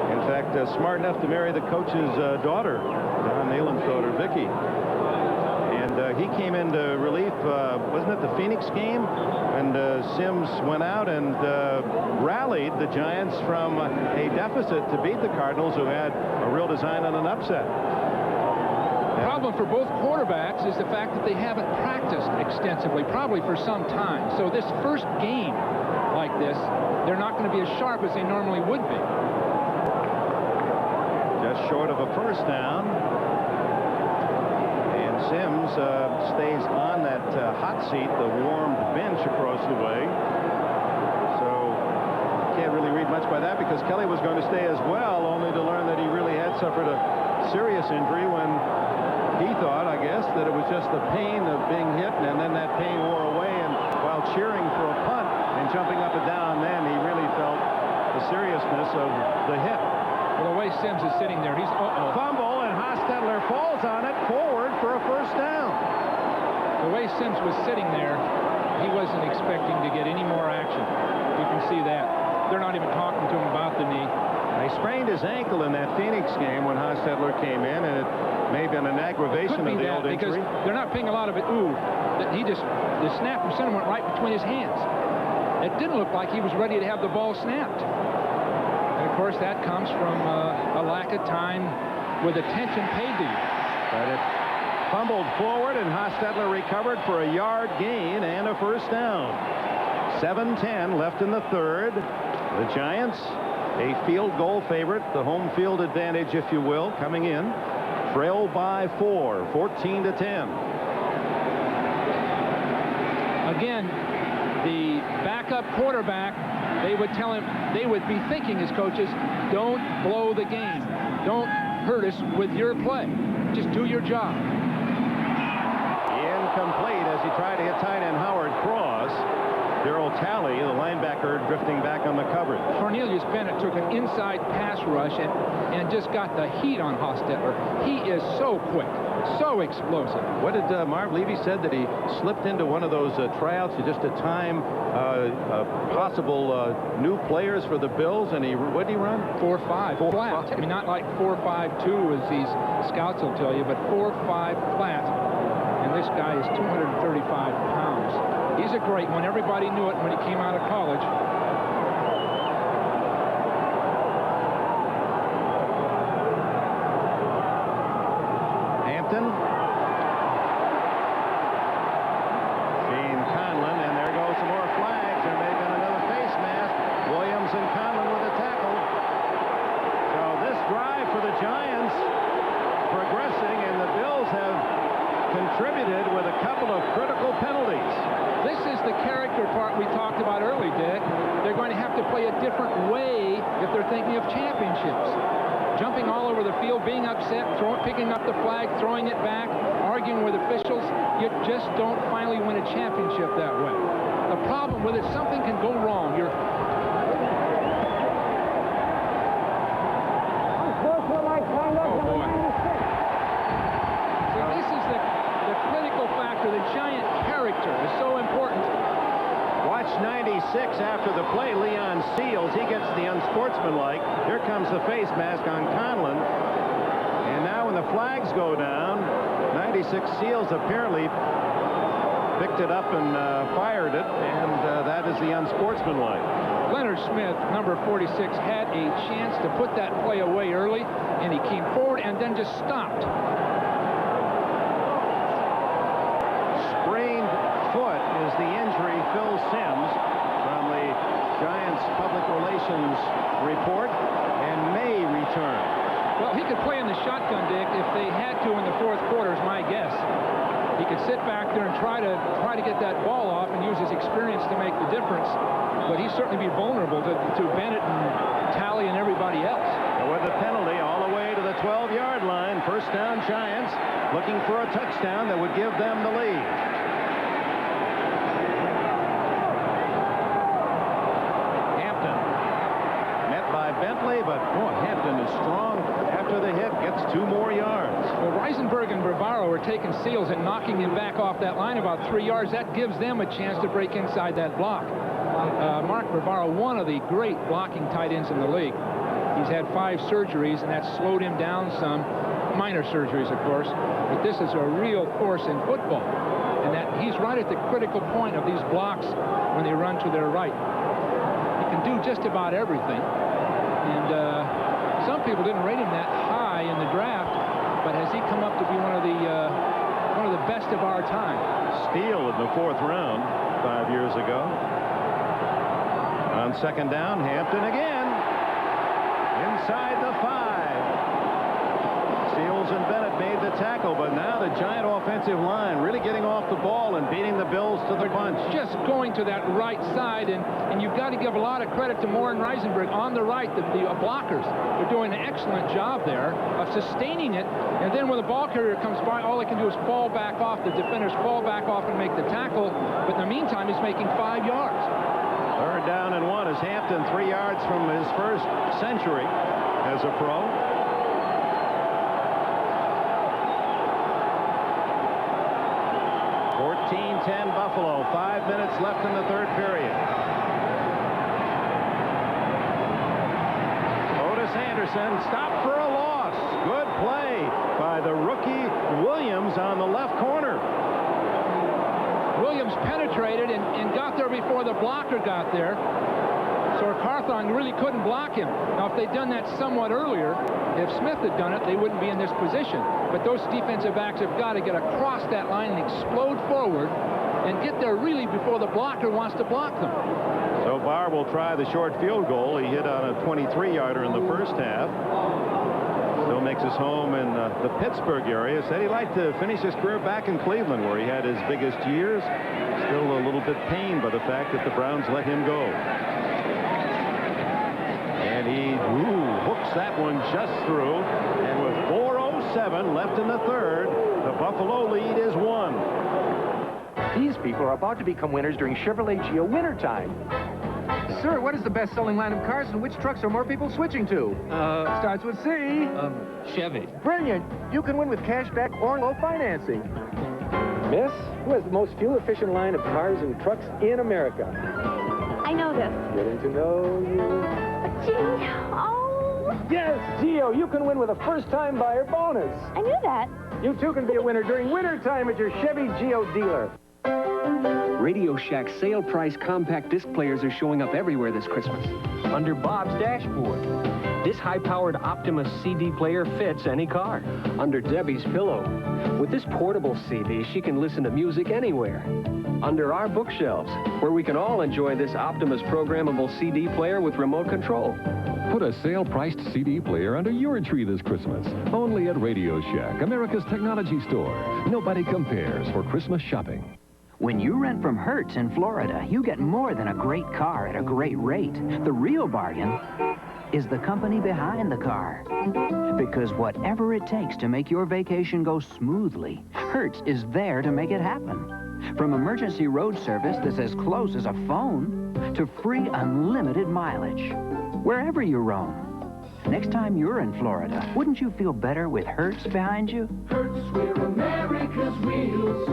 In fact, smart enough to marry the coach's daughter, Don Nealon's daughter, Vicky. And he came into relief, wasn't it the Phoenix game? And Sims went out and rallied the Giants from a deficit to beat the Cardinals, who had a real design on an upset. The problem for both quarterbacks is the fact that they haven't practiced extensively, probably for some time. So this first game like this, they're not going to be as sharp as they normally would be. Just short of a first down. And Sims stays on that hot seat, the warmed bench across the way. So can't really read much by that, because Kelly was going to stay as well, only to learn that he really had suffered a serious injury when he thought, I guess, that it was just the pain of being hit, and then that pain wore away, and while cheering for a punt and jumping up and down, then he really felt the seriousness of the hit. Well, the way Sims is sitting there, he's fumble, and Hostetler falls on it forward for a first down. The way Sims was sitting there, he wasn't expecting to get any more action. You can see that. They're not even talking to him about the knee. He sprained his ankle in that Phoenix game when Hostetler came in, and it may have been an aggravation of the old injury. Because they're not paying a lot of it. He just, the snap from center went right between his hands. It didn't look like he was ready to have the ball snapped. And of course, that comes from a lack of time with attention paid to you. But it fumbled forward, and Hostetler recovered for a yard gain and a first down. 7:10 left in the third. The Giants, a field goal favorite, the home field advantage, if you will, coming in. Trail by 4, 14-10. Again, the backup quarterback, they would tell him, they would be thinking as coaches, don't blow the game. Don't hurt us with your play. Just do your job. Incomplete as he tried to hit tight end Howard Cross. Darryl Talley, the linebacker, drifting back on the coverage. Cornelius Bennett took an inside pass rush and just got the heat on Hostetler. He is so quick, so explosive. What did Marv Levy said, that he slipped into one of those tryouts just to time possible new players for the Bills, and what did he run? 4.5 flat. I mean, not like 4.52 as these scouts will tell you, but 4.5 flat. And this guy is 235 pounds. He's a great one. Everybody knew it when he came out of college. Hampton. Seeing Conlon, and there goes some more flags. They're making another face mask. Williams and Conlon with a tackle. So this drive for the Giants progressing, and the Bills have contributed with a couple of critical penalties. This is the character part we talked about early, Dick. They're going to have to play a different way if they're thinking of championships. Jumping all over the field, being upset, picking up the flag, throwing it back, arguing with officials. You just don't finally win a championship that way. The problem with it, something can go wrong. This is the critical factor. The Giant character is so important. Watch 96 after the play. Leon Seals, he gets the unsportsmanlike. Here comes the face mask on Conlon. And now when the flags go down, 96 Seals apparently picked it up and fired it, and that is the unsportsmanlike. Leonard Smith, number 46, had a chance to put that play away early, and he came forward and then just stopped. Sprained foot is the injury. Phil Simms from the Giants public relations report, and may return. Well, he could play in the shotgun, Dick, if they had to in the fourth quarter, is my guess. He could sit back there and try to get that ball off and use his experience to make the difference. But he'd certainly be vulnerable to Bennett and Talley and everybody else. With the penalty all the way to the 12-yard line, first down Giants looking for a touchdown that would give them the lead. Hampton met by Bentley, but boy, Hampton is strong. After the hit, gets 2 more yards. Well, Reisenberg and Bavaro are taking Seals and knocking him back off that line about 3 yards. That gives them a chance to break inside that block. Mark Bavaro, one of the great blocking tight ends in the league. He's had 5 surgeries, and that's slowed him down some. Minor surgeries, of course. But this is a real force in football. And that he's right at the critical point of these blocks when they run to their right. He can do just about everything. And some people didn't rate him that high in the draft, but has he come up to be one of the best of our time? Steele in the 4th round 5 years ago. On second down, Hampton again. Inside the 5. Seals and Bennett made the tackle, but now the Giant offensive line really getting off the ball and beating the Bills to the punch. Just going to that right side, and you've got to give a lot of credit to Moore and Reisenberg on the right, the blockers. They're doing an excellent job there of sustaining it, and then when the ball carrier comes by, all they can do is fall back off. The defenders fall back off and make the tackle, but in the meantime, he's making 5 yards. Third down and 1 as Hampton 3 yards from his first century as a pro. Buffalo, 5 minutes left in the third period. Otis Anderson stopped for a loss. Good play by the rookie Williams on the left corner. Williams penetrated and got there before the blocker got there. So Carthon really couldn't block him. Now, if they'd done that somewhat earlier, if Smith had done it, they wouldn't be in this position. But those defensive backs have got to get across that line and explode forward and get there really before the blocker wants to block them. So Barr will try the short field goal. He hit on a 23-yarder in the first half. Still makes his home in the Pittsburgh area. Said he'd like to finish his career back in Cleveland, where he had his biggest years. Still a little bit pained by the fact that the Browns let him go. And he hooks that one just through. And with 4:07 left in the third, the Buffalo lead is 1. These people are about to become winners during Chevrolet Geo wintertime. Sir, what is the best-selling line of cars, and which trucks are more people switching to? Starts with C. Chevy. Brilliant. You can win with cash back or low financing. Miss, who has the most fuel-efficient line of cars and trucks in America? I know this. Getting to know you. Gee, oh. Yes, Geo, you can win with a first-time buyer bonus. I knew that. You too can be a winner during wintertime at your Chevy Geo dealer. Radio Shack sale price compact disc players are showing up everywhere this Christmas. Under Bob's dashboard. This high-powered Optimus CD player fits any car. Under Debbie's pillow. With this portable CD, she can listen to music anywhere. Under our bookshelves, where we can all enjoy this Optimus programmable CD player with remote control. Put a sale-priced CD player under your tree this Christmas. Only at Radio Shack, America's technology store. Nobody compares for Christmas shopping. When you rent from Hertz in Florida, you get more than a great car at a great rate. The real bargain is the company behind the car. Because whatever it takes to make your vacation go smoothly, Hertz is there to make it happen. From emergency road service that's as close as a phone to free unlimited mileage. Wherever you roam. Next time you're in Florida, wouldn't you feel better with Hertz behind you? Hertz, we're America's wheels.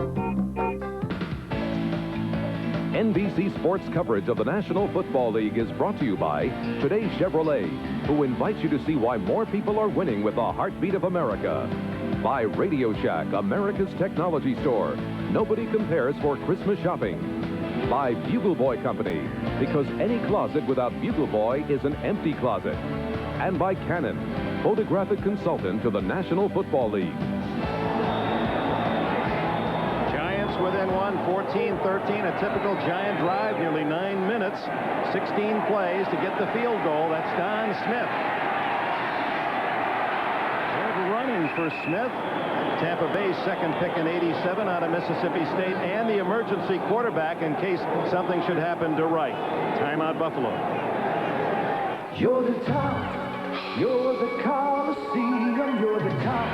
NBC Sports coverage of the National Football League is brought to you by Today's Chevrolet, who invites you to see why more people are winning with the heartbeat of America. By Radio Shack, America's technology store. Nobody compares for Christmas shopping. By Bugle Boy Company, because any closet without Bugle Boy is an empty closet. And by Canon, photographic consultant to the National Football League. Giants within one, 14-13, a typical Giant drive, nearly 9 minutes, 16 plays to get the field goal. That's Don Smith. Good running for Smith. Tampa Bay's second pick in '87 out of Mississippi State, and the emergency quarterback in case something should happen to Wright. Timeout, Buffalo. You're the top. You're the Coliseum. You're the top.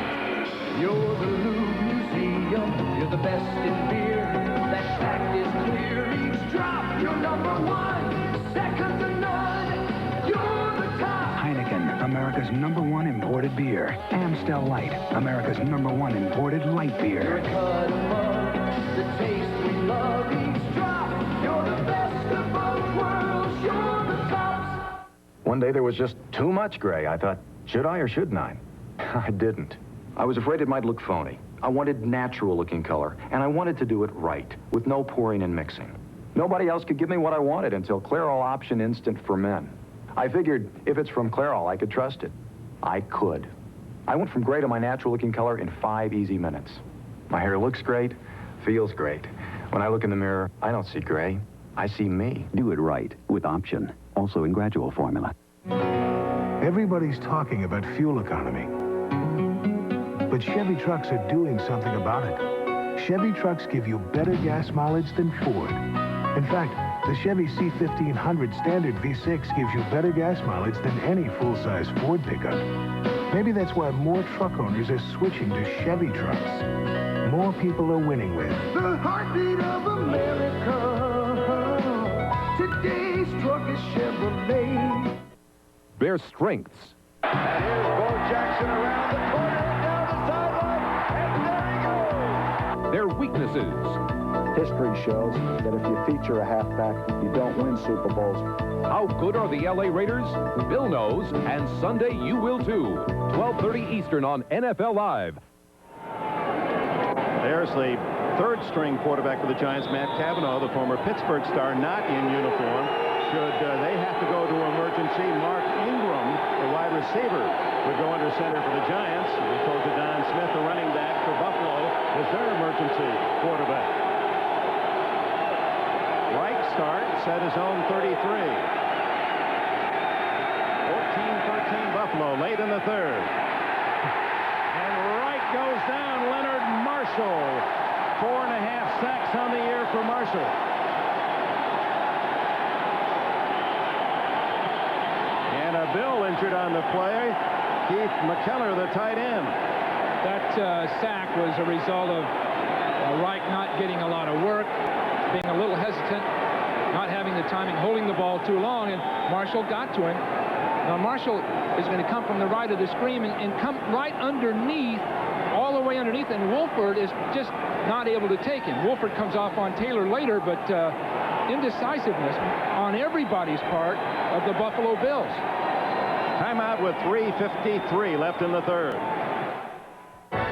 You're the Louvre Museum. You're the best in beer. That fact is clear. Each drop, you're number one. Second to none. You're the top. Heineken, America's #1 imported beer. Amstel Light, America's #1 imported light beer. You're a cut above. The taste we love. Each drop, you're the best of both worlds. You're the tops. One day there was just too much gray. I thought, should I or shouldn't I? I didn't. I was afraid it might look phony. I wanted natural-looking color, and I wanted to do it right, with no pouring and mixing. Nobody else could give me what I wanted until Clairol Option Instant for Men. I figured if it's from Clairol, I could trust it. I could. I went from gray to my natural-looking color in 5 easy minutes. My hair looks great, feels great. When I look in the mirror, I don't see gray. I see me. Do it right with Option, also in gradual formula. Everybody's talking about fuel economy. But Chevy trucks are doing something about it. Chevy trucks give you better gas mileage than Ford. In fact, the Chevy C1500 Standard V6 gives you better gas mileage than any full-size Ford pickup. Maybe that's why more truck owners are switching to Chevy trucks. More people are winning with The heartbeat of America. Today's truck is Chevrolet. Their strengths. And here's Bo Jackson around the corner and down the sideline. And there he goes. Their weaknesses. History shows that if you feature a halfback, you don't win Super Bowls. How good are the LA Raiders? Bill knows, and Sunday you will too. 12:30 Eastern on NFL Live. There's the third-string quarterback for the Giants, Matt Cavanaugh, the former Pittsburgh star, not in uniform. Should they have to go to emergency, Mark Ingram, the wide receiver, would go under center for the Giants. We told you Don Smith, the running back for Buffalo, is their emergency quarterback. Wright starts at his own 33. 14-13 Buffalo, late in the third. And Wright goes down. Leonard Marshall. 4.5 sacks on the year for Marshall. And a Bill injured on the play. Keith McKellar, the tight end. That sack was a result of Wright not getting a lot of work, being a little hesitant, not having the timing, holding the ball too long, and Marshall got to him. Now Marshall is going to come from the right of the screen and come right underneath, all the way underneath, and Wolford is just not able to take him. Wolford comes off on Taylor later, but indecisiveness on everybody's part of the Buffalo Bills. Timeout with 3:53 left in the third.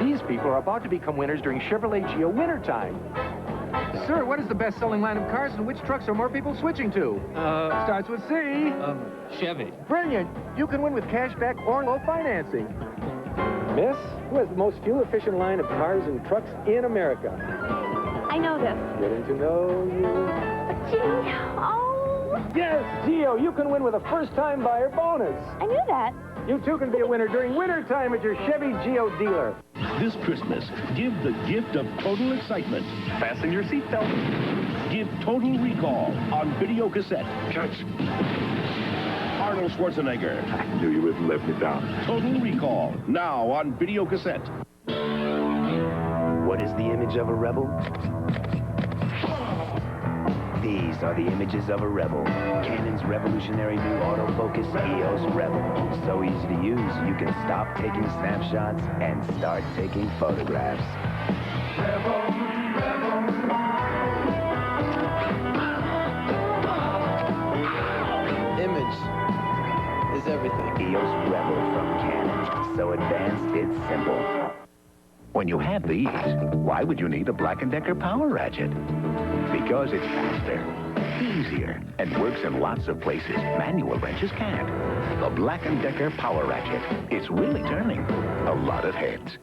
These people are about to become winners during Chevrolet Geo wintertime. Sir, what is the best-selling line of cars and which trucks are more people switching to? Starts with C. Chevy. Brilliant. You can win with cashback or low financing. Miss, who has the most fuel-efficient line of cars and trucks in America? I know this. Getting to know you. Gee, oh. Yes, Geo, you can win with a first-time buyer bonus. I knew that. You too can be a winner during winter time at your Chevy Geo dealer. This Christmas, give the gift of total excitement. Fasten your seatbelt. Give Total Recall on video cassette. Catch. Arnold Schwarzenegger. I knew you wouldn't let me down. Total Recall, now on video cassette. What is the image of a rebel? These are the images of a rebel. Canon's revolutionary new autofocus EOS Rebel. So easy to use, you can stop taking snapshots and start taking photographs. Rebel, rebel. Image is everything. EOS Rebel from Canon. So advanced, it's simple. When you have these, why would you need a Black & Decker power ratchet? Because it's faster, easier, and works in lots of places manual wrenches can't. The Black & Decker power ratchet. It's really turning a lot of heads.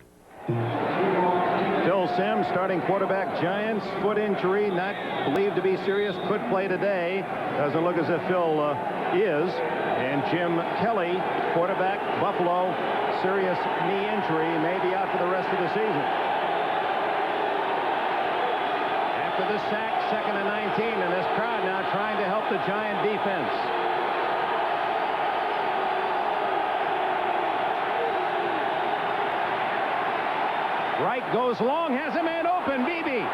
Phil Simms, starting quarterback, Giants, foot injury, not believed to be serious, could play today. Doesn't look as if Phil is. And Jim Kelly, quarterback, Buffalo, serious knee injury, may be out for the rest of the season. After the sack, 2nd and 19, and this crowd now trying to help the Giant defense. Wright goes long, has a man open, Beebe.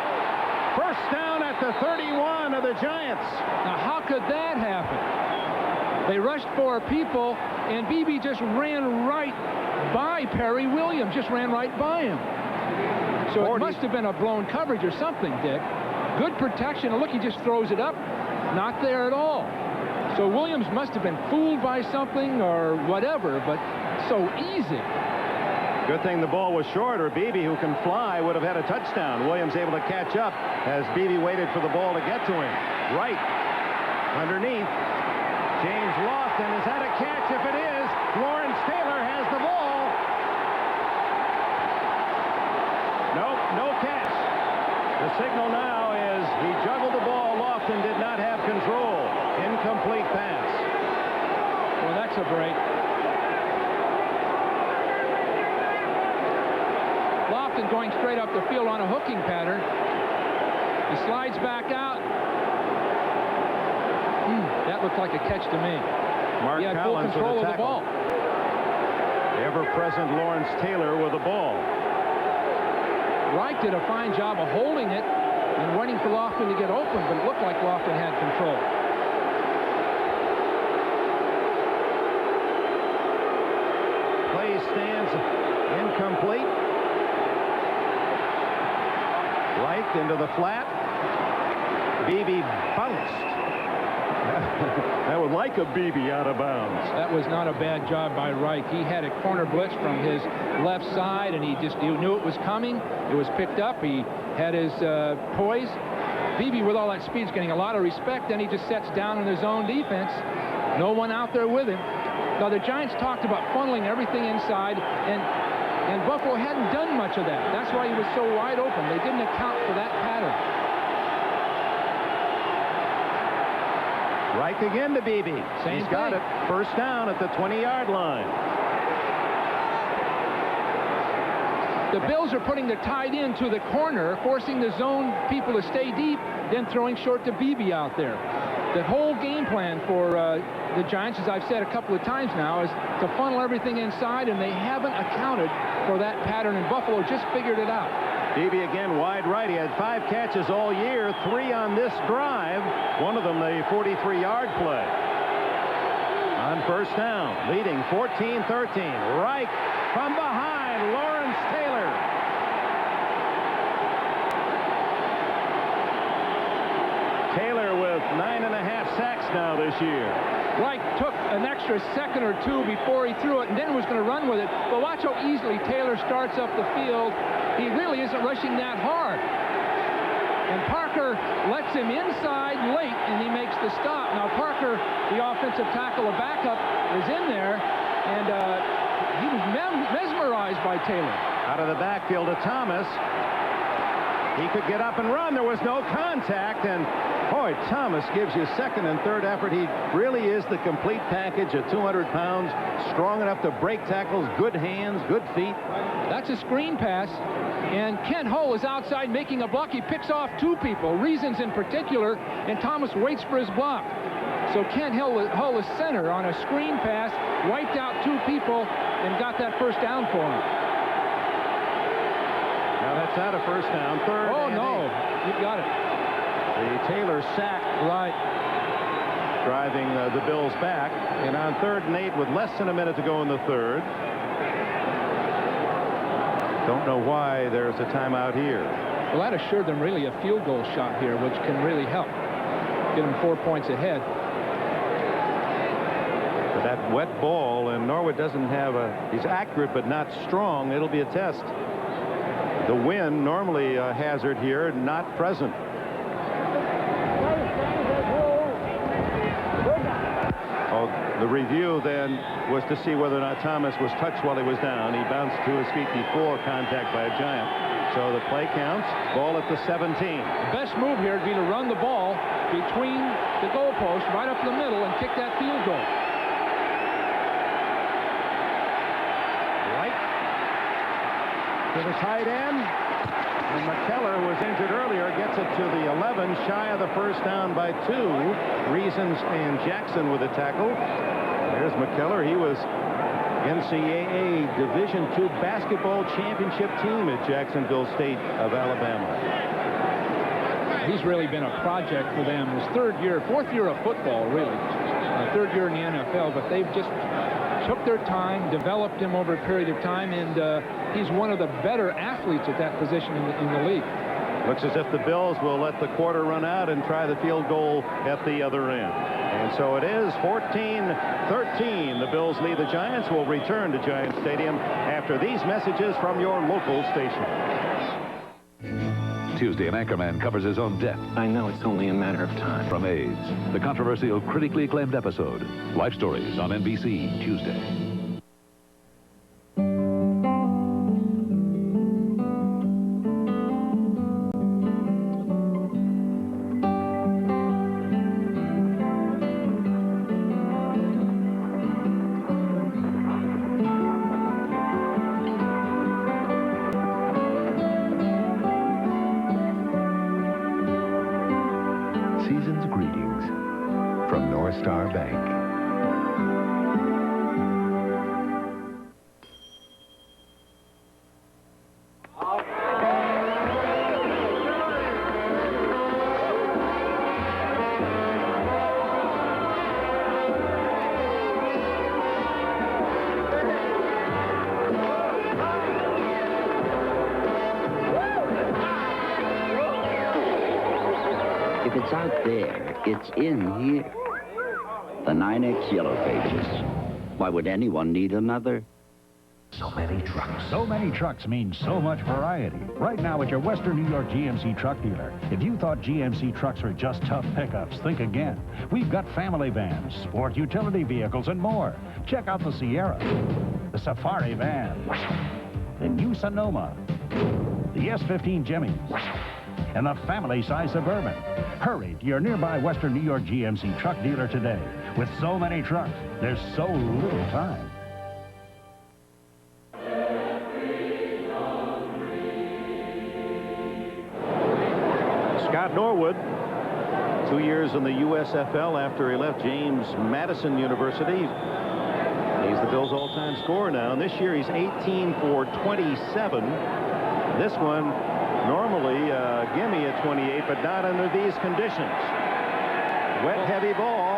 First down at the 31 of the Giants. Now, how could that happen? They rushed 4 people, and Beebe just ran right by Perry Williams, just ran right by him. So 40. It must have been a blown coverage or something, Dick. Good protection. Look, he just throws it up. Not there at all. So Williams must have been fooled by something or whatever, but so easy. Good thing the ball was short, or Beebe, who can fly, would have had a touchdown. Williams able to catch up as Beebe waited for the ball to get to him. Right underneath. James Lofton, is that a catch? If it is, Lawrence Taylor has the ball. Nope, no catch. The signal now is he juggled the ball. Lofton did not have control. Incomplete pass. Well, that's a break. Lofton going straight up the field on a hooking pattern. He slides back out. That looked like a catch to me. Mark he had full Collins control with of the ball. Ever-present Lawrence Taylor with the ball. Wright did a fine job of holding it and waiting for Lofton to get open, but it looked like Lofton had control. Play stands incomplete. Right into the flat. Beebe bounced. That was like a Beebe out of bounds. That was not a bad job by Wright. He had a corner blitz from his left side, and he knew it was coming. It was picked up. He had his poise. Beebe, with all that speed, is getting a lot of respect. Then he just sets down in his own defense. No one out there with him. Now, the Giants talked about funneling everything inside, and Buffalo hadn't done much of that. That's why he was so wide open. They didn't account for that pattern. Right again to Beebe. He's got it. First down at the 20-yard line. The Bills are putting the tight end to the corner, forcing the zone people to stay deep, then throwing short to Beebe out there. The whole game plan for the Giants, as I've said a couple of times now, is to funnel everything inside, and they haven't accounted for that pattern, and Buffalo just figured it out. Beebe again wide right. He had 5 catches all year, 3 on this drive. One of them the 43-yard play. On first down, leading 14-13. Reich from behind, Lawrence Taylor. Taylor with 9.5 sacks now this year. Reich took an extra second or two before he threw it, and then was going to run with it. But watch how easily Taylor starts up the field. He really isn't rushing that hard. And Parker lets him inside late, and he makes the stop. Now Parker, the offensive tackle, a backup, is in there, and he was mesmerized by Taylor. Out of the backfield to Thomas. He could get up and run. There was no contact, and boy, Thomas gives you second and third effort. He really is the complete package at 200 pounds, strong enough to break tackles, good hands, good feet. That's a screen pass, and Kent Hull is outside making a block. He picks off two people, Reasons in particular, and Thomas waits for his block. So Kent Hull is center on a screen pass, wiped out two people, and got that first down for him. Now that's out of first down. Third. Oh, no. You got it. The Taylor sack. Right. Driving the Bills back. And on 3rd and 8 with less than a minute to go in the third. Don't know why there's a timeout here. Well, that assured them really a field goal shot here, which can really help. Get them 4 points ahead. But that wet ball, and Norwood doesn't have he's accurate but not strong. It'll be a test. The wind, normally a hazard here, not present. Oh, the review then was to see whether or not Thomas was touched while he was down. He bounced to his feet before contact by a Giant. So the play counts. Ball at the 17. The best move here would be to run the ball between the goalposts right up the middle and kick that field goal. To the tight end. And McKellar, who was injured earlier, gets it to the 11, shy of the first down by 2. Reasons and Jackson with a tackle. There's McKellar. He was NCAA Division II basketball championship team at Jacksonville State of Alabama. He's really been a project for them. His fourth year of football, really. Third year in the NFL, but they've just took their time, developed him over a period of time, and he's one of the better athletes at that position in the league. Looks as if the Bills will let the quarter run out and try the field goal at the other end. And so it is 14-13. The Bills lead the Giants. Will return to Giant Stadium after these messages from your local station. Tuesday, an anchorman covers his own death. I know it's only a matter of time. From AIDS, the controversial, critically acclaimed episode. Life Stories on NBC, Tuesday. Season's greetings from North Star Bank. If it's out there, it's in here. The 9X Yellow Pages. Why would anyone need another? So many trucks. So many trucks means so much variety. Right now at your Western New York GMC truck dealer. If you thought GMC trucks were just tough pickups, think again. We've got family vans, sport utility vehicles, and more. Check out the Sierra, the Safari van, the new Sonoma, the S15 Jimmys, and the family-size Suburban. Hurry to your nearby Western New York GMC truck dealer today. With so many trucks, there's so little time. Scott Norwood, 2 years in the USFL after he left James Madison University. He's the Bills' all-time scorer now, and this year he's 18 for 27. This one, normally gimme at 28, but not under these conditions. Wet, heavy ball.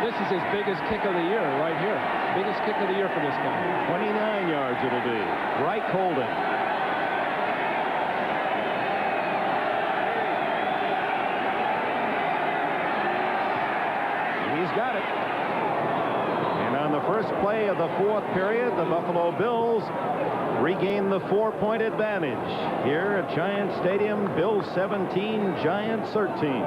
This is his biggest kick of the year right here. Biggest kick of the year for this guy. 29 yards it'll be. Reich holding. He's got it. And on the first play of the fourth period, the Buffalo Bills regain the 4-point advantage. Here at Giant Stadium, Bills 17, Giants 13.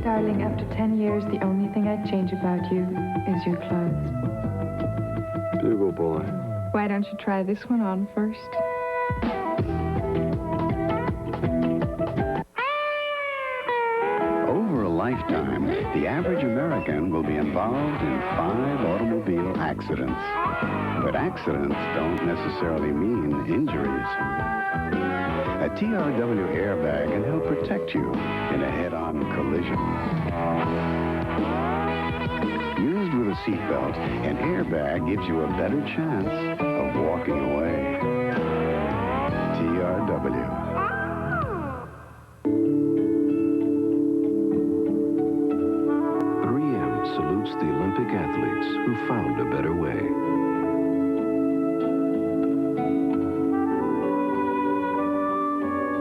Darling, after 10 years, the only thing I'd change about you is your clothes. Bugle boy. Why don't you try this one on first? Over a lifetime, the average American will be involved in 5 automobile accidents. But accidents don't necessarily mean injuries. A TRW airbag can help protect you in a head-on collision. Used with a seatbelt, an airbag gives you a better chance of walking away. TRW. 3M salutes the Olympic athletes who found a better way.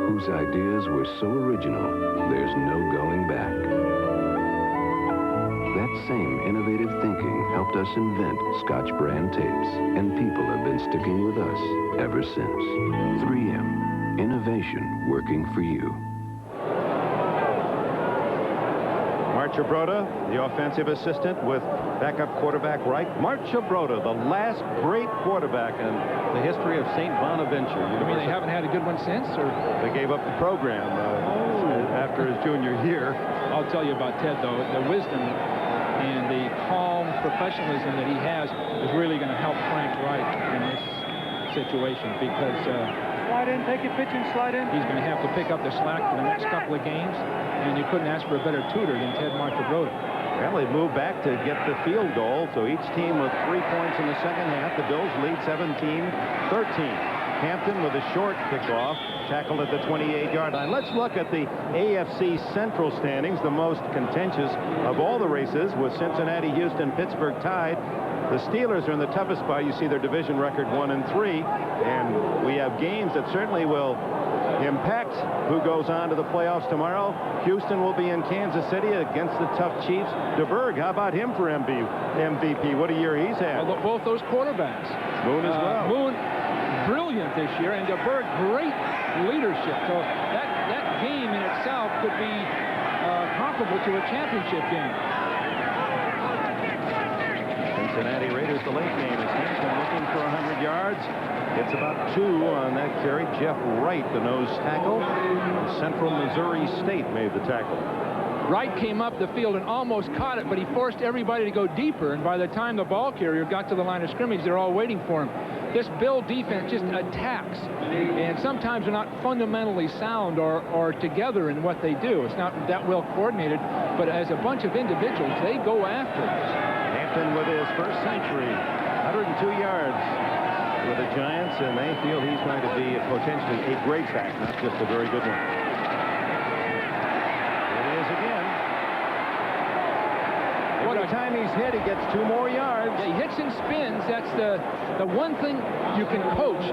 Whose ideas were so original, there's no going back. That same innovative thinking helped us invent Scotch brand tapes, and people have been sticking with us ever since. 3M, innovation working for you. Marcia, the offensive assistant with backup quarterback Reich. Marcia, the last great quarterback in the history of St. Bonaventure. You mean they haven't had a good one since? Or they gave up the program after his junior year. I'll tell you about Ted, though. The wisdom and the calm professionalism that he has is really going to help Frank Reich in this situation because slide in, take your pitch and slide in. He's going to have to pick up the slack for the next couple of games, and you couldn't ask for a better tutor than Ted Marchibroda. Well, they moved back to get the field goal, so each team with 3 points in the second half. The Bills lead 17-13. Hampton with a short kickoff, tackled at the 28-yard line. Let's look at the AFC Central standings, the most contentious of all the races, with Cincinnati, Houston, Pittsburgh tied. The Steelers are in the toughest spot. You see their division record 1-3, and we have games that certainly will impact who goes on to the playoffs tomorrow. Houston will be in Kansas City against the tough Chiefs. DeBerg, how about him for MVP? What a year he's had. Well, both those quarterbacks. Moon as well. Moon, brilliant this year, and DeBerg, great leadership. So that game in itself could be comparable to a championship game. Cincinnati Raiders, the late game is Hampton looking for 100 yards. It's about 2 on that carry. Jeff Wright, the nose tackle. Central Missouri State made the tackle. Wright came up the field and almost caught it, but he forced everybody to go deeper, and by the time the ball carrier got to the line of scrimmage, they're all waiting for him. This Bill defense just attacks, and sometimes they're not fundamentally sound or together in what they do. It's not that well coordinated, but as a bunch of individuals, they go after it. Hampton with his first century, 102 yards with the Giants, and they feel he's going to be potentially a great back, not just a very good one. It is again. Every time he's hit, he gets 2 more yards. Yeah, he hits and spins. That's the one thing you can coach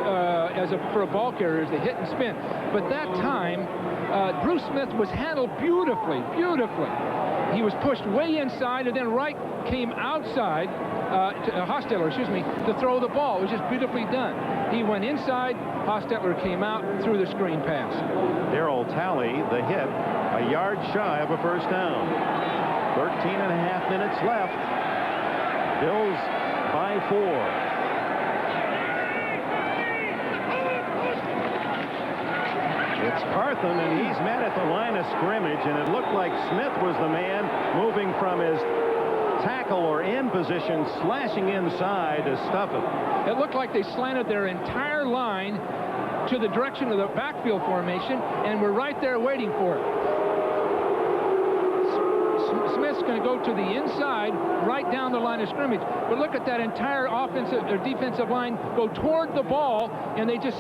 for a ball carrier is the hit and spin. But that time, Bruce Smith was handled beautifully. He was pushed way inside, and then Wright came outside, Hostetler, to throw the ball. It was just beautifully done. He went inside, Hostetler came out, threw the screen pass. Darryl Talley, the hit, a yard shy of a first down. 13.5 minutes left. Bills by 4. It's Carthon, and he's met at the line of scrimmage, and it looked like Smith was the man moving from his tackle or end position, slashing inside to stuff it. It looked like they slanted their entire line to the direction of the backfield formation, and we're right there waiting for it. Smith's going to go to the inside, right down the line of scrimmage. But look at that entire offensive or defensive line go toward the ball, and they just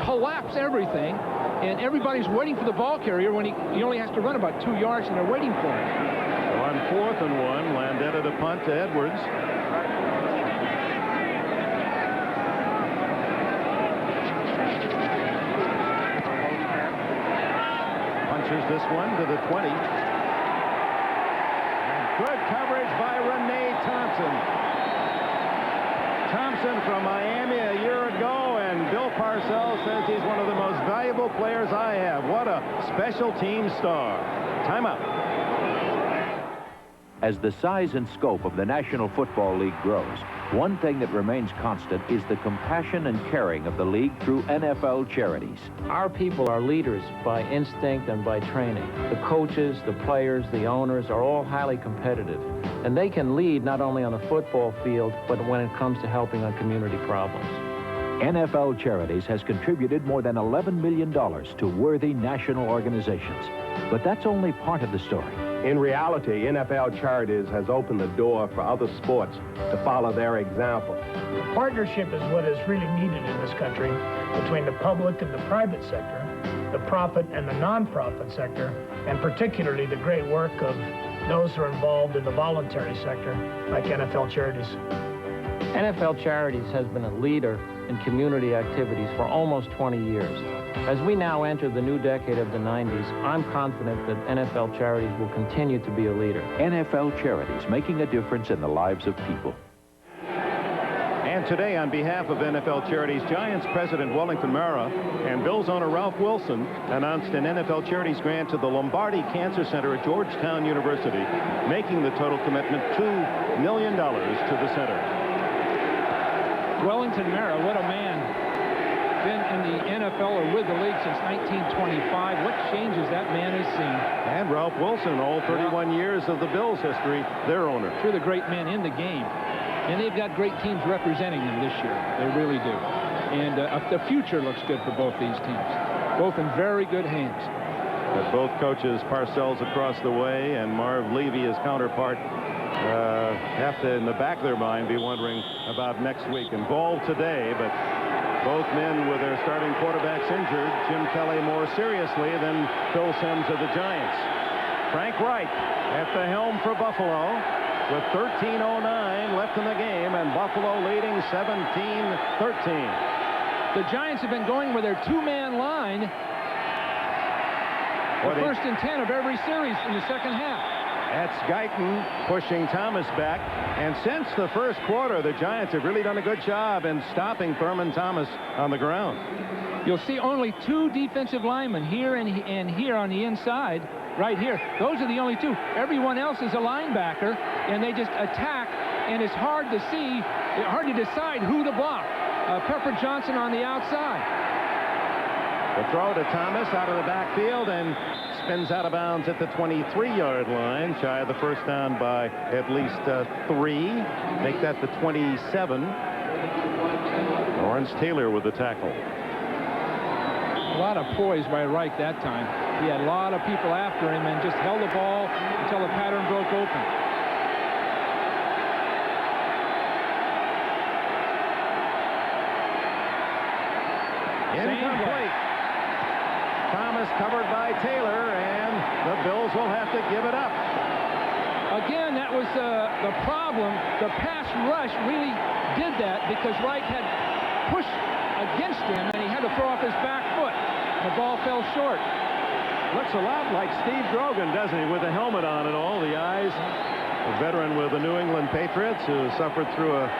collapse everything. And everybody's waiting for the ball carrier when he only has to run about 2 yards, and they're waiting for him. on 4th and 1. Landetta to punt to Edwards. Punches this one to the 20. And good coverage by Renee Thompson. Thompson from Miami a year ago, and Bill Parcells says he's one of the most valuable players I have. What a special team star. Timeout. As the size and scope of the National Football League grows, one thing that remains constant is the compassion and caring of the league through NFL charities. Our people are leaders by instinct and by training. The coaches, the players, the owners are all highly competitive. And they can lead not only on the football field, but when it comes to helping on community problems. NFL Charities has contributed more than $11 million to worthy national organizations. But that's only part of the story. In reality, NFL Charities has opened the door for other sports to follow their example. Partnership is what is really needed in this country between the public and the private sector, the profit and the non-profit sector, and particularly the great work of those who are involved in the voluntary sector, like NFL Charities. NFL Charities has been a leader in community activities for almost 20 years. As we now enter the new decade of the 90s, I'm confident that NFL Charities will continue to be a leader. NFL Charities, making a difference in the lives of people. And today, on behalf of NFL Charities, Giants President Wellington Mara and Bills owner Ralph Wilson announced an NFL Charities grant to the Lombardi Cancer Center at Georgetown University, making the total commitment $2 million to the center. Wellington Mara, what a man. Been in the NFL or with the league since 1925. What changes that man has seen. And Ralph Wilson, all 31 years of the Bills' history, their owner. Sure, the great men in the game. And they've got great teams representing them this year. They really do. And the future looks good for both these teams. Both in very good hands. But both coaches, Parcells across the way and Marv Levy, his counterpart, have to, in the back of their mind, be wondering about next week. Involved today, but both men with their starting quarterbacks injured. Jim Kelly more seriously than Phil Simms of the Giants. Frank Reich at the helm for Buffalo with 13:09 left in the game, and Buffalo leading 17-13. The Giants have been going with their two-man line for first and 10 of every series in the second half. That's Guyton pushing Thomas back. And since the first quarter, the Giants have really done a good job in stopping Thurman Thomas on the ground. You'll see only two defensive linemen here and here on the inside, right here. Those are the only two. Everyone else is a linebacker, and they just attack, and it's hard to see, hard to decide who to block. Pepper Johnson on the outside. The throw to Thomas out of the backfield and spins out of bounds at the 23-yard line, shy of the first down by at least 3. Make that the 27. Lawrence Taylor with the tackle. A lot of poise by Reich that time. He had a lot of people after him and just held the ball until the pattern broke open. Incomplete. Thomas covered by Taylor, and the Bills will have to give it up. Again, that was the problem. The pass rush really did that because Reich had pushed against him, and he had to throw off his back foot. The ball fell short. Looks a lot like Steve Grogan, doesn't he, with the helmet on and all, the eyes. A veteran with the New England Patriots who suffered through a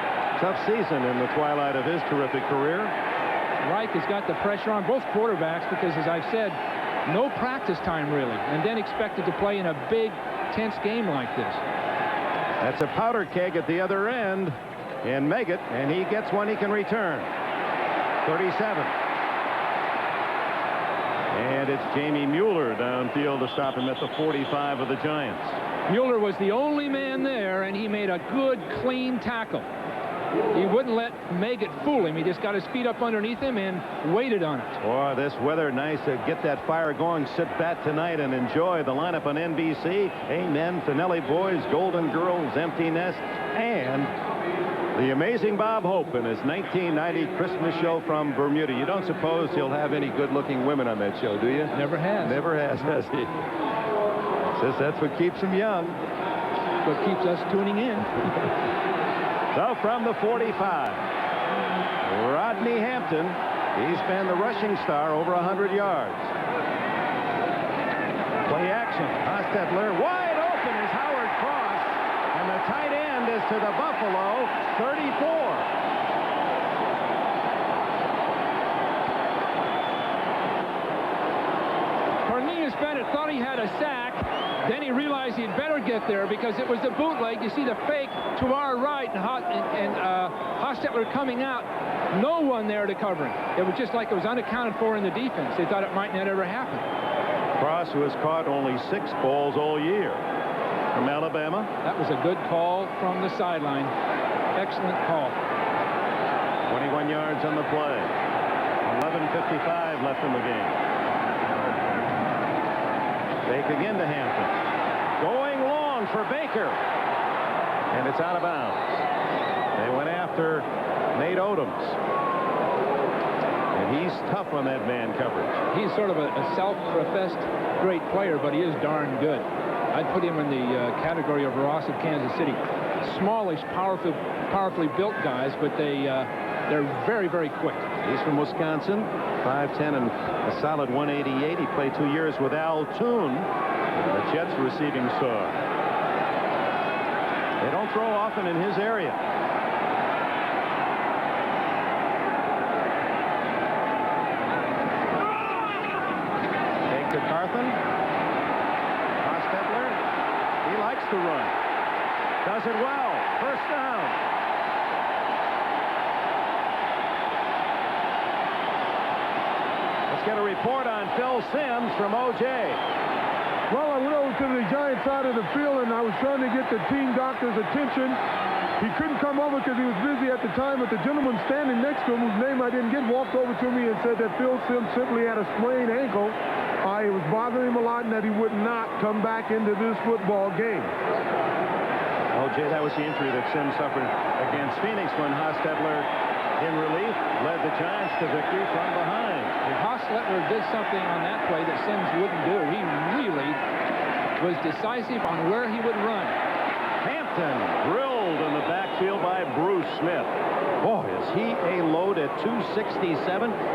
tough season in the twilight of his terrific career. Reich has got the pressure on both quarterbacks because, as I've said, no practice time really, and then expected to play in a big, tense game like this. That's a powder keg at the other end in Meggett, and he gets one he can return. 37. And it's Jamie Mueller downfield to stop him at the 45 of the Giants. Mueller was the only man there, and he made a good, clean tackle. He wouldn't let Meggett fool him. He just got his feet up underneath him and waited on it. Boy, this weather nice to get that fire going. Sit back tonight and enjoy the lineup on NBC. Amen, Finelli Boys, Golden Girls, Empty Nest, and the amazing Bob Hope in his 1990 Christmas show from Bermuda. You don't suppose he'll have any good-looking women on that show, do you? Never has. Never has he? Says that's what keeps him young. what keeps us tuning in. So from the 45, Rodney Hampton. He's been the rushing star over 100 yards. Play action. Hostetler wide open is Howard Cross. And the tight end is to the Buffalo 34. Cornelius Bennett thought he had a sack. Then he realized he'd better get there because it was the bootleg. You see the fake to our right and Hostetler coming out. No one there to cover him. It was just like it was unaccounted for in the defense. They thought it might not ever happen. Cross, who has caught only 6 balls all year from Alabama. That was a good call from the sideline. Excellent call. 21 yards on the play. 11:55 left in the game. Fake again to Hampton. Going long for Baker. And it's out of bounds. They went after Nate Odoms. And he's tough on that man coverage. He's sort of a self-professed great player, but he is darn good. I'd put him in the category of Ross of Kansas City. Smallish, powerfully built guys, but they're very, very quick. He's from Wisconsin, 5'10" and a solid 188. He played 2 years with Al Toon, the Jets receiving star. They don't throw often in his area. Take to Carthen. Hostetler. He likes to run. Does it well. First down. Get a report on Phil Simms from O.J. Well, I went over to the Giant side of the field, and I was trying to get the team doctor's attention. He couldn't come over because he was busy at the time, but the gentleman standing next to him, whose name I didn't get, walked over to me and said that Phil Simms simply had a sprained ankle. It was bothering him a lot and that he would not come back into this football game. O.J., that was the injury that Simms suffered against Phoenix when Hostetler, in relief, led the Giants to victory from behind. If Hostetler did something on that play that Simms wouldn't do, he really was decisive on where he would run. Hampton drilled in the backfield by Bruce Smith. Boy, is he a load at 267.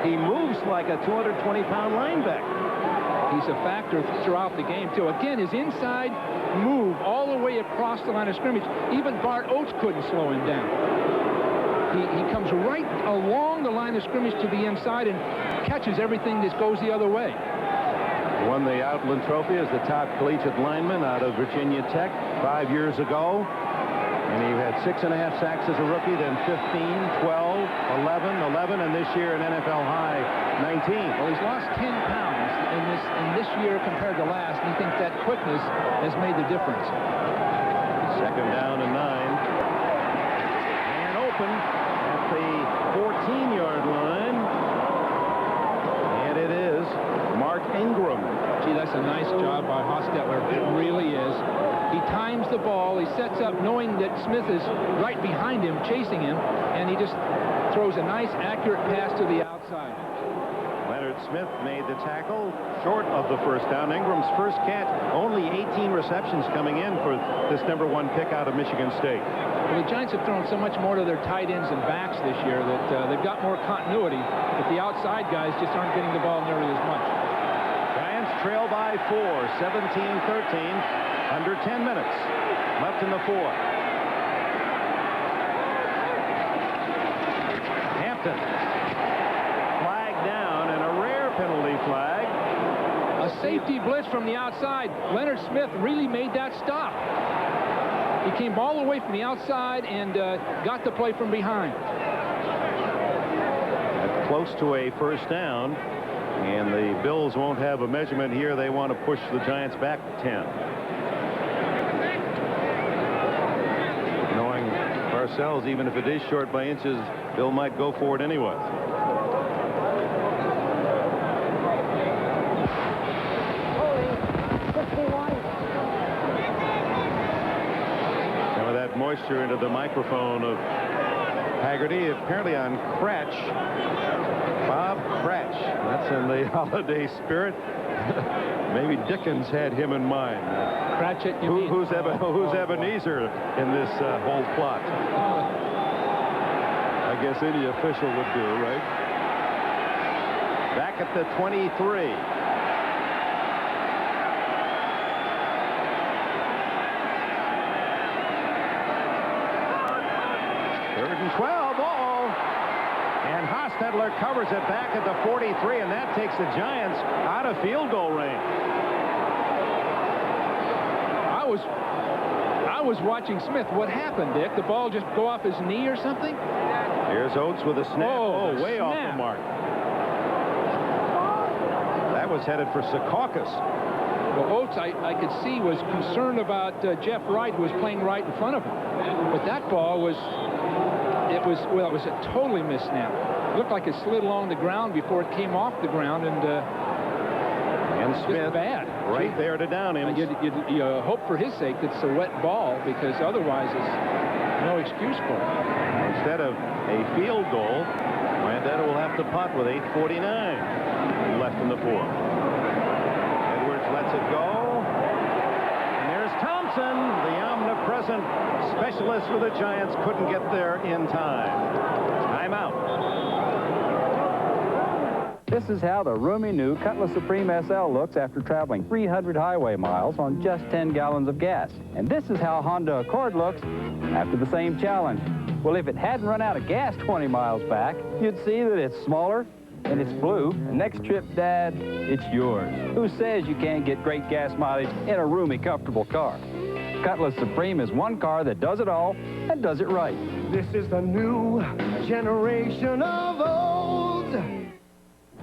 He moves like a 220-pound linebacker. He's a factor throughout the game, too. Again, his inside move all the way across the line of scrimmage. Even Bart Oates couldn't slow him down. He comes right along the line of scrimmage to the inside and catches everything that goes the other way. Won the Outland Trophy as the top collegiate lineman out of Virginia Tech 5 years ago. And he had 6.5 sacks as a rookie, then 15, 12, 11, and this year an NFL high 19. Well, he's lost 10 pounds in this year compared to last, and he thinks that quickness has made the difference. Second down and 9. And open at the 14-yard line. And it is Mark Ingram. Gee, that's a nice job by Hostetler. It really is. He times the ball. He sets up knowing that Smith is right behind him, chasing him, and he just throws a nice, accurate pass to the outside. Leonard Smith made the tackle short of the first down. Ingram's first catch, only 18 receptions coming in for this #1 pick out of Michigan State. Well, the Giants have thrown so much more to their tight ends and backs this year that they've got more continuity, but the outside guys just aren't getting the ball nearly as much. Giants trail by 4, 17-13, under 10 minutes left in the fourth. Hampton. Flag down and a rare penalty flag. A safety blitz from the outside. Leonard Smith really made that stop. He came all the way from the outside and got the play from behind. That's close to a first down, and the Bills won't have a measurement here. They want to push the Giants back to 10. Knowing Parcells, even if it is short by inches, Bill might go for it anyway. Some of that moisture into the microphone of Haggerty, apparently on Cratch. Bob Cratch. That's in the holiday spirit. Maybe Dickens had him in mind. Cratchit, who's Ebenezer in this whole plot? I guess any official would do, right? Back at the 23. Third and 12. And Hostetler covers it back at the 43, and that takes the Giants out of field goal range. I was watching Smith. What happened, Dick? The ball just go off his knee or something? Here's Oates with a snap. Oh, way off the mark. That was headed for Secaucus. Well, Oates, I could see, was concerned about Jeff Wright, who was playing right in front of him. But that ball was... It was a totally missed snap. It looked like it slid along the ground before it came off the ground, and Smith bad. Right there to down him. You hope for his sake that it's a wet ball, because otherwise it's no excuse for it. Instead of a field goal, Landeta will have to punt with 8:49 left in the fourth. Edwards lets it go. And there's Thompson, the omnipresent specialist for the Giants, couldn't get there in time. Timeout. This is how the roomy new Cutlass Supreme SL looks after traveling 300 highway miles on just 10 gallons of gas. And this is how Honda Accord looks after the same challenge. Well, if it hadn't run out of gas 20 miles back, you'd see that it's smaller and it's blue. And next trip, Dad, it's yours. Who says you can't get great gas mileage in a roomy, comfortable car? Cutlass Supreme is one car that does it all and does it right. This is the new generation of old.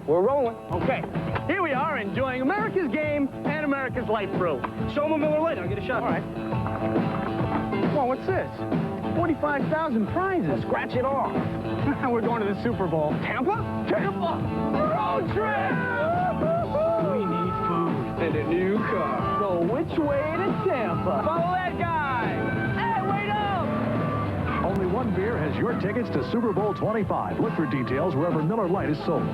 We're rolling. Okay, here we are enjoying America's game and America's light brew. Show them a Miller Lite. I'll get a shot. All right. Well, what's this? 45,000 prizes. Well, scratch it off. We're going to the Super Bowl. Tampa? Tampa! Road trip! We need food and a new car. So which way to Tampa? Follow that guy. Hey, wait up! Only one beer has your tickets to Super Bowl 25. Look for details wherever Miller Lite is sold.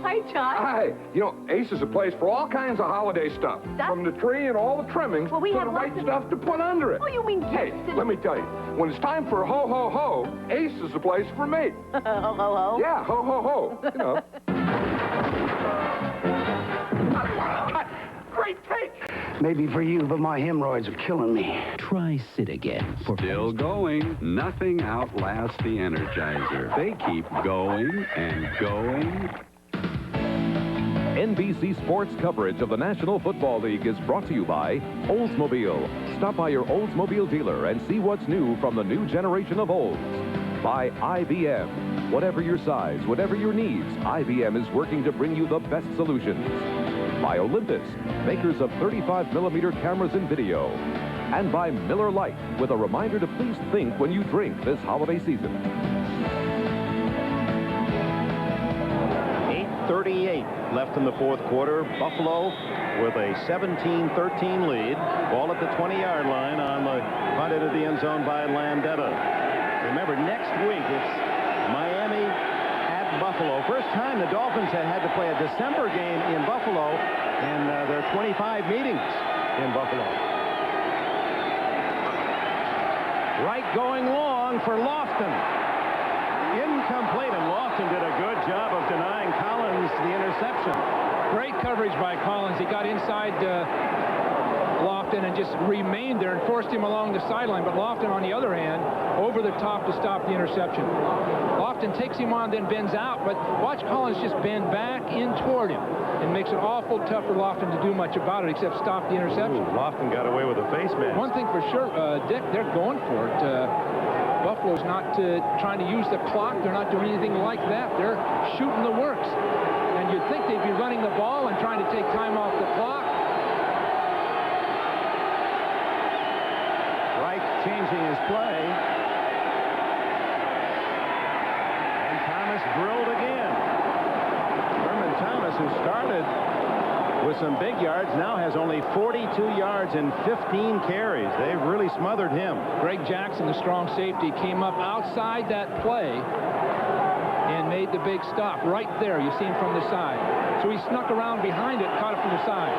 Hi, John. Hi. You know, Ace is a place for all kinds of holiday stuff. From the tree and all the trimmings to the right stuff to put under it. Oh, you mean Hey, let me tell you, when it's time for ho-ho-ho, Ace is the place for me. Ho-ho-ho? Yeah, ho-ho-ho. You know. Great take. Maybe for you, but my hemorrhoids are killing me. Try Sit Again. Still going. Nothing outlasts the Energizer. They keep going and going. NBC Sports coverage of the National Football League is brought to you by Oldsmobile. Stop by your Oldsmobile dealer and see what's new from the new generation of Olds. By IBM. Whatever your size, whatever your needs, IBM is working to bring you the best solutions. By Olympus, makers of 35mm cameras and video. And by Miller Lite, with a reminder to please think when you drink this holiday season. 8:38 left in the fourth quarter. Buffalo with a 17-13 lead. Ball at the 20-yard line on the punt into the end zone by Landeta. Remember, next week it's Miami at Buffalo. First time the Dolphins had to play a December game in Buffalo in their 25 meetings in Buffalo. Right going long for Lofton. Incomplete, and Lofton did a good job of denying Collins the interception. Great coverage by Collins. He got inside Lofton and just remained there and forced him along the sideline. But Lofton, on the other hand, over the top to stop the interception. Lofton takes him on, then bends out, but watch Collins just bend back in toward him. It makes it awful tough for Lofton to do much about it except stop the interception. Ooh, Lofton got away with a face mask. One thing for sure, Dick, they're going for it. Buffalo's not trying to use the clock. They're not doing anything like that. They're shooting the works. And you'd think they'd be running the ball and trying to take time off the clock. Wright changing his play. And Thomas drilled again. Herman Thomas, who started with some big yards, now has only 42 yards and 15 carries. They've really smothered him. Greg Jackson, the strong safety, came up outside that play and made the big stop right there. You see him from the side. So he snuck around behind it, caught it from the side.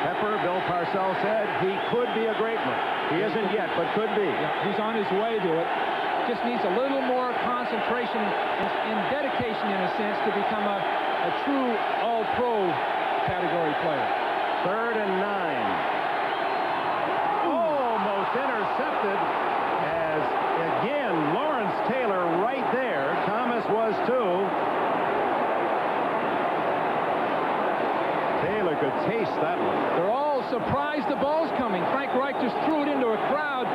Pepper, Bill Parcells said he could be a great one. He isn't yet, but could be. Yeah, he's on his way to it. Just needs a little more concentration and dedication, in a sense, to become a true all-pro category player. 3rd and 9. Almost intercepted as, again, Lawrence Taylor right there. Thomas was too. Taylor could taste that one. They're all surprised the ball's coming. Frank Reich just threw it into a crowd.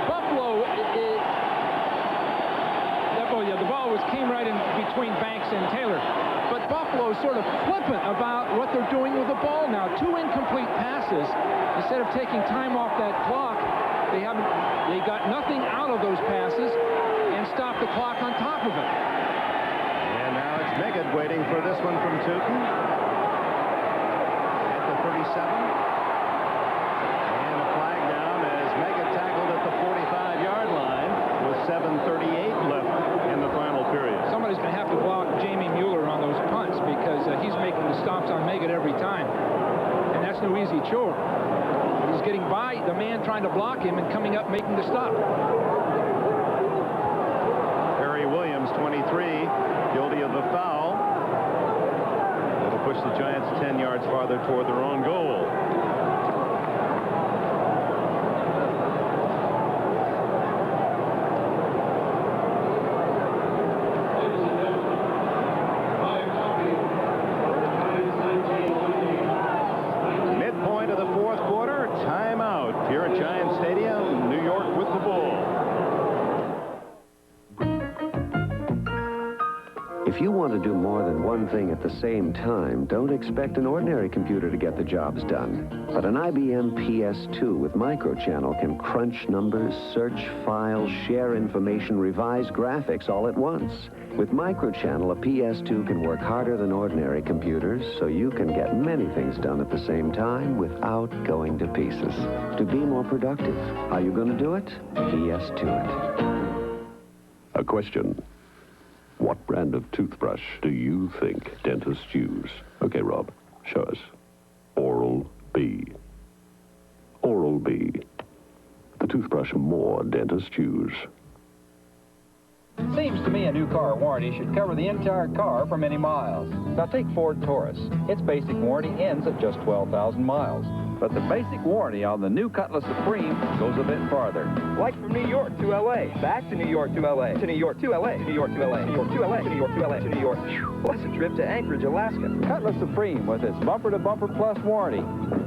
Buffalo, the ball came right in between Banks and Taylor. But Buffalo's sort of flippant about what they're doing with the ball now. 2 incomplete passes. Instead of taking time off that clock, they got nothing out of those passes and stopped the clock on top of it. And now it's Meggett waiting for this one from Tootin. At the 37. And a flag down as Meggett tackled at the 45-yard line with 7:38 left in the final period. Somebody's going to have to block Jamie Mueller on those punts because he's making the stops on Meggett every time. And that's no easy chore. He's getting by the man trying to block him and coming up making the stop. Perry Williams, 23, guilty of the foul. That'll push the Giants 10 yards farther toward their own goal. Midpoint of the 4th quarter, timeout here at Giant Stadium, New York with the ball. If you want to do more than one thing at the same time, don't expect an ordinary computer to get the jobs done. But an IBM PS2 with microchannel can crunch numbers, search files, share information, revise graphics all at once. With microchannel, a PS2 can work harder than ordinary computers, so you can get many things done at the same time without going to pieces. To be more productive, how you going to do it? PS2 it. A question. What brand of toothbrush do you think dentists use? Okay, Rob, show us. Oral-B. Oral-B. The toothbrush more dentists use. Seems to me a new car warranty should cover the entire car for many miles. Now take Ford Taurus. Its basic warranty ends at just 12,000 miles. But the basic warranty on the new Cutlass Supreme goes a bit farther. Like from New York to L.A., back to New York to L.A., to New York to L.A., to New York to L.A., to New York to L.A., to New York to L.A., to New York. Plus a trip to Anchorage, Alaska. Cutlass Supreme with its bumper-to-bumper plus warranty.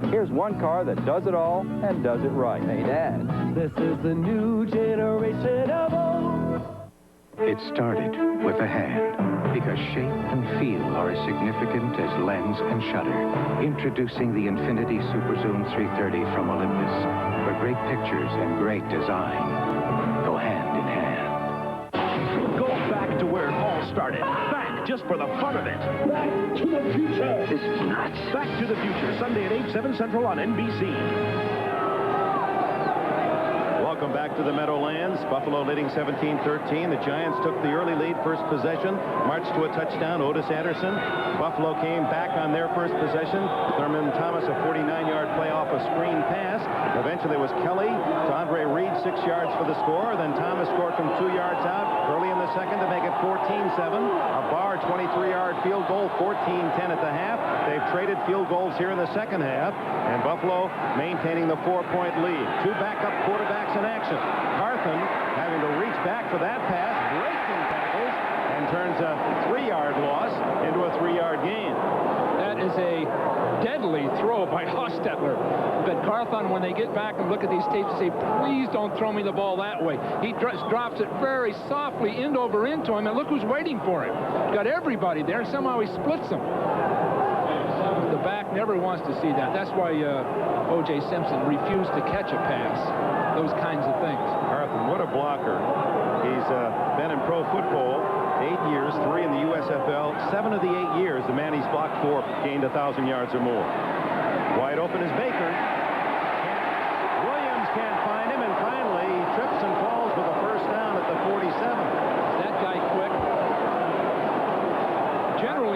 Here's one car that does it all and does it right. Hey, Dad. This is the new generation of old. It started with a hand, because shape and feel are as significant as lens and shutter. Introducing the Infinity Super Zoom 330 from Olympus, where great pictures and great design go hand in hand. Go back to where it all started. Back just for the fun of it. Back to the future. This is nuts. Back to the Future, Sunday at 8, 7 Central on NBC. Welcome back to the Meadowlands. Buffalo leading 17-13. The Giants took the early lead, first possession, marched to a touchdown. Otis Anderson. Buffalo came back on their first possession. Thurman Thomas, a 49-yard play off a screen pass. Eventually it was Kelly to Andre Reed, 6 yards for the score. Then Thomas scored from 2 yards out early in the second to make it 14-7. A Barr 23-yard field goal, 14-10 at the half. They've traded field goals here in the second half, and Buffalo maintaining the 4-point lead. 2 backup quarterbacks in action. Carthen having to reach back for that pass, breaking tackles, and turns a 3-yard loss into a 3-yard gain. That is a deadly throw by Hostetler. But Carthon, when they get back and look at these tapes, say, please don't throw me the ball that way. He drops it very softly end over into him, and look who's waiting for him. Got everybody there, and somehow he splits them. The back never wants to see that. That's why O.J. Simpson refused to catch a pass. Those kinds of things. Carthen, what a blocker. He's been in pro football 8 years, 3 in the USFL. 7 of the 8 years, the man he's blocked for gained 1,000 yards or more. Wide open is Baker. Williams can't find him, and finally he trips and falls with a first down at the 47.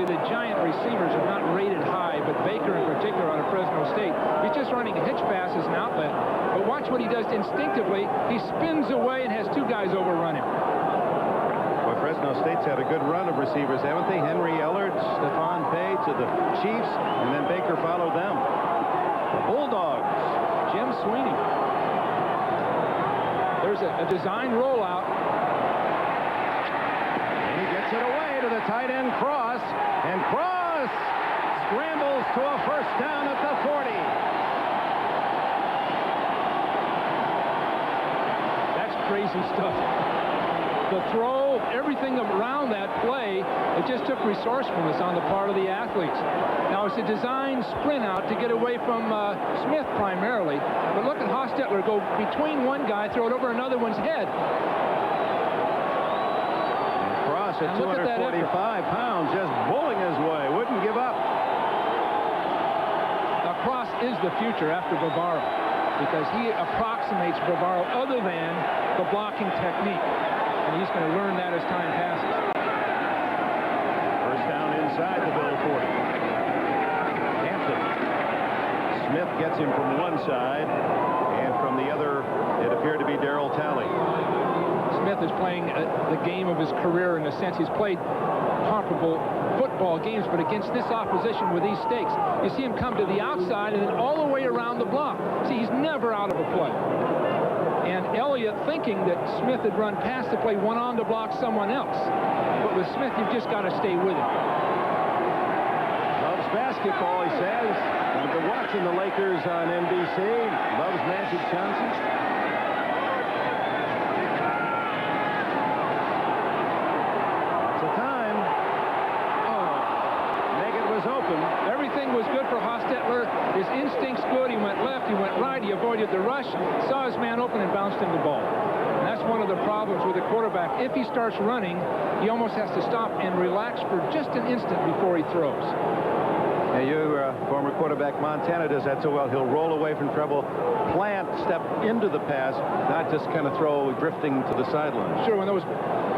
the Giant receivers are not rated high, but Baker in particular out of Fresno State. He's just running a hitch pass as an outlet. But watch what he does instinctively. He spins away and has two guys overrun him. Well, Fresno State's had a good run of receivers, haven't they? Henry Ellard, Stephon Page of the Chiefs, and then Baker followed them. The Bulldogs. Jim Sweeney. There's a design rollout. And he gets it away to the tight end Cross, and Cross scrambles to a first down at the 40. That's crazy stuff. The throw, everything around that play, it just took resourcefulness on the part of the athletes. Now, it's a design sprint out to get away from Smith primarily, but look at Hostetler go between one guy, throw it over another one's head. And Cross at 245 pounds, just bowling his way, wouldn't give up. Now, Cross is the future after Bavaro, because he approximates Bavaro other than the blocking technique. And he's going to learn that as time passes. First down inside the Bill 40. Hampton. Smith gets him from one side, and from the other, it appeared to be Darryl Talley. Smith is playing the game of his career in a sense. He's played comparable football games, but against this opposition with these stakes, you see him come to the outside and then all the way around the block. See, he's never out of a play. And Elliott, thinking that Smith had run past the play, went on to block someone else. But with Smith, you've just got to stay with him. Loves basketball, he says. I've been watching the Lakers on NBC. Loves Magic Johnson. Lots of time. Oh, Meggett was open. Everything was good for Hostetler. His instinct's good. He went left, he went right, he avoided the rush, saw his man open and bounced him the ball. And that's one of the problems with a quarterback. If he starts running, he almost has to stop and relax for just an instant before he throws. Yeah, your former quarterback Montana does that so well. He'll roll away from trouble, plant, step into the pass, not just kind of throw drifting to the sideline. Sure, when those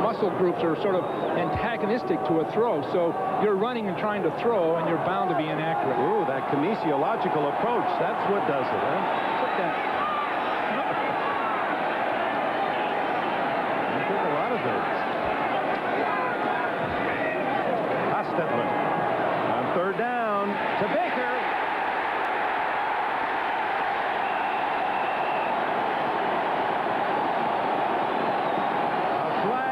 muscle groups are sort of antagonistic to a throw, so you're running and trying to throw, and you're bound to be inaccurate. Ooh, that kinesiological approach, that's what does it, huh? Look at that. I think a lot of things. Hostetler on third down to Baker.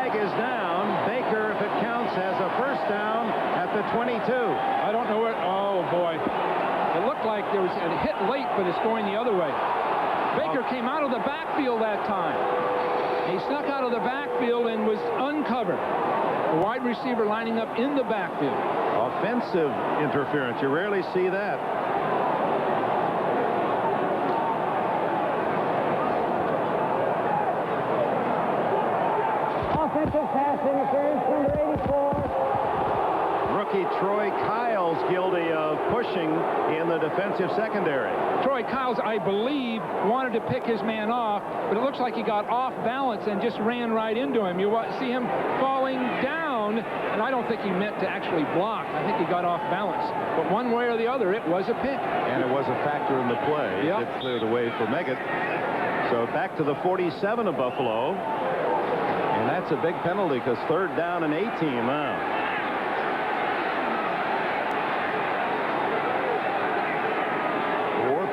Is down. Baker, if it counts, has a first down at the 22. I don't know where. Oh, boy. It looked like there was a hit late, but it's going the other way. Baker came out of the backfield that time. He snuck out of the backfield and was uncovered. The wide receiver lining up in the backfield. Offensive interference. You rarely see that. Offensive pass interference, number 84. Rookie Troy Kyle's guilty of pushing in the defensive secondary. Troy Kyles, I believe, wanted to pick his man off, but it looks like he got off balance and just ran right into him. You see him falling down, and I don't think he meant to actually block. I think he got off balance. But one way or the other, it was a pick. And it was a factor in the play. Yep. It cleared the way for Meggett. So back to the 47 of Buffalo. And that's a big penalty because third down and 18 now.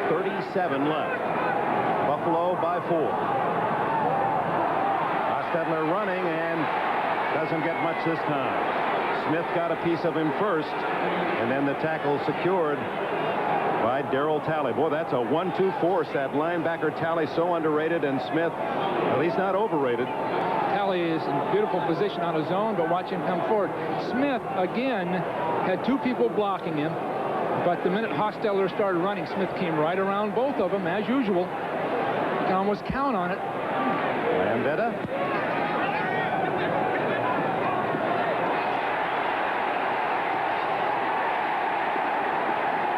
4:37 left. Buffalo by 4. Hostetler running and doesn't get much this time. Smith got a piece of him first, and then the tackle secured by Darryl Talley. Boy, that's a 1-2 force. That linebacker Talley, so underrated, and Smith, well, he's not overrated. Talley is in beautiful position on his own, but watch him come forward. Smith, again, had two people blocking him, but the minute Hostetler started running, Smith came right around both of them, as usual. You can almost count on it. Landetta.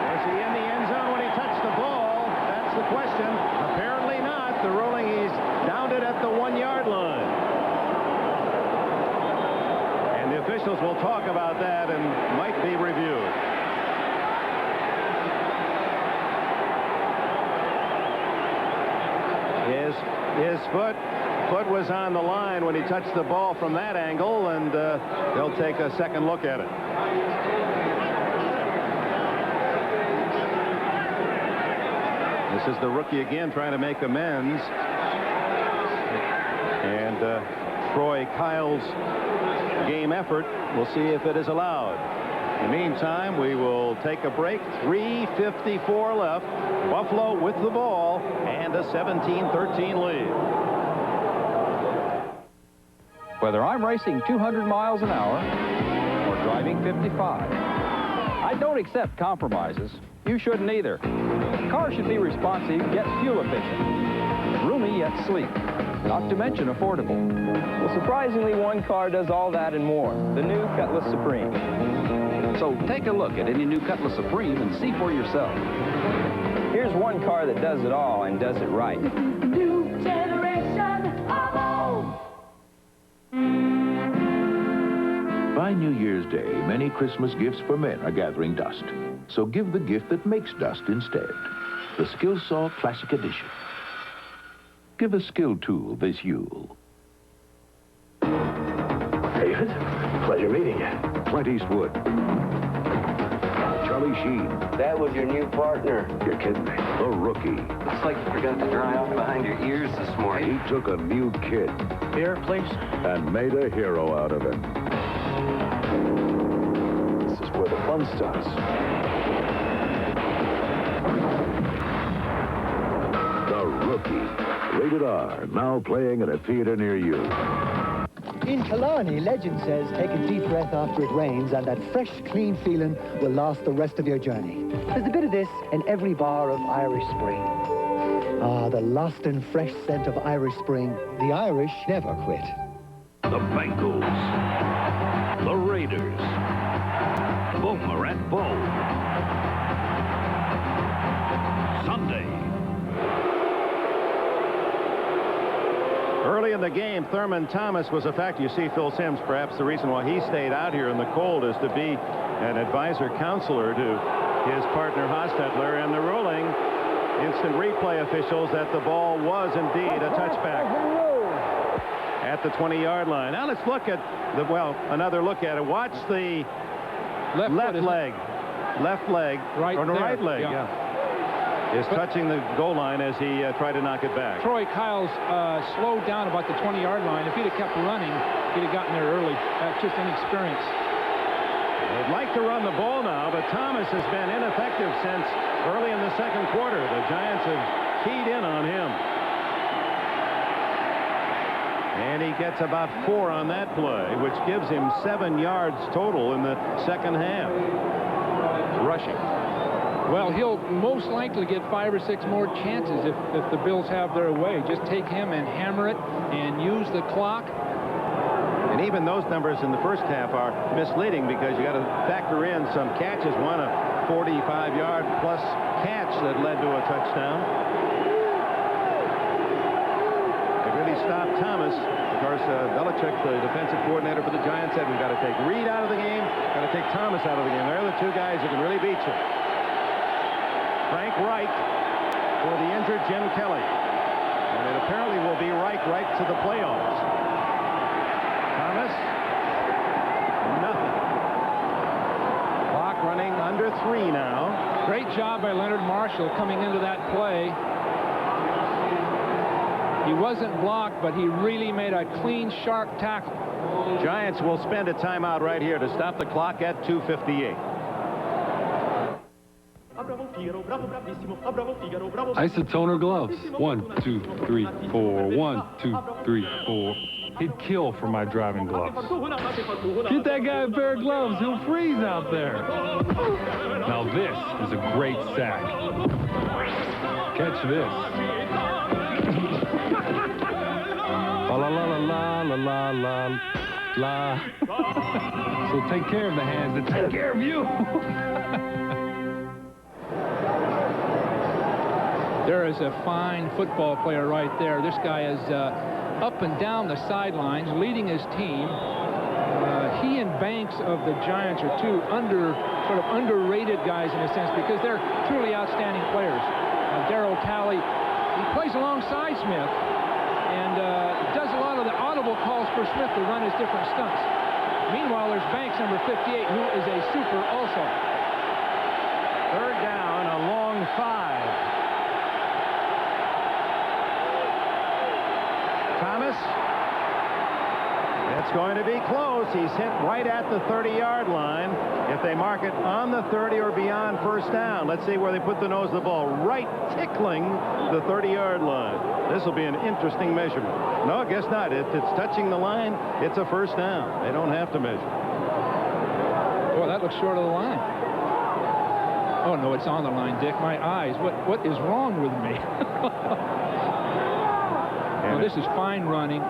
Was he in the end zone when he touched the ball? That's the question. Apparently not. The ruling, he's downed it at the 1-yard line. And The officials will talk about that and might be reviewed. His foot was on the line when he touched the ball from that angle, and they'll take a second look at it. This is the rookie again trying to make amends. And Troy Kyle's game effort, we'll see if it is allowed. In the meantime, we will take a break. 3:54 left. Buffalo with the ball and a 17-13 lead. Whether I'm racing 200 miles an hour or driving 55, I don't accept compromises. You shouldn't either. The car should be responsive yet fuel efficient, roomy yet sleek, not to mention affordable. Well, surprisingly, one car does all that and more. The new Cutlass Supreme. So take a look at any new Cutlass Supreme and see for yourself. Here's one car that does it all and does it right. New generation of old. By New Year's Day, many Christmas gifts for men are gathering dust. So give the gift that makes dust instead. The Skill Saw Classic Edition. Give a skill tool this Yule. David, pleasure meeting you. Clint Eastwood. Charlie Sheen. That was your new partner. You're kidding me. The Rookie. Looks like you forgot to dry off behind your ears this morning. He took a new kid. Beer, please. And made a hero out of him. This is where the fun starts. The Rookie. Rated R. Now playing at a theater near you. In Killarney, legend says take a deep breath after it rains and that fresh, clean feeling will last the rest of your journey. There's a bit of this in every bar of Irish Spring. Ah, the lost and fresh scent of Irish Spring. The Irish never quit. The Bengals. The Raiders. Boomer and Bo. Sunday. Early in the game, Thurman Thomas was a factor. You see Phil Simms, perhaps the reason why he stayed out here in the cold is to be an advisor counselor to his partner Hostetler. And the ruling, instant replay officials, that the ball was indeed a touchback at the 20-yard line. Now let's look at another look at it. Watch the left leg, right or the there. right leg, yeah. Is touching the goal line as he tried to knock it back. Troy Kyle's slowed down about the 20-yard line. If he'd have kept running, he'd have gotten there early. That's just inexperience. They'd like to run the ball now, but Thomas has been ineffective since early in the second quarter. The Giants have keyed in on him. And he gets about 4 on that play, which gives him 7 yards total in the second half. Rushing. Well, he'll most likely get 5 or 6 more chances if the Bills have their way. Just take him and hammer it and use the clock. And even those numbers in the first half are misleading because you got to factor in some catches. One, a 45-yard plus catch that led to a touchdown. It really stopped Thomas. Of course, Belichick, the defensive coordinator for the Giants, said we've got to take Reed out of the game, got to take Thomas out of the game. They're the two guys who can really beat you. Frank Reich for the injured Jim Kelly. And it apparently will be Reich right to the playoffs. Thomas, nothing. Clock running under 3 now. Great job by Leonard Marshall coming into that play. He wasn't blocked, but he really made a clean, sharp tackle. Giants will spend a timeout right here to stop the clock at 2:58. Isotoner gloves. 1, 2, 3, 4. 1, 2, 3, 4. He'd kill for my driving gloves. Get that guy a pair of gloves. He'll freeze out there. Now this is a great sack. Catch this. La la la la la la la la. So take care of the hands that take care of you. There is a fine football player right there. This guy is up and down the sidelines, leading his team. he and Banks of the Giants are two sort of underrated guys in a sense because they're truly outstanding players. Darryl Talley, he plays alongside Smith and does a lot of the audible calls for Smith to run his different stunts. Meanwhile, there's Banks, number 58, who is a super also. Third down, a long 5. Thomas. It's going to be close. He's hit right at the 30-yard line. If they mark it on the 30 or beyond first down, let's see where they put the nose of the ball. Right tickling the 30-yard line. This will be an interesting measurement. No, I guess not. If it's touching the line, it's a first down. They don't have to measure. Well, that looks short of the line. Oh, no, it's on the line, Dick. My eyes. What is wrong with me? Well, this is fine running.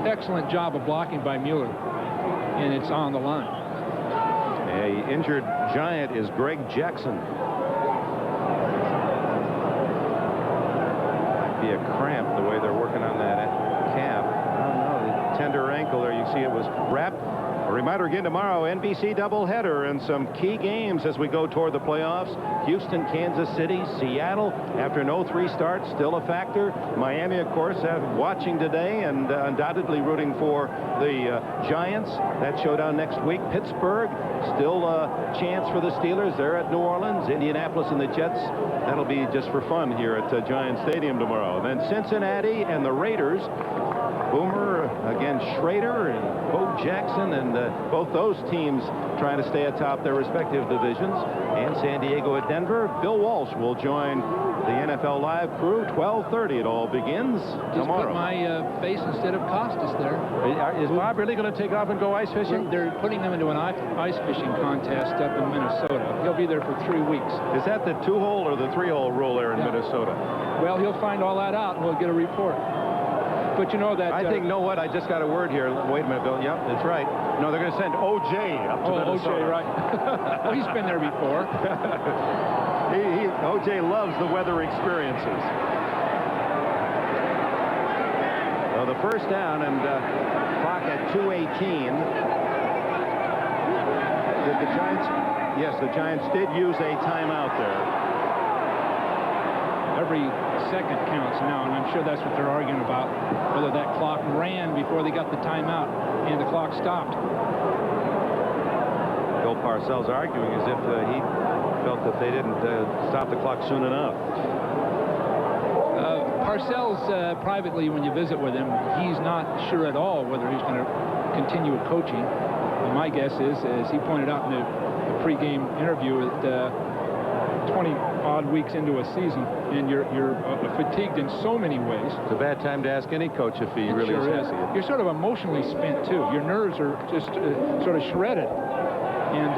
Excellent job of blocking by Mueller. And it's on the line. A injured Giant is Greg Jackson. Might be a cramp the way they're working on that calf. I don't know. The tender ankle there, you see it was wrapped. A reminder again tomorrow, NBC doubleheader and some key games as we go toward the playoffs. Houston, Kansas City, Seattle. After an 0-3 start, still a factor. Miami, of course, watching today and undoubtedly rooting for the Giants. That showdown next week. Pittsburgh, still a chance for the Steelers. They're at New Orleans. Indianapolis and the Jets. That'll be just for fun here at Giant Stadium tomorrow. And then Cincinnati and the Raiders. Boomer against Schrader and Bo Jackson, and both those teams trying to stay atop their respective divisions. And San Diego at Denver. Bill Walsh will join the NFL Live crew. 12:30 it all begins tomorrow. Just put my face instead of Costas there. Is Bob really going to take off and go ice fishing? They're putting him into an ice fishing contest up in Minnesota. He'll be there for 3 weeks. Is that the 2-hole or the 3-hole rule there in Minnesota? Well, he'll find all that out and we'll get a report. But you know that... I think, know what? I just got a word here. Wait a minute, Bill. Yep, that's right. No, they're going to send O.J. up to Minnesota. O.J., right. Well, he's been there before. O.J. loves the weather experiences. Well, the first down and clock at 2:18. Did the Giants... Yes, the Giants did use a timeout there. Every second counts now, and I'm sure that's what they're arguing about, whether that clock ran before they got the timeout and the clock stopped. Bill Parcells arguing as if he felt that they didn't stop the clock soon enough. Parcells, privately, when you visit with him, he's not sure at all whether he's going to continue coaching. And my guess is, as he pointed out in the pregame interview, that 20-odd weeks into a season, and you're fatigued in so many ways. It's a bad time to ask any coach if he really is happy. You're sort of emotionally spent, too. Your nerves are just sort of shredded. And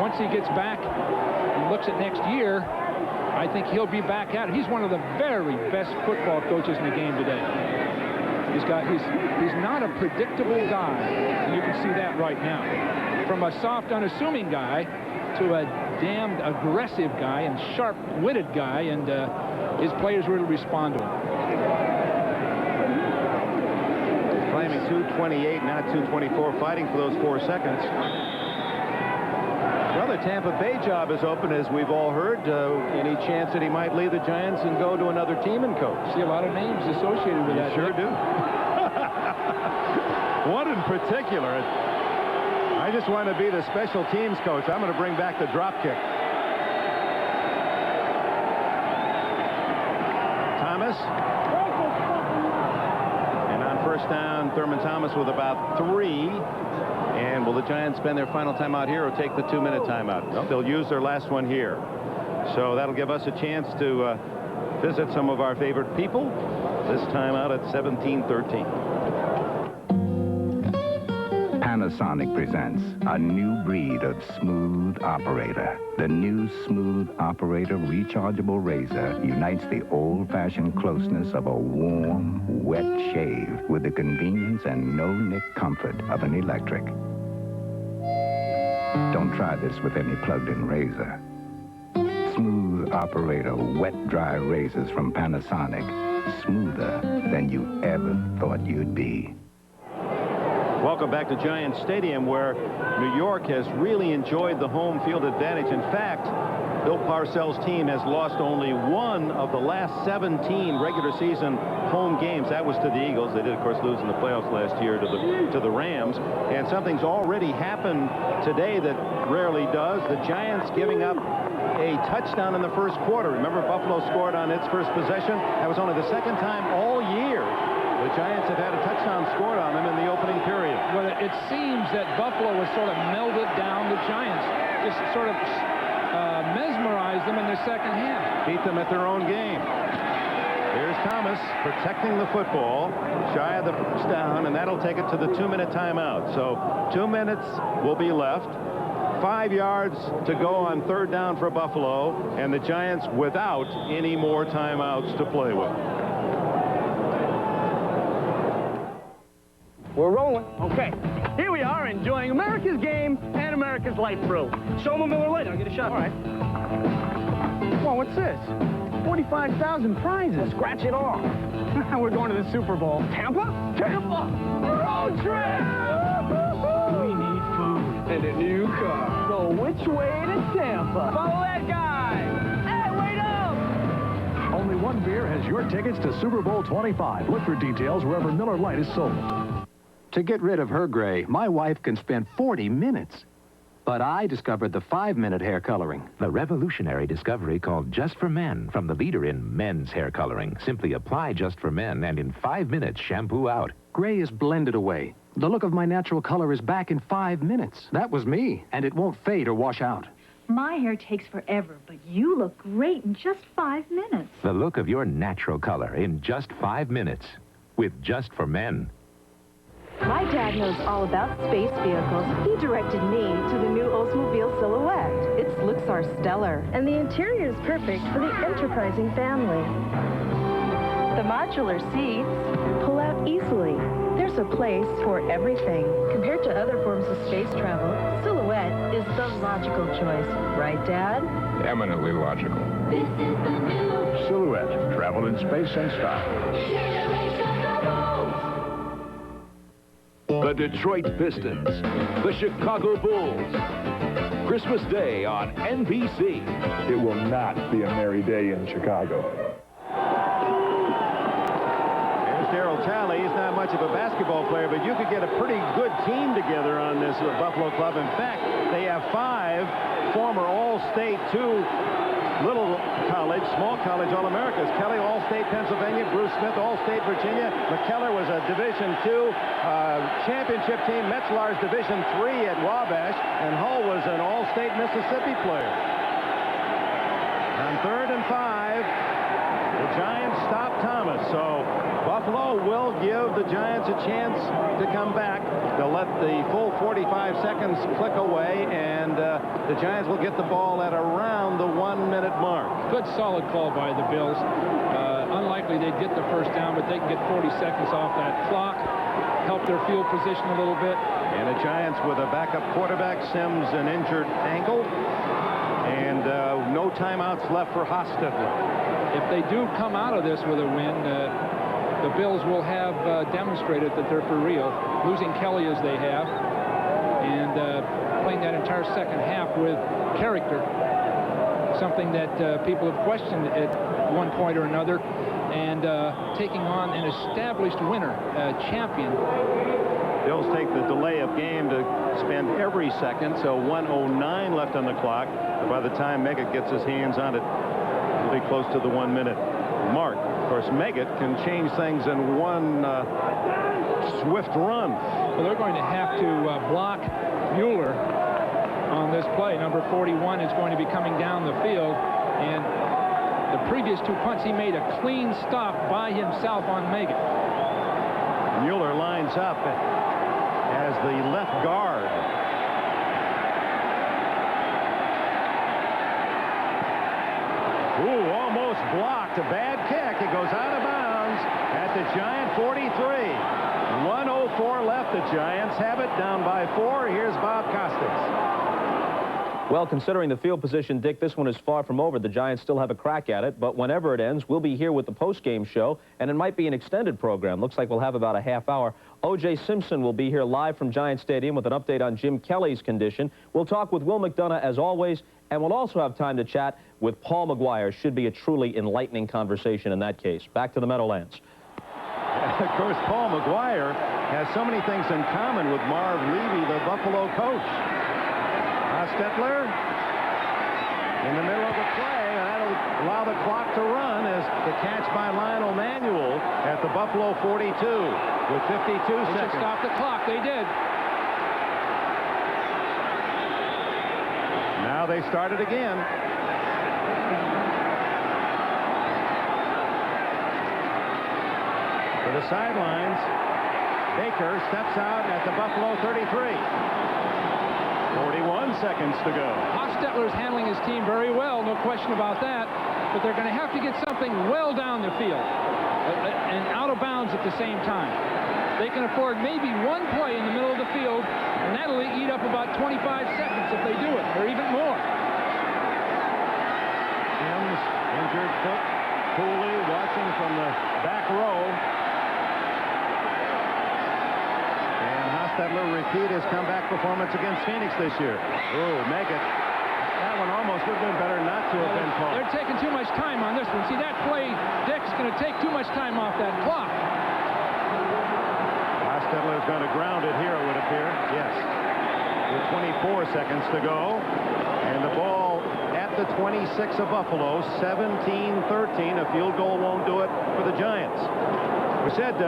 once he gets back and looks at next year, I think he'll be back at it. He's one of the very best football coaches in the game today. He's not a predictable guy, and you can see that right now. From a soft, unassuming guy to a damned aggressive guy and sharp-witted guy, and his players really respond to him. Claiming 2:28, not 2:24, fighting for those 4 seconds. Well, the Tampa Bay job is open, as we've all heard. Any chance that he might leave the Giants and go to another team and coach? See a lot of names associated with that. Sure do. One in particular. I just want to be the special teams coach. I'm going to bring back the drop kick. Thomas. And on first down, Thurman Thomas with about 3. And will the Giants spend their final timeout here or take the 2-minute timeout? No, they'll use their last one here. So that'll give us a chance to visit some of our favorite people. This time out at 17:13. Panasonic presents a new breed of smooth operator. The new Smooth Operator rechargeable razor unites the old-fashioned closeness of a warm, wet shave with the convenience and no-nick comfort of an electric. Don't try this with any plugged-in razor. Smooth Operator wet-dry razors from Panasonic. Smoother than you ever thought you'd be. Welcome back to Giants Stadium, where New York has really enjoyed the home field advantage. In fact, Bill Parcells' team has lost only one of the last 17 regular season home games. That was to the Eagles. They did, of course, lose in the playoffs last year to the Rams. And something's already happened today that rarely does. The Giants giving up a touchdown in the first quarter. Remember, Buffalo scored on its first possession. That was only the second time all year the Giants have had a touchdown scored on them in the opening period. Well, it seems that Buffalo has sort of melded down the Giants, just sort of mesmerized them in the second half. Beat them at their own game. Here's Thomas protecting the football, shy of the first down, and that'll take it to the 2-minute timeout. So 2 minutes will be left. 5 yards to go on third down for Buffalo, and the Giants without any more timeouts to play with. We're rolling. Okay, here we are enjoying America's game and America's light brew. Show them a Miller Lite. I'll get a shot. All right. Well, what's this? 45,000 prizes. Scratch it off. We're going to the Super Bowl. Tampa? Tampa! Road trip! We need food and a new car. So which way to Tampa? Follow that guy. Hey, wait up! Only one beer has your tickets to Super Bowl 25. Look for details wherever Miller Lite is sold. To get rid of her gray, my wife can spend 40 minutes. But I discovered the 5-minute hair coloring. The revolutionary discovery called Just for Men from the leader in men's hair coloring. Simply apply Just for Men and in 5 minutes shampoo out. Gray is blended away. The look of my natural color is back in 5 minutes. That was me, and it won't fade or wash out. My hair takes forever, but you look great in just 5 minutes. The look of your natural color in just 5 minutes with Just for Men. My dad knows all about space vehicles. He directed me to the new Oldsmobile Silhouette. Its looks are stellar, and the interior is perfect for the enterprising family. The modular seats pull out easily. There's a place for everything. Compared to other forms of space travel, Silhouette is the logical choice. Right, Dad? Eminently logical. This is the new Silhouette. Travel in space and style. The Detroit Pistons, the Chicago Bulls. Christmas Day on NBC. It will not be a merry day in Chicago. Here's Darryl Talley. He's not much of a basketball player, but you could get a pretty good team together on this Buffalo club. In fact, they have 5 former All-State, 2 little college, small college All-Americas. Kelly, All-State Pennsylvania. Bruce Smith, All-State Virginia. McKellar was a Division II championship team. Metzlar's Division III at Wabash. And Hull was an All-State Mississippi player. On 3rd and 5, the Giants stop Thomas. So Buffalo will give the Giants a chance to come back. They'll let the full 45 seconds click away, and the Giants will get the ball at around the 1-minute mark. Good solid call by the Bills. Unlikely they'd get the first down, but they can get 40 seconds off that clock, help their field position a little bit. And the Giants with a backup quarterback, Sims an injured ankle, and no timeouts left for Hostetler. If they do come out of this with a win, the Bills will have demonstrated that they're for real, losing Kelly as they have, and playing that entire second half with character, something that people have questioned at one point or another, and taking on an established winner, champion. Bills take the delay of game to spend every second, so 1:09 left on the clock. By the time Meggett gets his hands on it, it'll be close to the 1-minute mark. Of course, Meggett can change things in one swift run. Well, they're going to have to block Mueller on this play. Number 41 is going to be coming down the field, and the previous 2 punts he made a clean stop by himself on Meggett. Mueller lines up as the left guard. Ooh, almost blocked. A bad kick. It goes out of bounds at the Giant 43. 1:04 left. The Giants have it down by 4. Here's Bob Costas. Well, considering the field position, Dick, this one is far from over. The Giants still have a crack at it, but whenever it ends, we'll be here with the post-game show, and it might be an extended program. Looks like we'll have about a half hour. O.J. Simpson will be here live from Giant Stadium with an update on Jim Kelly's condition. We'll talk with Will McDonough, as always, and we'll also have time to chat with Paul McGuire. Should be a truly enlightening conversation in that case. Back to the Meadowlands. Of course, Paul McGuire has so many things in common with Marv Levy, the Buffalo coach. Hostetler in the middle of the play, and that'll allow the clock to run as the catch by Lionel Manuel at the Buffalo 42 with 52 seconds. They should stop the clock. They did. Now they start it again. To the sidelines, Baker steps out at the Buffalo 33. 41 seconds to go. Hostetler's handling his team very well, no question about that. But they're going to have to get something well down the field and out of bounds at the same time. They can afford maybe one play in the middle of the field, and that'll eat up about 25 seconds if they do it, or even more. Tim's injured foot. Cooley watching from the back row. Hostetler repeat his comeback performance against Phoenix this year. Oh, Meggett. That one almost would have been better not to have been called. They're taking too much time on this one. See, that play, Dick's going to take too much time off that clock. Hostetler is going to ground it here, it would appear. Yes. With 24 seconds to go. And the ball at the 26 of Buffalo, 17-13. A field goal won't do it for the Giants. We said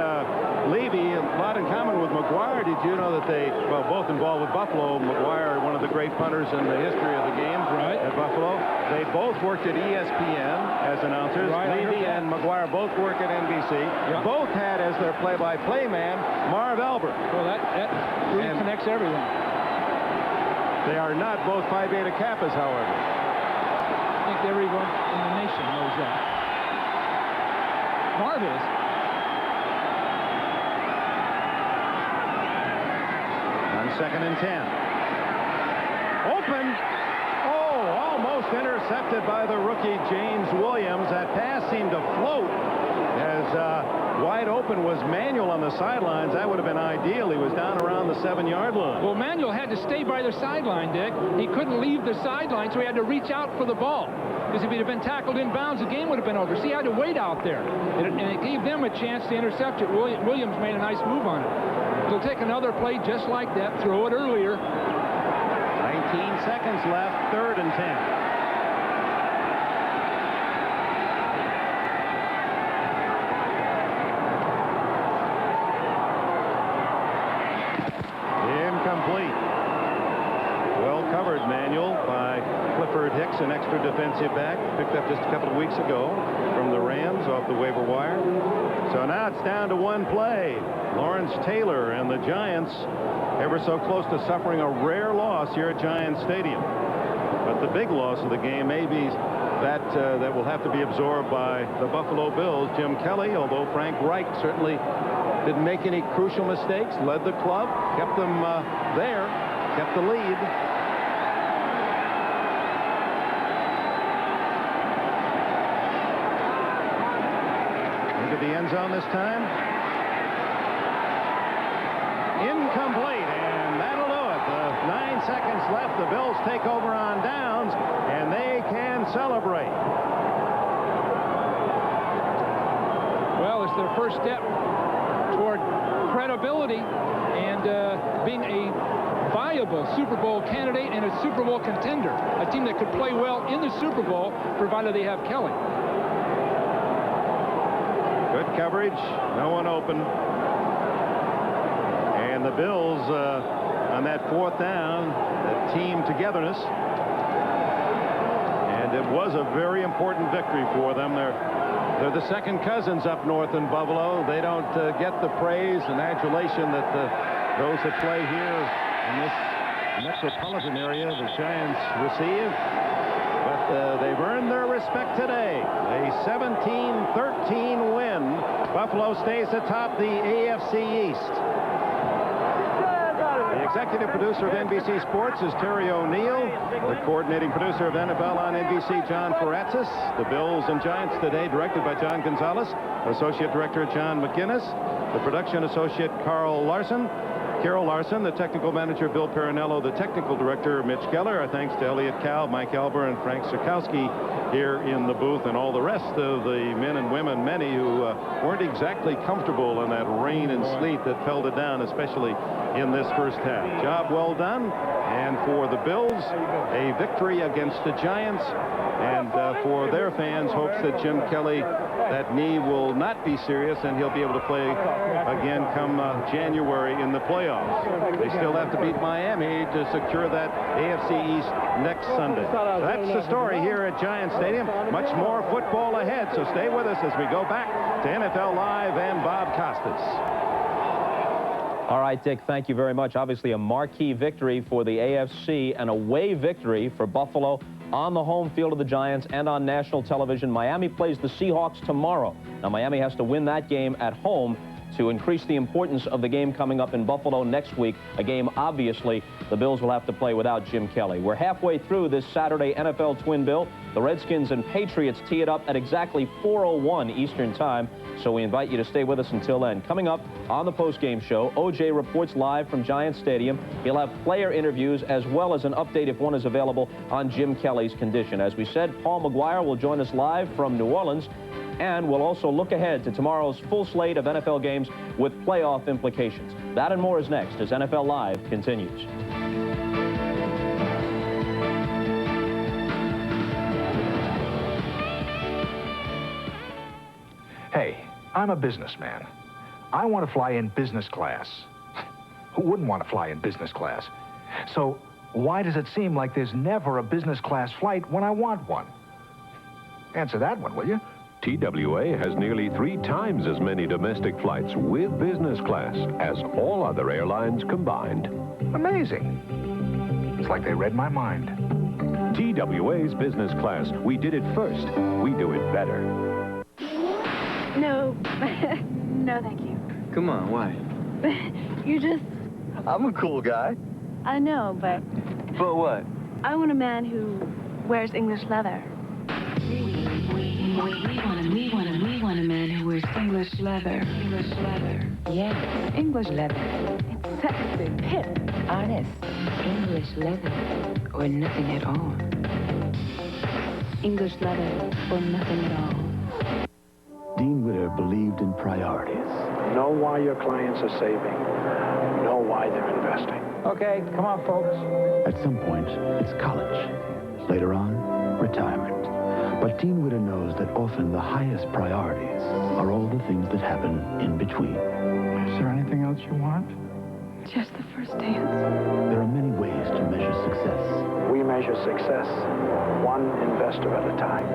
Levy, a lot in common with McGuire. Did you know that they, well, both involved with Buffalo. McGuire, one of the great punters in the history of the game at Buffalo. They both worked at ESPN as announcers. Levy and McGuire both work at NBC. Yep. Both had as their play-by-play man Marv Albert. Well, that really connects everything. They are not both Phi Beta Kappas, however. I think everyone in the nation knows that. Marv is. Second and 10. Open. Oh, almost intercepted by the rookie James Williams. That pass seemed to float as wide open was Manuel on the sidelines. That would have been ideal. He was down around the 7-yard line. Well, Manuel had to stay by the sideline, Dick. He couldn't leave the sideline, so he had to reach out for the ball. Because if he'd have been tackled in bounds, the game would have been over. So he had to wait out there. And it gave them a chance to intercept it. Williams made a nice move on it. It'll take another play just like that. Throw it earlier. 19 seconds left. 3rd and 10. Incomplete. Well covered, Manuel, by Clifford Hicks, an extra defensive back. Picked up just a couple of weeks ago from the Rams off the waiver wire. So now it's down to one play. Lawrence Taylor and the Giants ever so close to suffering a rare loss here at Giant Stadium. But the big loss of the game may be that that will have to be absorbed by the Buffalo Bills. Jim Kelly, although Frank Reich certainly didn't make any crucial mistakes, led the club, kept them there, kept the lead. Into the end zone this time. Incomplete, and that'll do it. 9 seconds left. The Bills take over on downs, and they can celebrate. Well, it's their first step toward credibility and being a viable Super Bowl candidate and a Super Bowl contender. A team that could play well in the Super Bowl, provided they have Kelly. Good coverage. No one open. And the Bills on that 4th down, the team togetherness. And it was a very important victory for them. They're the second cousins up north in Buffalo. They don't get the praise and adulation that those that play here in this metropolitan area, the Giants, receive. But they've earned their respect today. A 17-13 win. Buffalo stays atop the AFC East. The executive producer of NBC Sports is Terry O'Neill. The coordinating producer of NFL on NBC, John Faratzis. The Bills and Giants today, directed by John Gonzalez. Associate director, John McGinnis. The production associate, Carol Larson. Carol Larson, the technical manager, Bill Perinello, the technical director, Mitch Keller. Our thanks to Elliot Cal, Mike Elber, and Frank Sikowski here in the booth, and all the rest of the men and women, many who weren't exactly comfortable in that rain and sleet that pelted down, especially in this first half. Job well done. And for the Bills, a victory against the Giants. And for their fans, hopes that Jim Kelly, that knee will not be serious and he'll be able to play again come January in the playoffs. They still have to beat Miami to secure that AFC East next Sunday. So that's the story here at Giant Stadium. Much more football ahead, so stay with us as we go back to NFL Live and Bob Costas. All right, Dick, thank you very much. Obviously a marquee victory for the AFC, an away victory for Buffalo on the home field of the Giants and on national television. Miami plays the Seahawks tomorrow. Now, Miami has to win that game at home to increase the importance of the game coming up in Buffalo next week, a game, obviously, the Bills will have to play without Jim Kelly. We're halfway through this Saturday NFL Twin Bill. The Redskins and Patriots tee it up at exactly 4:01 Eastern Time, so we invite you to stay with us until then. Coming up on the postgame show, O.J. reports live from Giant Stadium. He'll have player interviews as well as an update, if one is available, on Jim Kelly's condition. As we said, Paul McGuire will join us live from New Orleans. And we'll also look ahead to tomorrow's full slate of NFL games with playoff implications. That and more is next as NFL Live continues. Hey, I'm a businessman. I want to fly in business class. Who wouldn't want to fly in business class? So why does it seem like there's never a business class flight when I want one? Answer that one, will you? TWA has nearly 3 times as many domestic flights with business class as all other airlines combined. Amazing. It's like they read my mind. TWA's business class. We did it first. We do it better. No. No, thank you. Come on, why? You're just... I'm a cool guy. I know, but... But what? I want a man who wears English leather. We want a man who wears English leather. English leather. Yes, English leather. It's sexy, hip, Honest. English leather. Or nothing at all. English leather or nothing at all. Dean Witter believed in priorities. Know why your clients are saving. Know why they're investing. Okay, come on, folks. At some point, it's college. Later on, retirement. But Dean Witter knows that often the highest priorities are all the things that happen in between. Is there anything else you want? Just the first dance. There are many ways to measure success. We measure success one investor at a time.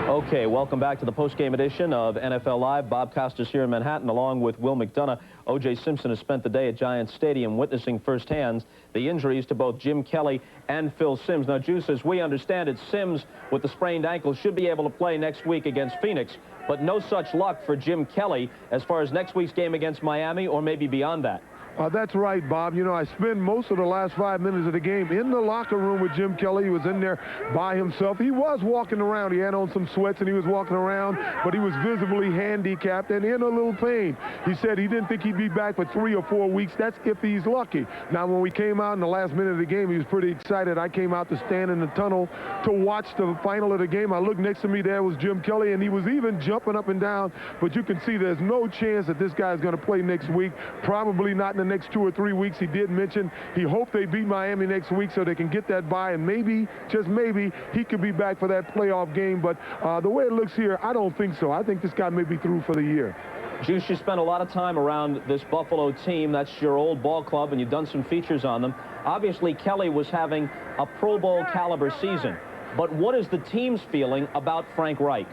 Okay, welcome back to the postgame edition of NFL Live. Bob Costas here in Manhattan, along with Will McDonough. O.J. Simpson has spent the day at Giant Stadium witnessing firsthand the injuries to both Jim Kelly and Phil Simms. Now, Juice, as we understand it, Simms, with the sprained ankle, should be able to play next week against Phoenix, but no such luck for Jim Kelly as far as next week's game against Miami or maybe beyond that. That's right, Bob. You know, I spent most of the last 5 minutes of the game in the locker room with Jim Kelly. He was in there by himself. He was walking around. He had on some sweats and he was walking around, but he was visibly handicapped and in a little pain. He said he didn't think he'd be back for 3 or 4 weeks. That's if he's lucky. Now, when we came out in the last minute of the game, he was pretty excited. I came out to stand in the tunnel to watch the final of the game. I looked next to me. There was Jim Kelly, and he was even jumping up and down. But you can see there's no chance that this guy's going to play next week. Probably not in the next 2 or 3 weeks. He did mention he hoped they beat Miami next week so they can get that bye, and maybe, just maybe, he could be back for that playoff game. But the way it looks here, I don't think so. I think this guy may be through for the year. Juice, you spent a lot of time around this Buffalo team. That's your old ball club, and you've done some features on them. Obviously, Kelly was having a Pro Bowl caliber season. But what is the team's feeling about Frank Reich?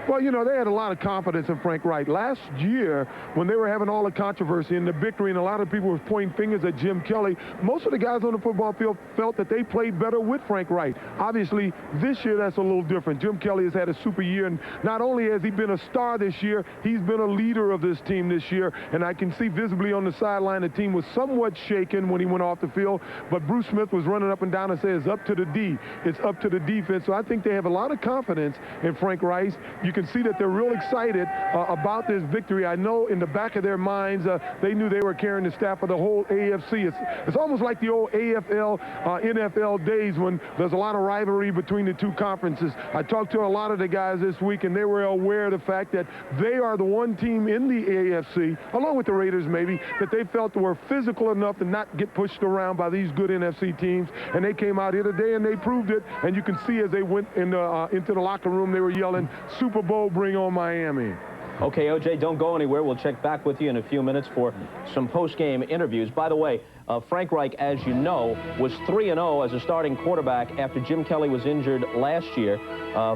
Well, you know, they had a lot of confidence in Frank Wright. Last year, when they were having all the controversy and the victory, and a lot of people were pointing fingers at Jim Kelly, most of the guys on the football field felt that they played better with Frank Wright. Obviously, this year, that's a little different. Jim Kelly has had a super year, and not only has he been a star this year, he's been a leader of this team this year, and I can see visibly on the sideline the team was somewhat shaken when he went off the field, but Bruce Smith was running up and down and said, it's up to the D. It's up to the defense. So I think they have a lot of confidence in Frank Wright. You can see that they're real excited about this victory. I know in the back of their minds, they knew they were carrying the staff of the whole AFC. It's almost like the old AFL, NFL days when there's a lot of rivalry between the two conferences. I talked to a lot of the guys this week, and they were aware of the fact that they are the one team in the AFC, along with the Raiders maybe, that they felt were physical enough to not get pushed around by these good NFC teams. And they came out here today and they proved it. And you can see as they went into the locker room, they were yelling, Super Bowl, bring on Miami. Okay, O.J., don't go anywhere. We'll check back with you in a few minutes for some post-game interviews. By the way, Frank Reich, as you know, was 3-0 as a starting quarterback after Jim Kelly was injured last year.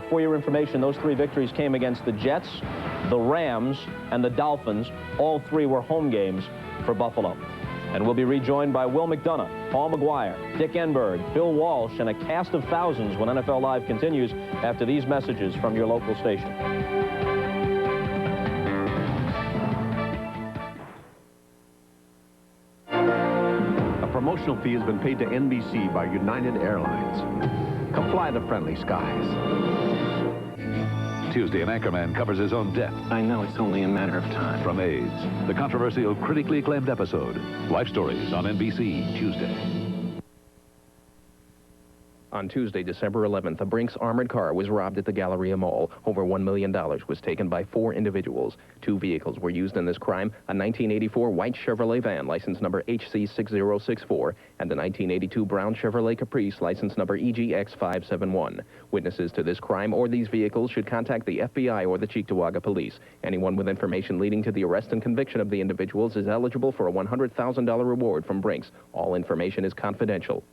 For your information, those 3 victories came against the Jets, the Rams, and the Dolphins. All 3 were home games for Buffalo. And we'll be rejoined by Will McDonough, Paul McGuire, Dick Enberg, Bill Walsh, and a cast of thousands when NFL Live continues after these messages from your local station. A promotional fee has been paid to NBC by United Airlines. Come fly the friendly skies. Tuesday, an anchorman covers his own death. I know it's only a matter of time. From AIDS, the controversial, critically acclaimed episode. Life Stories on NBC, Tuesday. On Tuesday, December 11th, a Brinks armored car was robbed at the Galleria Mall. Over $1 million was taken by 4 individuals. 2 vehicles were used in this crime, a 1984 white Chevrolet van, license number HC6064, and a 1982 brown Chevrolet Caprice, license number EGX571. Witnesses to this crime or these vehicles should contact the FBI or the Cheektowaga Police. Anyone with information leading to the arrest and conviction of the individuals is eligible for a $100,000 reward from Brinks. All information is confidential.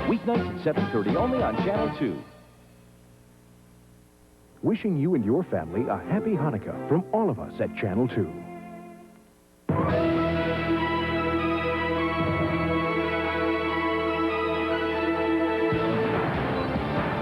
Weeknights at 7:30 only on Channel 2. Wishing you and your family a happy Hanukkah from all of us at Channel 2.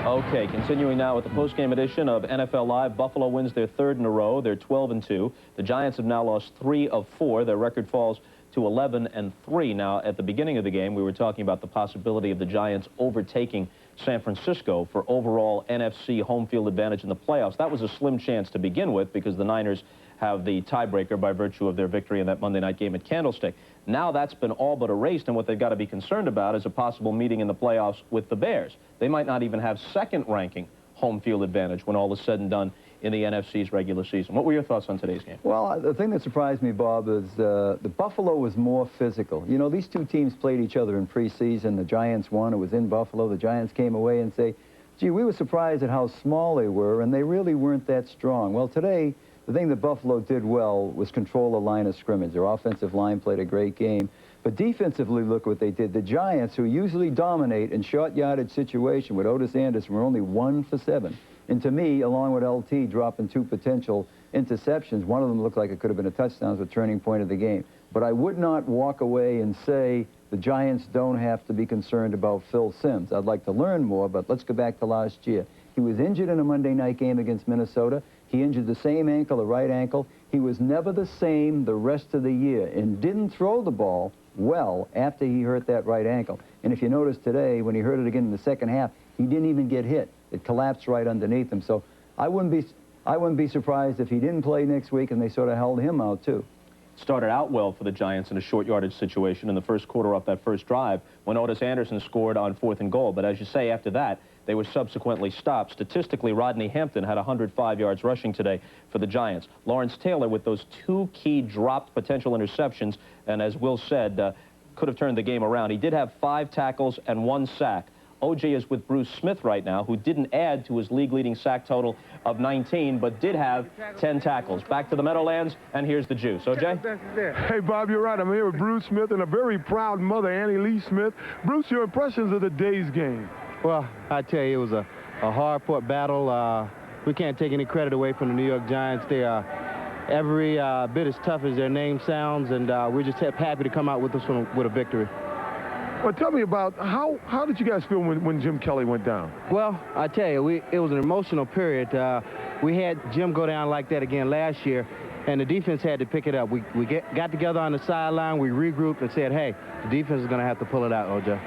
Okay, continuing now with the postgame edition of NFL Live. Buffalo wins their 3rd in a row. They're 12-2. The Giants have now lost 3 of 4. Their record falls to 11-3. Now, at the beginning of the game, we were talking about the possibility of the Giants overtaking San Francisco for overall NFC home field advantage in the playoffs. That was a slim chance to begin with because the Niners have the tiebreaker by virtue of their victory in that Monday night game at Candlestick. Now that's been all but erased, and what they've got to be concerned about is a possible meeting in the playoffs with the Bears. They might not even have second-ranking home field advantage when all is said and done in the NFC's regular season. What were your thoughts on today's game? Well, the thing that surprised me, Bob, is the Buffalo was more physical. You know, these 2 teams played each other in preseason. The Giants won. It was in Buffalo. The Giants came away and say, gee, we were surprised at how small they were, and they really weren't that strong. Well, today, the thing that Buffalo did well was control the line of scrimmage. Their offensive line played a great game. But defensively, look what they did. The Giants, who usually dominate in short yardage situation with Otis Anderson, were only 1 for 7. And to me, along with LT dropping 2 potential interceptions, one of them looked like it could have been a touchdown, it was a turning point of the game. But I would not walk away and say the Giants don't have to be concerned about Phil Simms. I'd like to learn more, but let's go back to last year. He was injured in a Monday night game against Minnesota. He injured the same ankle, the right ankle. He was never the same the rest of the year and didn't throw the ball well after he hurt that right ankle. And if you notice today, when he hurt it again in the second half, he didn't even get hit. It collapsed right underneath him. So I wouldn't be surprised if he didn't play next week and they sort of held him out too. started out well for the Giants in a short yardage situation in the first quarter off that first drive when Otis Anderson scored on 4th and goal. But as you say, after that, they were subsequently stopped. Statistically, Rodney Hampton had 105 yards rushing today for the Giants. Lawrence Taylor with those 2 key dropped potential interceptions, and as Will said, could have turned the game around. He did have 5 tackles and 1 sack. O.J. is with Bruce Smith right now, who didn't add to his league-leading sack total of 19, but did have 10 tackles. Back to the Meadowlands, and here's the juice. O.J.? Hey, Bob, you're right. I'm here with Bruce Smith and a very proud mother, Annie Lee Smith. Bruce, your impressions of the day's game? Well, I tell you, it was a hard-fought battle. We can't take any credit away from the New York Giants. They are every bit as tough as their name sounds, and we're just happy to come out with this one with a victory. Well, tell me about how did you guys feel when Jim Kelly went down? Well, I tell you, it was an emotional period. We had Jim go down like that again last year, and the defense had to pick it up. We got together on the sideline, we regrouped and said, hey, the defense is going to have to pull it out, O.J.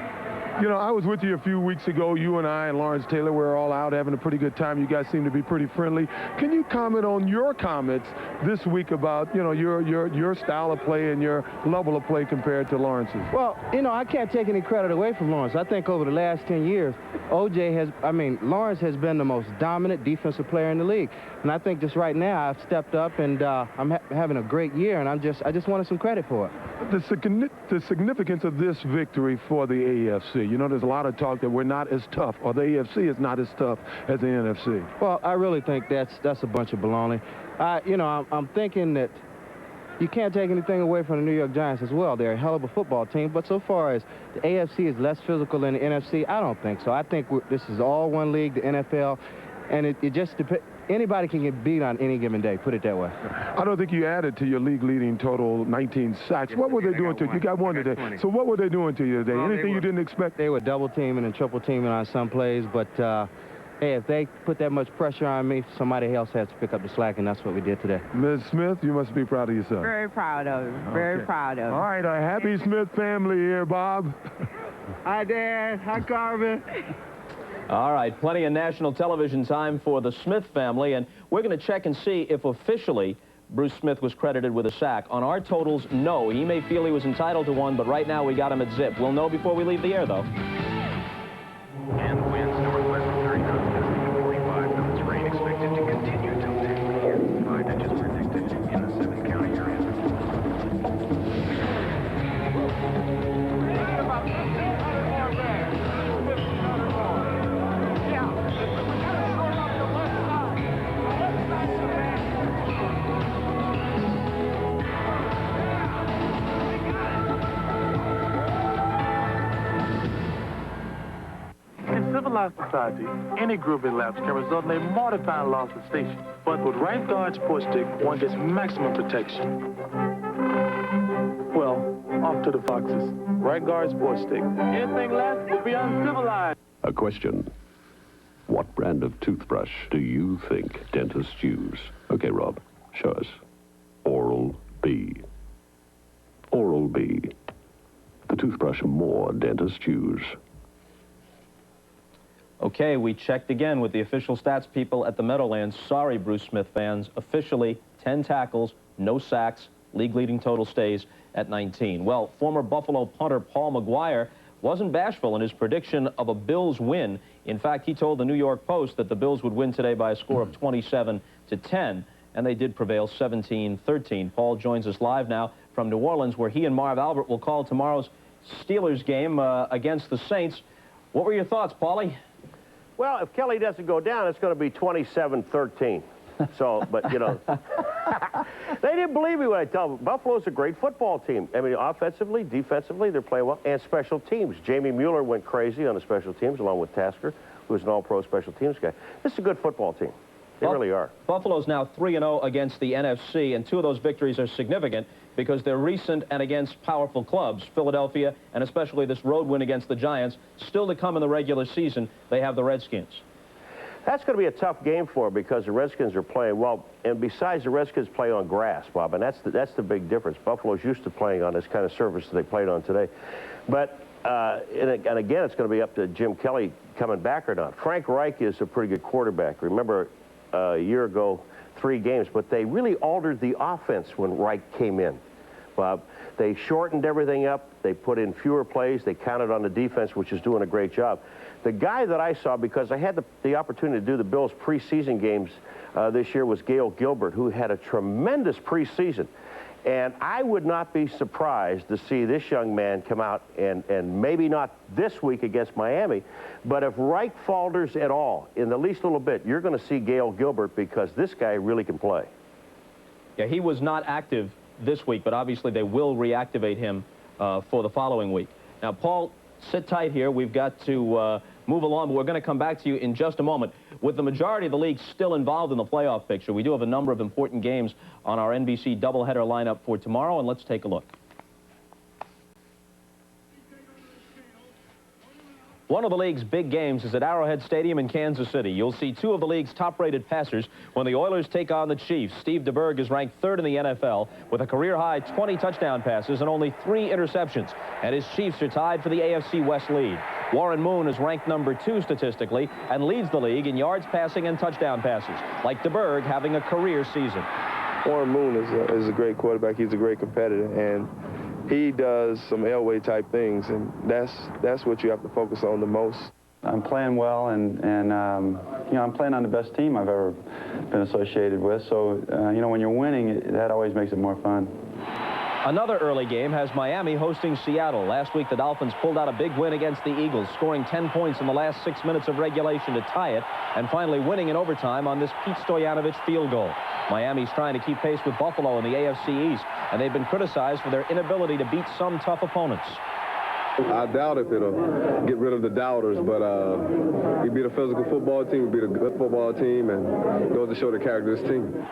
You know, I was with you a few weeks ago. You and I and Lawrence Taylor were all out having a pretty good time. You guys seem to be pretty friendly. Can you comment on your comments this week about, you know, your style of play and your level of play compared to Lawrence's? Well, you know, I can't take any credit away from Lawrence. I think over the last 10 years, Lawrence has been the most dominant defensive player in the league. And I think just right now I've stepped up and I'm having a great year, and I just wanted some credit for it. The significance of this victory for the AFC. You know, there's a lot of talk that we're not as tough, or the AFC is not as tough as the NFC. Well, I really think that's a bunch of baloney. You know, I'm thinking that you can't take anything away from the New York Giants as well. They're a hell of a football team, but so far as the AFC is less physical than the NFC, I don't think so. I think this is all one league, the NFL, and it just depends. Anybody can get beat on any given day, put it that way. I don't think you added to your league-leading total 19 sacks. What were they doing to you? You got one today. 20. So what were they doing to you today? Well, anything you didn't expect? They were double-teaming and triple-teaming on some plays, but hey, if they put that much pressure on me, somebody else has to pick up the slack, and that's what we did today. Ms. Smith, you must be proud of yourself. Very proud of him. Very proud of him. All right, a happy Smith family here, Bob. Hi, Dad. Hi, Carmen. All right, plenty of national television time for the Smith family, and we're going to check and see if officially Bruce Smith was credited with a sack. On our totals, no. He may feel he was entitled to one, but right now we got him at zip. We'll know before we leave the air, though. And winds northwest 30 knots, gusting to 45 knots. Rain expected to continue till 10 p.m. 5 inches predicted in the 7-county area. civilized society, any groovy lapse can result in a mortifying loss of station. But with Right Guard Sports Stick, one gets maximum protection. Well, off to the foxes. Right Guard Sports Stick. Anything less will be uncivilized. A question. What brand of toothbrush do you think dentists use? Okay, Rob, show us. Oral-B. Oral-B. The toothbrush more dentists use. Okay, we checked again with the official stats people at the Meadowlands. Sorry, Bruce Smith fans. Officially, 10 tackles, no sacks, league-leading total stays at 19. Well, former Buffalo punter Paul McGuire wasn't bashful in his prediction of a Bills win. In fact, he told the New York Post that the Bills would win today by a score of 27-10, and they did prevail 17-13. Paul joins us live now from New Orleans, where he and Marv Albert will call tomorrow's Steelers game against the Saints. What were your thoughts, Paulie? Well, if Kelly doesn't go down, it's going to be 27-13. So, but, you know, they didn't believe me when I tell them. Buffalo's a great football team. I mean, offensively, defensively, they're playing well. And special teams. Jamie Mueller went crazy on the special teams, along with Tasker, who's an all-pro special teams guy. This is a good football team. They really are. Buffalo's now 3-0 against the NFC, and two of those victories are significant because they're recent and against powerful clubs, Philadelphia, and especially this road win against the Giants. Still to come in the regular season, they have the Redskins. That's going to be a tough game for them because the Redskins are playing well. And besides, the Redskins play on grass, Bob, and that's the big difference. Buffalo's used to playing on this kind of surface that they played on today. But, and again, it's going to be up to Jim Kelly coming back or not. Frank Reich is a pretty good quarterback. Remember, a year ago, 3 games, but they really altered the offense when Reich came in. Bob. They shortened everything up. They put in fewer plays. They counted on the defense, which is doing a great job. The guy that I saw, because I had the opportunity to do the Bills' preseason games this year, was Gail Gilbert, who had a tremendous preseason. And I would not be surprised to see this young man come out and maybe not this week against Miami, but if Reich falters at all, in the least little bit, you're going to see Gail Gilbert, because this guy really can play. Yeah, he was not active this week, but obviously they will reactivate him for the following week. Now, Paul, sit tight here. We've got to move along, but we're going to come back to you in just a moment. With the majority of the league still involved in the playoff picture, we do have a number of important games on our NBC doubleheader lineup for tomorrow, and let's take a look. One of the league's big games is at Arrowhead Stadium in Kansas City. You'll see two of the league's top-rated passers when the Oilers take on the Chiefs. Steve DeBerg is ranked third in the NFL with a career-high 20 touchdown passes and only 3 interceptions. And his Chiefs are tied for the AFC West lead. Warren Moon is ranked number 2 statistically and leads the league in yards passing and touchdown passes, like DeBerg having a career season. Warren Moon is a great quarterback. He's a great competitor, and he does some Elway type things, and that's what you have to focus on the most. I'm playing well, and you know, I'm playing on the best team I've ever been associated with. So you know, when you're winning, that always makes it more fun. Another early game has Miami hosting Seattle. Last week, the Dolphins pulled out a big win against the Eagles, scoring 10 points in the last 6 minutes of regulation to tie it, and finally winning in overtime on this Pete Stoyanovich field goal. Miami's trying to keep pace with Buffalo in the AFC East, and they've been criticized for their inability to beat some tough opponents. I doubt if it'll get rid of the doubters, but we beat a physical football team, we beat a good football team, and goes to show the character of this team.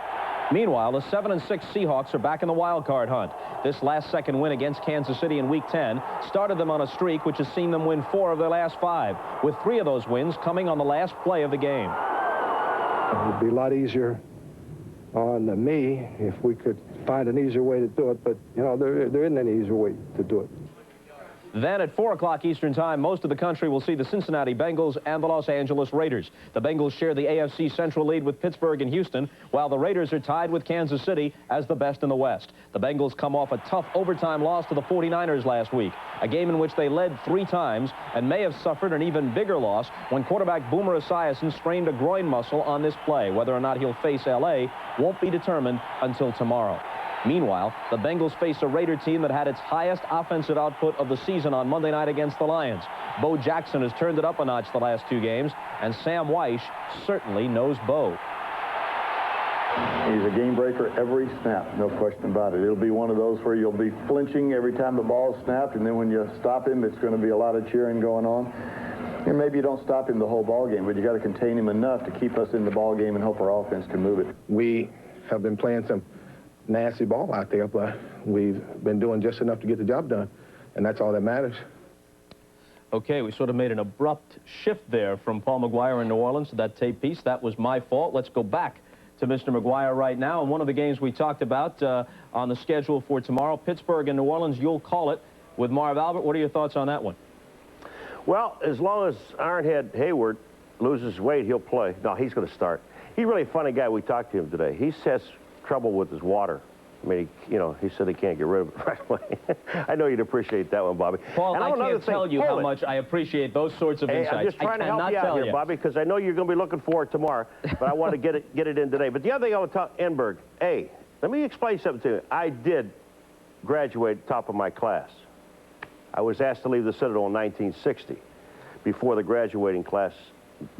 Meanwhile, the 7-6 Seahawks are back in the wild card hunt. This last-second win against Kansas City in Week 10 started them on a streak which has seen them win 4 of their last 5, with 3 of those wins coming on the last play of the game. It would be a lot easier on me if we could find an easier way to do it, but, you know, there isn't any easier way to do it. Then at 4 o'clock Eastern Time, most of the country will see the Cincinnati Bengals and the Los Angeles Raiders. The Bengals share the AFC Central lead with Pittsburgh and Houston, while the Raiders are tied with Kansas City as the best in the West. The Bengals come off a tough overtime loss to the 49ers last week, a game in which they led 3 times and may have suffered an even bigger loss when quarterback Boomer Esiason strained a groin muscle on this play. Whether or not he'll face L.A. won't be determined until tomorrow. Meanwhile, the Bengals face a Raider team that had its highest offensive output of the season on Monday night against the Lions. Bo Jackson has turned it up a notch the last 2 games, and Sam Weish certainly knows Bo. He's a game breaker every snap, no question about it. It'll be one of those where you'll be flinching every time the ball's snapped, and then when you stop him, it's going to be a lot of cheering going on. And maybe you don't stop him the whole ball game, but you got to contain him enough to keep us in the ball game and hope our offense can move it. We have been playing some nasty ball out there, but we've been doing just enough to get the job done, and that's all that matters. Okay, we sort of made an abrupt shift there from Paul McGuire in New Orleans to that tape piece. That was my fault. Let's go back to Mr. McGuire right now. And one of the games we talked about on the schedule for tomorrow, Pittsburgh and New Orleans, you'll call it with Marv Albert. What are your thoughts on that one? Well, as long as Ironhead Hayward loses weight, he'll play. No, he's going to start. He's really a funny guy. We talked to him today. He has trouble with his water. I mean, you know, he said he can't get rid of it right away. I know you'd appreciate that one, Bobby. Paul, I can't tell you how much I appreciate those sorts of insights. I'm just trying to help you out here, Bobby, because I know you're going to be looking for it tomorrow, but I want to get it in today. But the other thing I want to tell Enberg, hey, let me explain something to you. I did graduate top of my class. I was asked to leave the Citadel in 1960 before the graduating class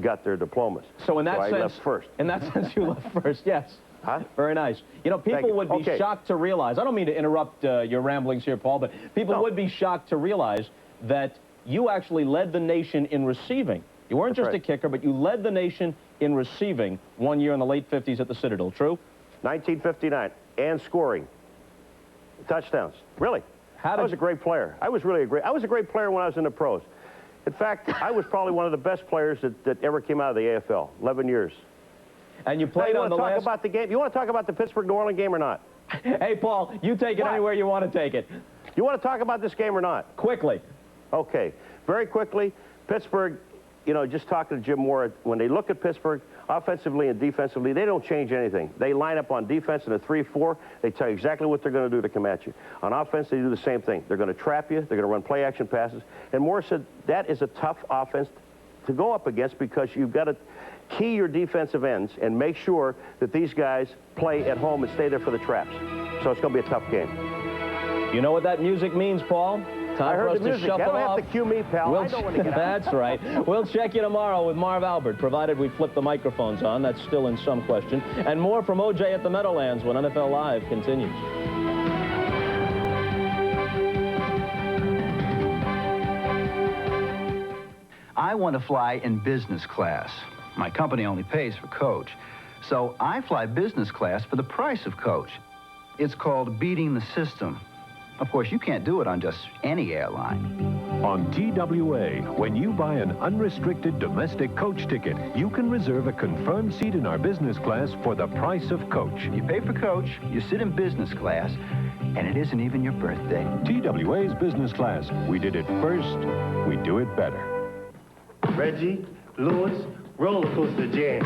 got their diplomas. So in that sense, I left first. In that sense, you left first, yes. Huh? Very nice. You know, people would be shocked to realize, I don't mean to interrupt your ramblings here, Paul, but people would be shocked to realize that you actually led the nation in receiving. You weren't just a kicker, but you led the nation in receiving one year in the late 50s at the Citadel, true? 1959, and scoring touchdowns. Really. I was a great player. I was a great player when I was in the pros. In fact, I was probably one of the best players that ever came out of the AFL, 11 years. And you played on the last... about the game? You want to talk about the Pittsburgh-New Orleans game or not? Hey, Paul, you take it anywhere you want to take it. You want to talk about this game or not? Quickly. Okay. Very quickly, Pittsburgh, you know, just talking to Jim Moore, when they look at Pittsburgh, offensively and defensively, they don't change anything. They line up on defense in a 3-4. They tell you exactly what they're going to do to come at you. On offense, they do the same thing. They're going to trap you. They're going to run play-action passes. And Morris said that is a tough offense to go up against because you've got to key your defensive ends and make sure that these guys play at home and stay there for the traps. So it's going to be a tough game. You know what that music means, Paul? Time for us to shuffle off. You don't off. have to cue me, pal. I know when to get out. That's right. We'll check you tomorrow with Marv Albert, provided we flip the microphones on. That's still in some question. And more from O.J. at the Meadowlands when NFL Live continues. I want to fly in business class. My company only pays for coach. So I fly business class for the price of coach. It's called beating the system. Of course, you can't do it on just any airline. On TWA, when you buy an unrestricted domestic coach ticket, you can reserve a confirmed seat in our business class for the price of coach. You pay for coach, you sit in business class, and it isn't even your birthday. TWA's business class. We did it first, we do it better. Reggie, Lewis, roller coaster jam.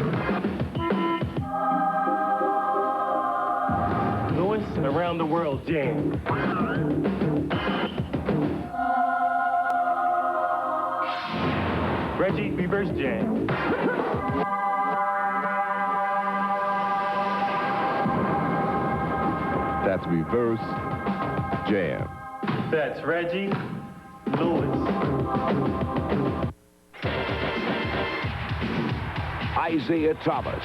Lewis, around the world jam. Reggie, reverse jam. That's reverse jam. That's Reggie, Lewis. Isaiah Thomas.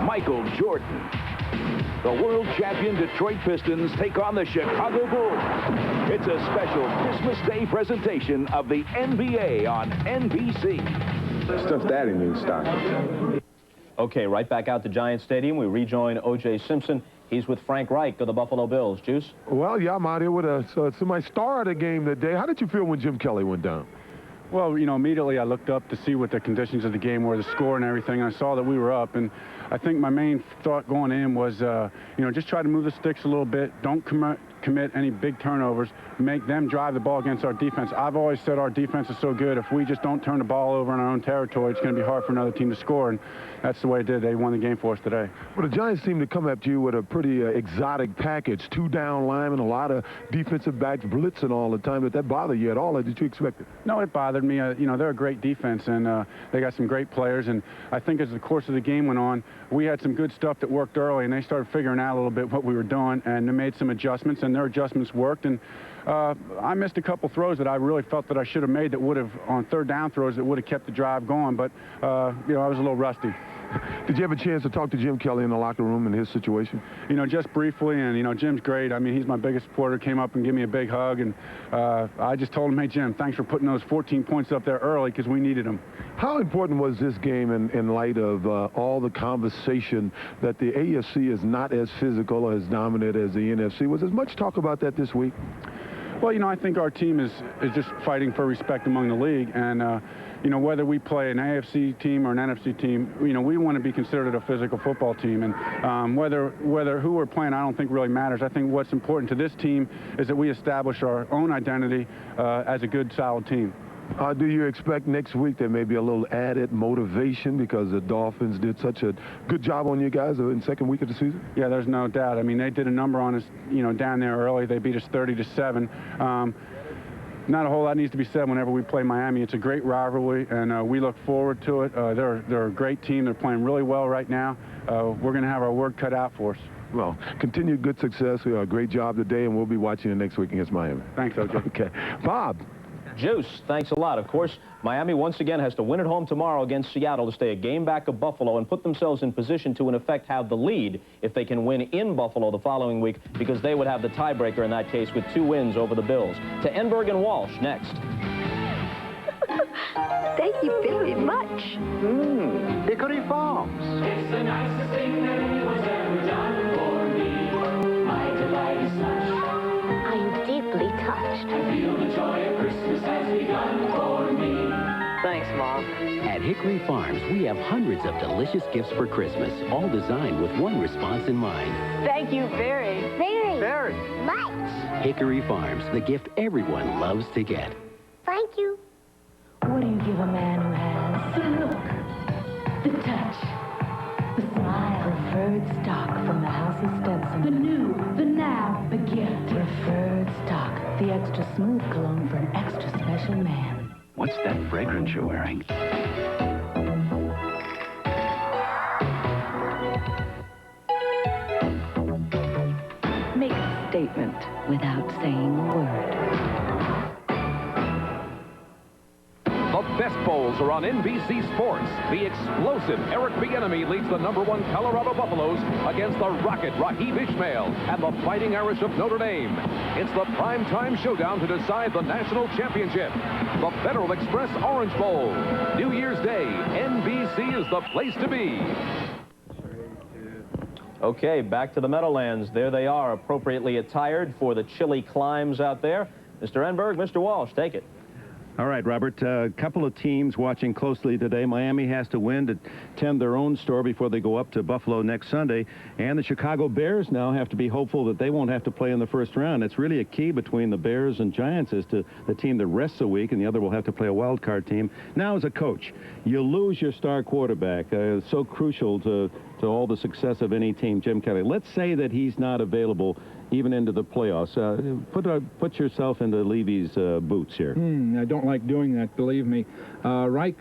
Michael Jordan. The world champion Detroit Pistons take on the Chicago Bulls. It's a special Christmas Day presentation of the NBA on NBC. Stuff Daddy needs Stockton. Okay, right back out to Giant Stadium. We rejoin O.J. Simpson. He's with Frank Reich of the Buffalo Bills. Juice? Well, yeah, I'm out here with my star of the game today. How did you feel when Jim Kelly went down? Well, you know, immediately I looked up to see what the conditions of the game were, the score and everything, and I saw that we were up. And I think my main thought going in was, you know, just try to move the sticks a little bit. Don't commit any big turnovers. Make them drive the ball against our defense. I've always said our defense is so good. If we just don't turn the ball over in our own territory, it's going to be hard for another team to score. And that's the way it did. They won the game for us today. Well, the Giants seem to come after you with a pretty exotic package. 2 down linemen, a lot of defensive backs blitzing all the time. Did that bother you at all, or did you expect it? No, it bothered me. You know, they're a great defense, and they got some great players. And I think as the course of the game went on, we had some good stuff that worked early, and they started figuring out a little bit what we were doing, and they made some adjustments, and their adjustments worked. And I missed a couple throws that I really felt that I should have made that would have, on 3rd down throws, that would have kept the drive going. But, you know, I was a little rusty. Did you have a chance to talk to Jim Kelly in the locker room in his situation? You know, just briefly, and, you know, Jim's great. I mean, he's my biggest supporter, came up and gave me a big hug, and I just told him, hey, Jim, thanks for putting those 14 points up there early because we needed them. How important was this game in light of all the conversation that the AFC is not as physical or as dominant as the NFC? Was there much talk about that this week? Well, you know, I think our team is just fighting for respect among the league, and you know, whether we play an AFC team or an NFC team, you know, we want to be considered a physical football team, and whether who we're playing, I don't think really matters. I think what's important to this team is that we establish our own identity as a good, solid team. Do you expect next week there may be a little added motivation because the Dolphins did such a good job on you guys in the 2nd week of the season? Yeah, there's no doubt. I mean, they did a number on us, you know, down there early. They beat us 30-7. Not a whole lot needs to be said whenever we play Miami. It's a great rivalry, and we look forward to it. They're a great team. They're playing really well right now. We're going to have our work cut out for us. Well, continued good success. We have a great job today, and we'll be watching you next week against Miami. Thanks, O.J. Okay. Bob. Juice, thanks a lot. Of course, Miami once again has to win at home tomorrow against Seattle to stay a game back of Buffalo and put themselves in position to, in effect, have the lead if they can win in Buffalo the following week, because they would have the tiebreaker in that case with 2 wins over the Bills. To Enberg and Walsh next. Thank you very much. Hickory Farms. It's the nicest thing that anyone's ever done for me. My delight is such. I'm deeply touched. I feel the joy of Christmas has begun for me. Thanks, Mom. At Hickory Farms, we have hundreds of delicious gifts for Christmas, all designed with one response in mind. Thank you very much. Hickory Farms, the gift everyone loves to get. Thank you. What do you give a man who has touch. The smile. Preferred stock from the House of Stetson. The new, the now, the gift. Preferred stock. The extra smooth cologne for an extra special man. What's that fragrance you're wearing? Make a statement without saying a word. The best bowls are on NBC Sports. The explosive Eric Bieniemy leads the #1 Colorado Buffaloes against the rocket Raheem Ishmael and the Fighting Irish of Notre Dame. It's the primetime showdown to decide the national championship. The Federal Express Orange Bowl. New Year's Day, NBC is the place to be. Okay, back to the Meadowlands. There they are, appropriately attired for the chilly climes out there. Mr. Enberg, Mr. Walsh, take it. All right, Robert, a couple of teams watching closely today. Miami has to win to tend their own store before they go up to Buffalo next Sunday. And the Chicago Bears now have to be hopeful that they won't have to play in the first round. It's really a key between the Bears and Giants as to the team that rests a week, and the other will have to play a wild card team. Now, as a coach, you lose your star quarterback. So crucial to all the success of any team, Jim Kelly. Let's say that he's not available even into the playoffs. Put yourself into Levy's boots here. I don't like doing that, believe me. Reich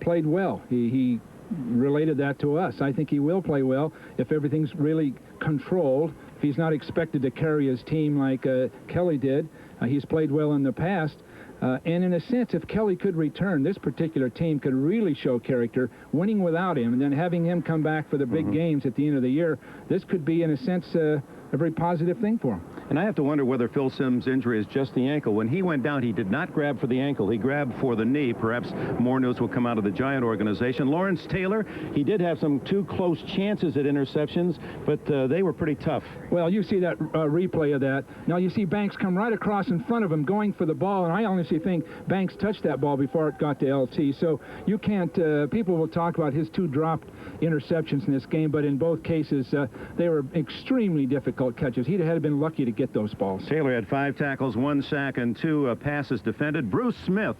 played well. He related that to us. I think he will play well if everything's really controlled. If he's not expected to carry his team like Kelly did. He's played well in the past. And in a sense, if Kelly could return, this particular team could really show character, winning without him, and then having him come back for the big games at the end of the year. This could be, in a sense, a very positive thing for him. And I have to wonder whether Phil Simms' injury is just the ankle. When he went down, he did not grab for the ankle. He grabbed for the knee. Perhaps more news will come out of the Giant organization. Lawrence Taylor, he did have some 2 close chances at interceptions, but they were pretty tough. Well, you see that replay of that. Now you see Banks come right across in front of him going for the ball, and I honestly think Banks touched that ball before it got to LT. So you can't, people will talk about his 2 dropped interceptions in this game, but in both cases, they were extremely difficult catches. He'd have been lucky to get those balls. Taylor had 5 tackles, 1 sack, and 2 passes defended. Bruce Smith,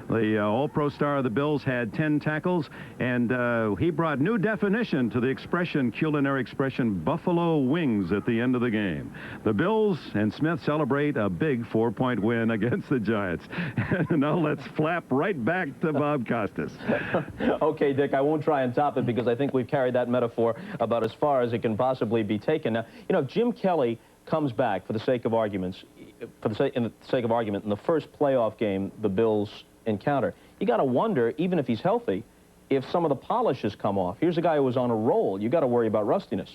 the All-Pro star of the Bills, had 10 tackles, and he brought new definition to the expression, culinary expression, buffalo wings at the end of the game. The Bills and Smith celebrate a big 4-point win against the Giants. Now let's flap right back to Bob Costas. Okay, Dick, I won't try and top it because I think we've carried that metaphor about as far as it can possibly be taken. Now, you know, Jim Kelly comes back for the sake of arguments, in the first playoff game the Bills encounter. You got to wonder, even if he's healthy, if some of the polish has come off. Here's a guy who was on a roll. You got to worry about rustiness.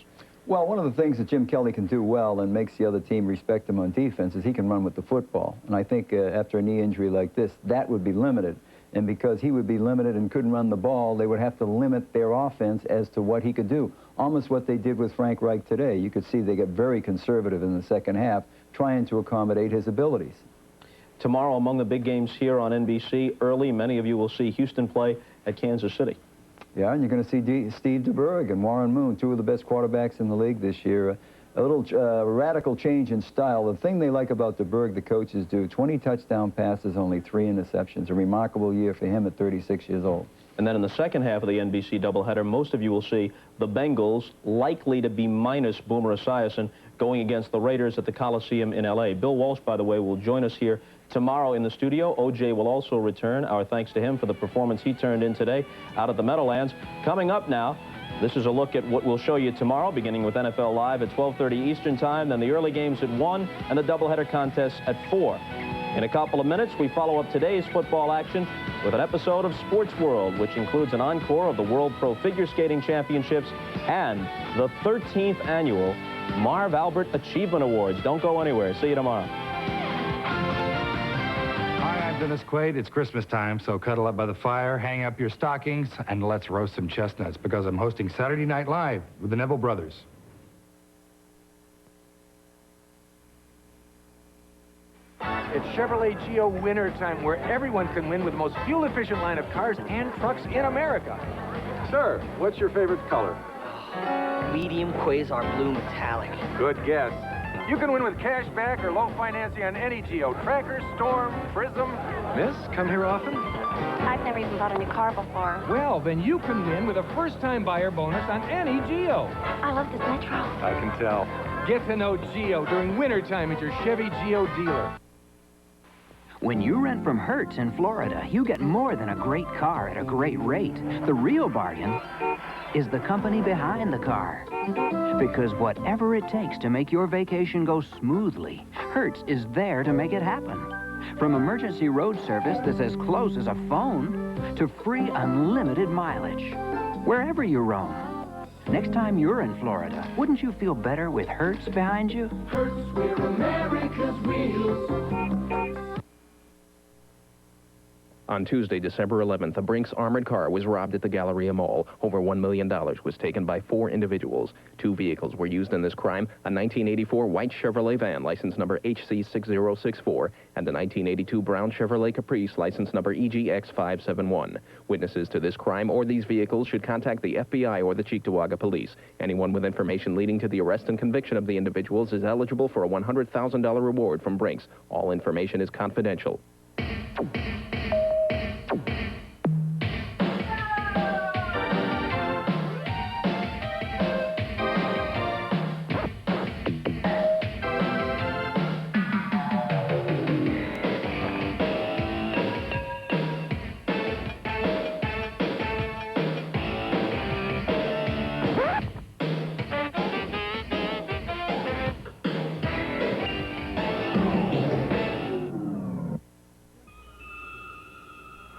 Well, one of the things that Jim Kelly can do well and makes the other team respect him on defense is he can run with the football. And I think after a knee injury like this, that would be limited. And because he would be limited and couldn't run the ball, they would have to limit their offense as to what he could do. Almost what they did with Frank Reich today. You could see they get very conservative in the second half, trying to accommodate his abilities. Tomorrow, among the big games here on NBC, early, many of you will see Houston play at Kansas City. Yeah, and you're going to see Steve DeBerg and Warren Moon, 2 of the best quarterbacks in the league this year. A little radical change in style. The thing they like about DeBerg, the coaches do, 20 touchdown passes, only 3 interceptions. A remarkable year for him at 36 years old. And then in the second half of the NBC doubleheader, most of you will see the Bengals likely to be minus Boomer Esiason going against the Raiders at the Coliseum in L.A. Bill Walsh, by the way, will join us here tomorrow in the studio. O.J. will also return. Our thanks to him for the performance he turned in today out at the Meadowlands. Coming up now, this is a look at what we'll show you tomorrow, beginning with NFL Live at 12:30 Eastern Time, then the early games at 1, and the doubleheader contests at 4. In a couple of minutes, we follow up today's football action with an episode of Sports World, which includes an encore of the World Pro Figure Skating Championships and the 13th annual Marv Albert Achievement Awards. Don't go anywhere. See you tomorrow. Hi, I'm Dennis Quaid. It's Christmas time, so cuddle up by the fire, hang up your stockings, and let's roast some chestnuts because I'm hosting Saturday Night Live with the Neville Brothers. It's Chevrolet Geo winter time, where everyone can win with the most fuel-efficient line of cars and trucks in America. Sir, what's your favorite color? Medium Quasar Blue Metallic. Good guess. You can win with cash back or low financing on any Geo. Tracker, Storm, Prism, Miss, come here often? I've never even bought a new car before. Well, then you can win with a first-time buyer bonus on any Geo. I love this Metro. I can tell. Get to know Geo during wintertime at your Chevy Geo dealer. When you rent from Hertz in Florida, you get more than a great car at a great rate. The real bargain is the company behind the car. Because whatever it takes to make your vacation go smoothly, Hertz is there to make it happen. From emergency road service that's as close as a phone to free unlimited mileage. Wherever you roam. Next time you're in Florida, wouldn't you feel better with Hertz behind you? Hertz, we're America's wheels. On Tuesday, December 11th, a Brinks armored car was robbed at the Galleria Mall. Over $1 million was taken by 4 individuals. 2 vehicles were used in this crime, a 1984 white Chevrolet van, license number HC6064, and a 1982 brown Chevrolet Caprice, license number EGX571. Witnesses to this crime or these vehicles should contact the FBI or the Cheektowaga Police. Anyone with information leading to the arrest and conviction of the individuals is eligible for a $100,000 reward from Brinks. All information is confidential.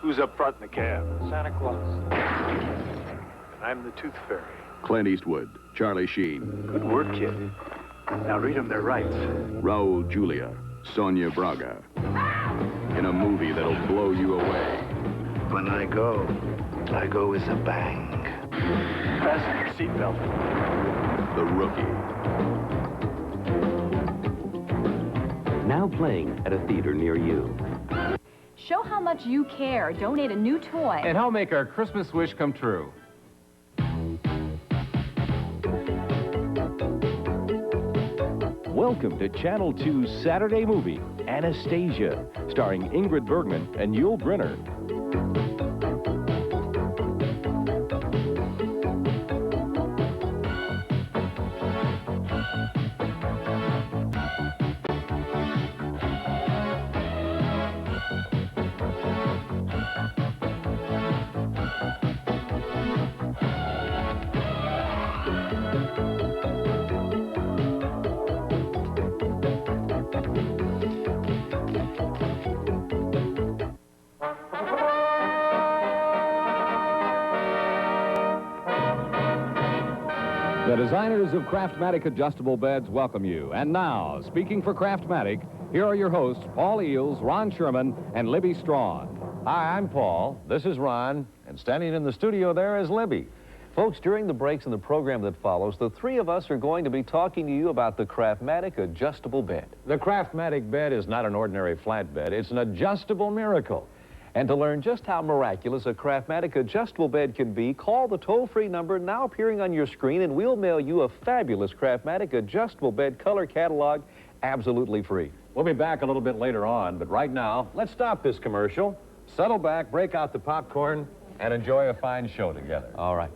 Who's up front in the cab? Santa Claus. And I'm the Tooth Fairy. Clint Eastwood, Charlie Sheen. Good work, kid. Now read them their rights. Raul Julia, Sonia Braga. In a movie that'll blow you away. When I go with a bang. Fasten your seatbelt. The Rookie. Now playing at a theater near you. Show how much you care. Donate a new toy. And help make our Christmas wish come true. Welcome to Channel 2's Saturday movie, Anastasia, starring Ingrid Bergman and Yul Brynner. The designers of Craftmatic adjustable beds welcome you. And now, speaking for Craftmatic, here are your hosts, Paul Eels, Ron Sherman, and Libby Strawn. Hi, I'm Paul. This is Ron. And standing in the studio there is Libby. Folks, during the breaks in the program that follows, the 3 of us are going to be talking to you about the Craftmatic adjustable bed. The Craftmatic bed is not an ordinary flat bed. It's an adjustable miracle. And to learn just how miraculous a Craftmatic adjustable bed can be, call the toll-free number now appearing on your screen, and we'll mail you a fabulous Craftmatic adjustable bed color catalog absolutely free. We'll be back a little bit later on, but right now, let's stop this commercial, settle back, break out the popcorn, and enjoy a fine show together. All right.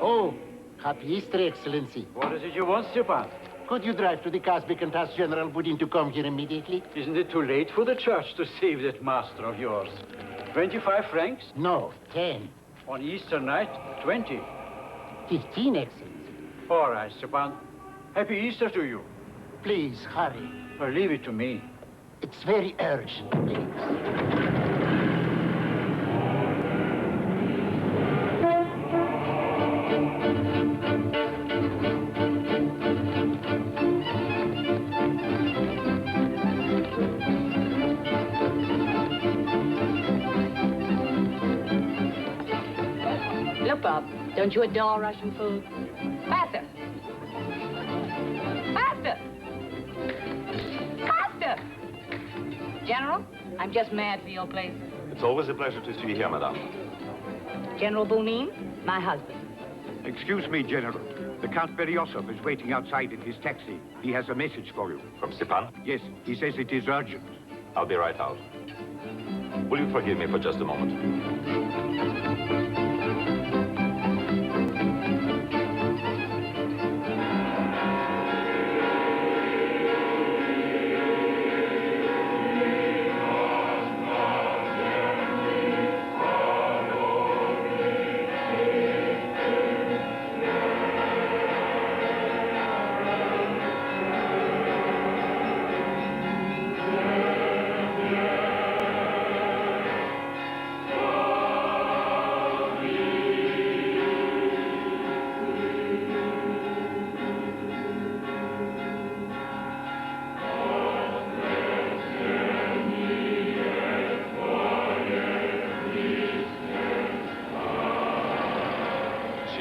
Oh, happy Easter, Excellency. What is it you want, Stepan? Could you drive to the Kazbek and ask General Budin to come here immediately? Isn't it too late for the church to save that master of yours? 25 francs? No, 10. On Easter night, 20. 15, Excellency. All right, Stepan. Happy Easter to you. Please, hurry. Or leave it to me. It's very urgent, please. Look, Bob, don't you adore Russian food? Faster! Faster! Faster! General, I'm just mad for your place. It's always a pleasure to see you here, madame. General Bunin, my husband. Excuse me, General. The Count Beryosov is waiting outside in his taxi. He has a message for you. From Stepan? Yes, he says it is urgent. I'll be right out. Will you forgive me for just a moment?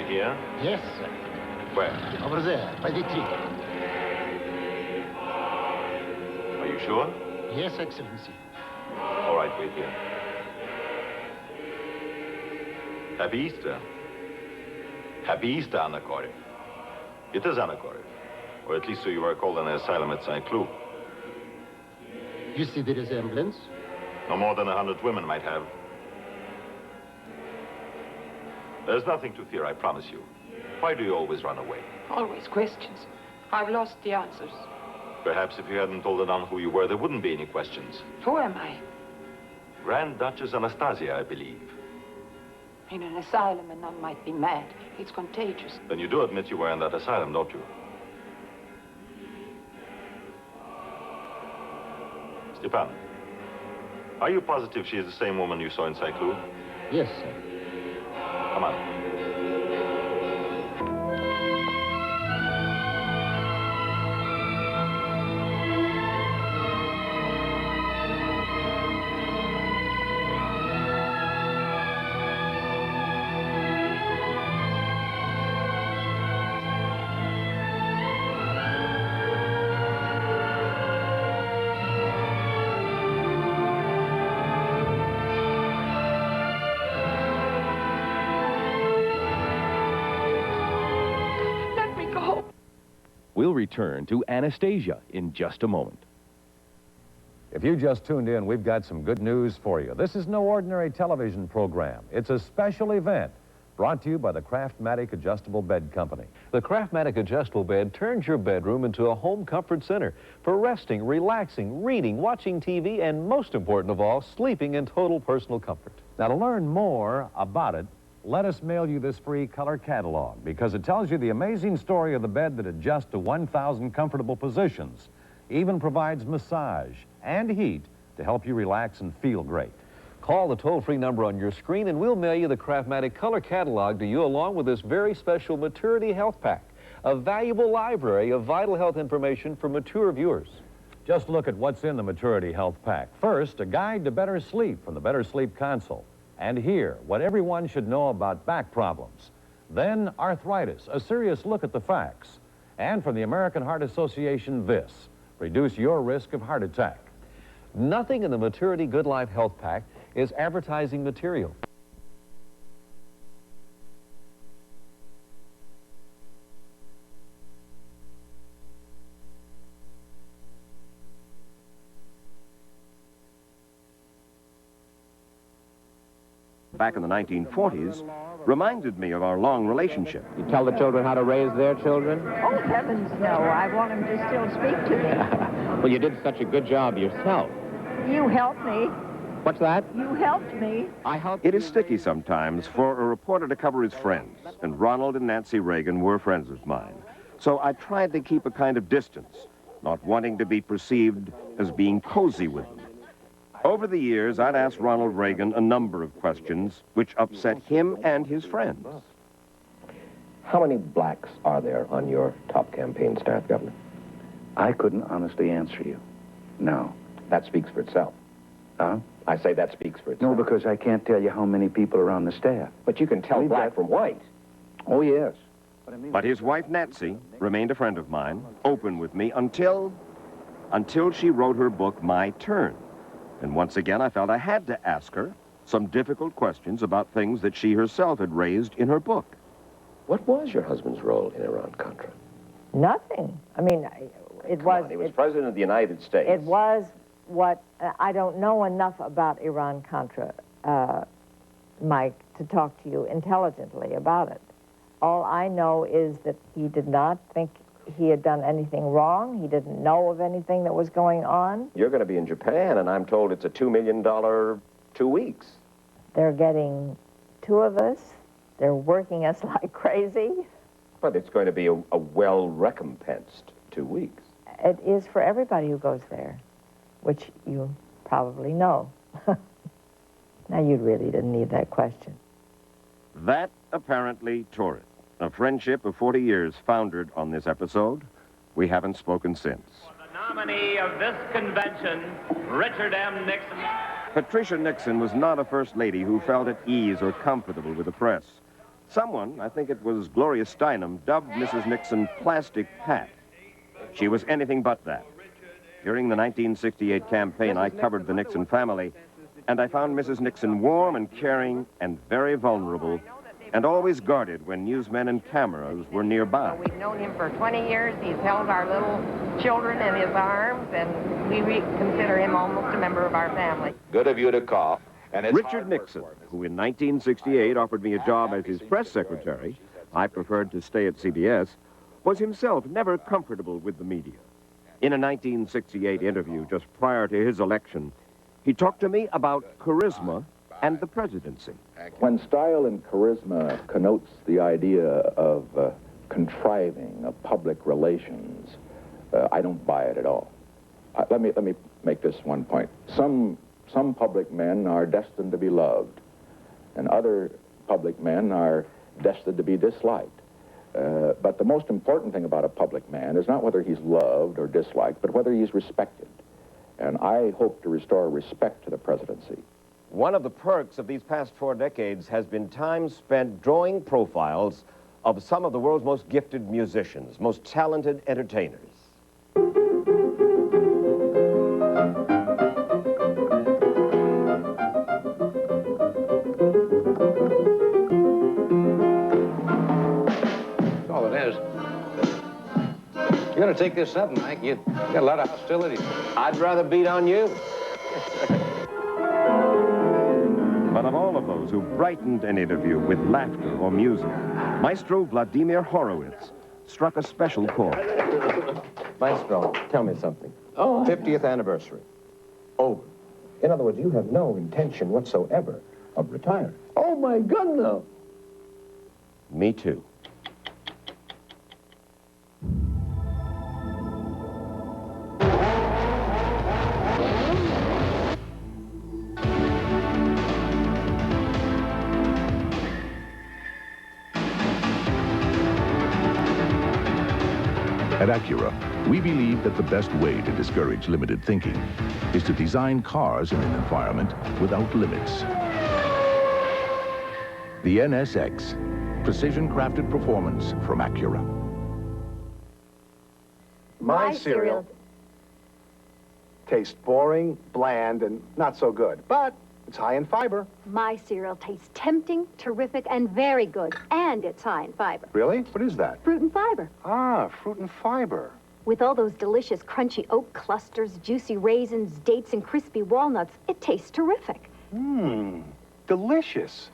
Here? Yes, sir. Where? Over there, by the tree. Are you sure? Yes, Excellency. All right, wait here. Happy Easter. Happy Easter, Anna Korev. It is Anna Korev. Or at least so you were called in an asylum at St. Cloud. You see the resemblance? No more than 100 women might have. There's nothing to fear, I promise you. Why do you always run away? Always questions. I've lost the answers. Perhaps if you hadn't told the nun who you were, there wouldn't be any questions. Who am I? Grand Duchess Anastasia, I believe. In an asylum, a nun might be mad. It's contagious. Then you do admit you were in that asylum, don't you? Stepan, are you positive she is the same woman you saw in St. Cloud? Yes, sir. Come on. We'll return to Anastasia in just a moment. If you just tuned in, we've got some good news for you. This is no ordinary television program. It's a special event brought to you by the Craftmatic Adjustable Bed Company. The Craftmatic Adjustable Bed turns your bedroom into a home comfort center for resting, relaxing, reading, watching TV, and most important of all, sleeping in total personal comfort. Now, to learn more about it, let us mail you this free color catalog because it tells you the amazing story of the bed that adjusts to 1,000 comfortable positions, even provides massage and heat to help you relax and feel great. Call the toll-free number on your screen and we'll mail you the Craftmatic Color Catalog to you along with this very special Maturity Health Pack, a valuable library of vital health information for mature viewers. Just look at what's in the Maturity Health Pack. First, a guide to better sleep from the Better Sleep Console. And here, what everyone should know about back problems. Then, arthritis, a serious look at the facts. And from the American Heart Association, this, reduce your risk of heart attack. Nothing in the Maturity Good Life Health Pack is advertising material. Back in the 1940s, reminded me of our long relationship. You tell the children how to raise their children? Oh, heavens, no. I want them to still speak to me. Well, you did such a good job yourself. You helped me. What's that? You helped me. I helped. It is sticky sometimes for a reporter to cover his friends, and Ronald and Nancy Reagan were friends of mine. So I tried to keep a kind of distance, not wanting to be perceived as being cozy with them. Over the years, I'd asked Ronald Reagan a number of questions which upset him and his friends. How many blacks are there on your top campaign staff, Governor? I couldn't honestly answer you. No. That speaks for itself. Huh? I say that speaks for itself. No, because I can't tell you how many people are on the staff. But you can tell black from white. Oh, yes. But his wife, Nancy, remained a friend of mine, open with me until she wrote her book, My Turn. And once again, I felt I had to ask her some difficult questions about things that she herself had raised in her book. What was your husband's role in Iran-Contra? Nothing. I mean, it was... He was president of the United States. It was what... I don't know enough about Iran-Contra, Mike, to talk to you intelligently about it. All I know is that he did not think he had done anything wrong. He didn't know of anything that was going on. You're going to be in Japan, and I'm told it's a $2 million 2 weeks. They're getting 2 of us. They're working us like crazy. But it's going to be a well-recompensed 2 weeks. It is for everybody who goes there, which you probably know. Now, you really didn't need that question. That apparently tore it. A friendship of 40 years foundered on this episode. We haven't spoken since. The nominee of this convention, Richard M. Nixon. Patricia Nixon was not a first lady who felt at ease or comfortable with the press. Someone, I think it was Gloria Steinem, dubbed Mrs. Nixon Plastic Pat. She was anything but that. During the 1968 campaign, I covered the Nixon family, and I found Mrs. Nixon warm and caring and very vulnerable, and always guarded when newsmen and cameras were nearby. We've known him for 20 years. He's held our little children in his arms, and we consider him almost a member of our family. Good of you to call. And Richard Nixon, who in 1968 offered me a job as his press secretary, I preferred to stay at CBS, was himself never comfortable with the media. In a 1968 interview just prior to his election, he talked to me about charisma and the presidency. When style and charisma connotes the idea of contriving of public relations, I don't buy it at all. Let me make this one point. Some public men are destined to be loved, and other public men are destined to be disliked. But the most important thing about a public man is not whether he's loved or disliked, but whether he's respected. And I hope to restore respect to the presidency. One of the perks of these past 4 decades has been time spent drawing profiles of some of the world's most gifted musicians, most talented entertainers. That's all it is. You're going to take this up, Mike. You got a lot of hostility. I'd rather beat on you. But of all of those who brightened an interview with laughter or music, Maestro Vladimir Horowitz struck a special chord. Maestro, tell me something. Oh. 50th anniversary. Over. In other words, you have no intention whatsoever of retiring. Oh, my God, no. Me too. At Acura, we believe that the best way to discourage limited thinking is to design cars in an environment without limits. The NSX, precision-crafted performance from Acura. My cereal tastes boring, bland, and not so good, but it's high in fiber. My cereal tastes tempting, terrific, and very good, and it's high in fiber. Really? What is that? Fruit and fiber. Ah, fruit and fiber. With all those delicious crunchy oat clusters, juicy raisins, dates, and crispy walnuts, it tastes terrific. Mmm, delicious.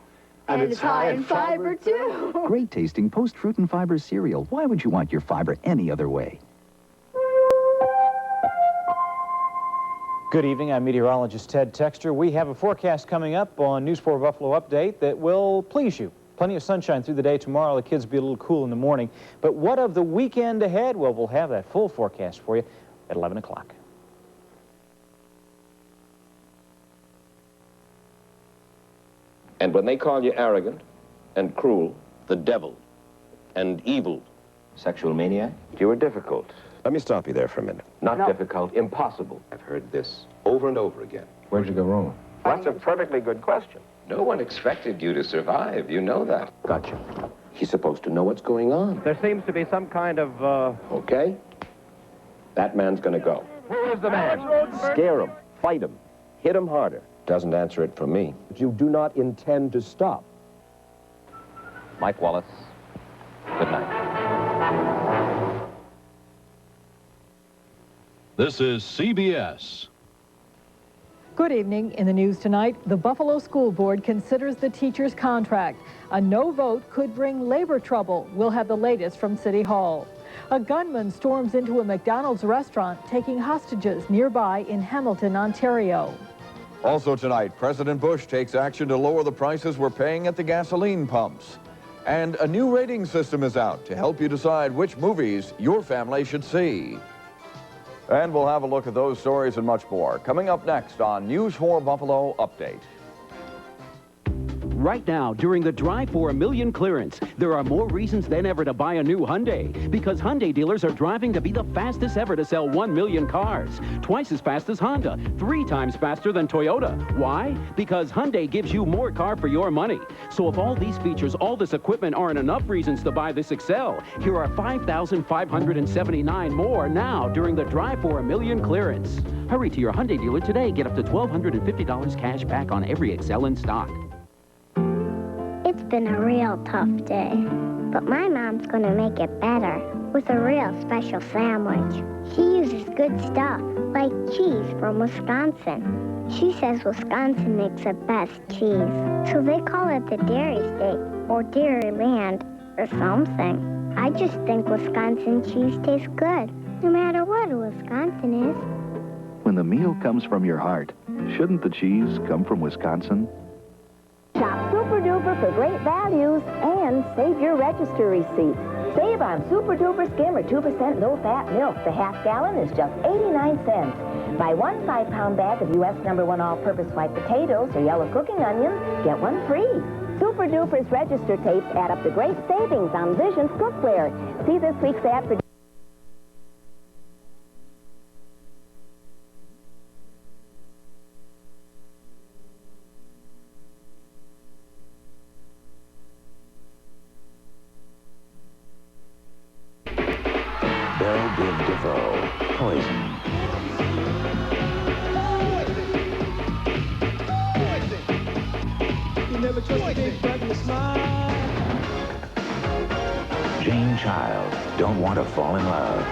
And it's high in fiber, too. Great tasting post-fruit and fiber cereal. Why would you want your fiber any other way? Good evening, I'm meteorologist Ted Texter. We have a forecast coming up on News 4 Buffalo Update that will please you. Plenty of sunshine through the day tomorrow. The kids will be a little cool in the morning. But what of the weekend ahead? Well, we'll have that full forecast for you at 11 o'clock. And when they call you arrogant and cruel, the devil, and evil, sexual maniac, you were difficult. Let me stop you there for a minute. Not difficult, impossible. I've heard this over and over again. Where'd you go wrong? That's a perfectly good question. No one expected you to survive. You know that. Gotcha. He's supposed to know what's going on. There seems to be some kind of, Okay? That man's gonna go. Who is the man? Scare him. Fight him. Hit him harder. Doesn't answer it from me. But you do not intend to stop. Mike Wallace, good night. This is CBS. Good evening. In the news tonight, the Buffalo School Board considers the teacher's contract. A no vote could bring labor trouble. We'll have the latest from City Hall. A gunman storms into a McDonald's restaurant, taking hostages nearby in Hamilton, Ontario. Also tonight, President Bush takes action to lower the prices we're paying at the gasoline pumps. And a new rating system is out to help you decide which movies your family should see. And we'll have a look at those stories and much more coming up next on News 4 Buffalo Update. Right now, during the Drive for a Million clearance, there are more reasons than ever to buy a new Hyundai. Because Hyundai dealers are driving to be the fastest ever to sell 1 million cars. Twice as fast as Honda, 3 times faster than Toyota. Why? Because Hyundai gives you more car for your money. So if all these features, all this equipment aren't enough reasons to buy this Excel, here are 5,579 more now during the Drive for a Million clearance. Hurry to your Hyundai dealer today. Get up to $1,250 cash back on every Excel in stock. It's been a real tough day, but my mom's gonna make it better with a real special sandwich. She uses good stuff, like cheese from Wisconsin. She says Wisconsin makes the best cheese, so they call it the Dairy State, or Dairy Land, or something. I just think Wisconsin cheese tastes good, no matter what Wisconsin is. When the meal comes from your heart, shouldn't the cheese come from Wisconsin? Shop Super Duper for great values and save your register receipt. Save on Super Duper Skim or 2% low-fat milk. The half gallon is just 89 cents. Buy 1 5-pound bag of U.S. #1 all-purpose white potatoes or yellow cooking onions, get 1 free. Super Duper's register tapes add up to great savings on Vision's cookware. See this week's ad for... Poison. You never trust a big brother to smile. Jane Child, Don't Want to Fall in Love.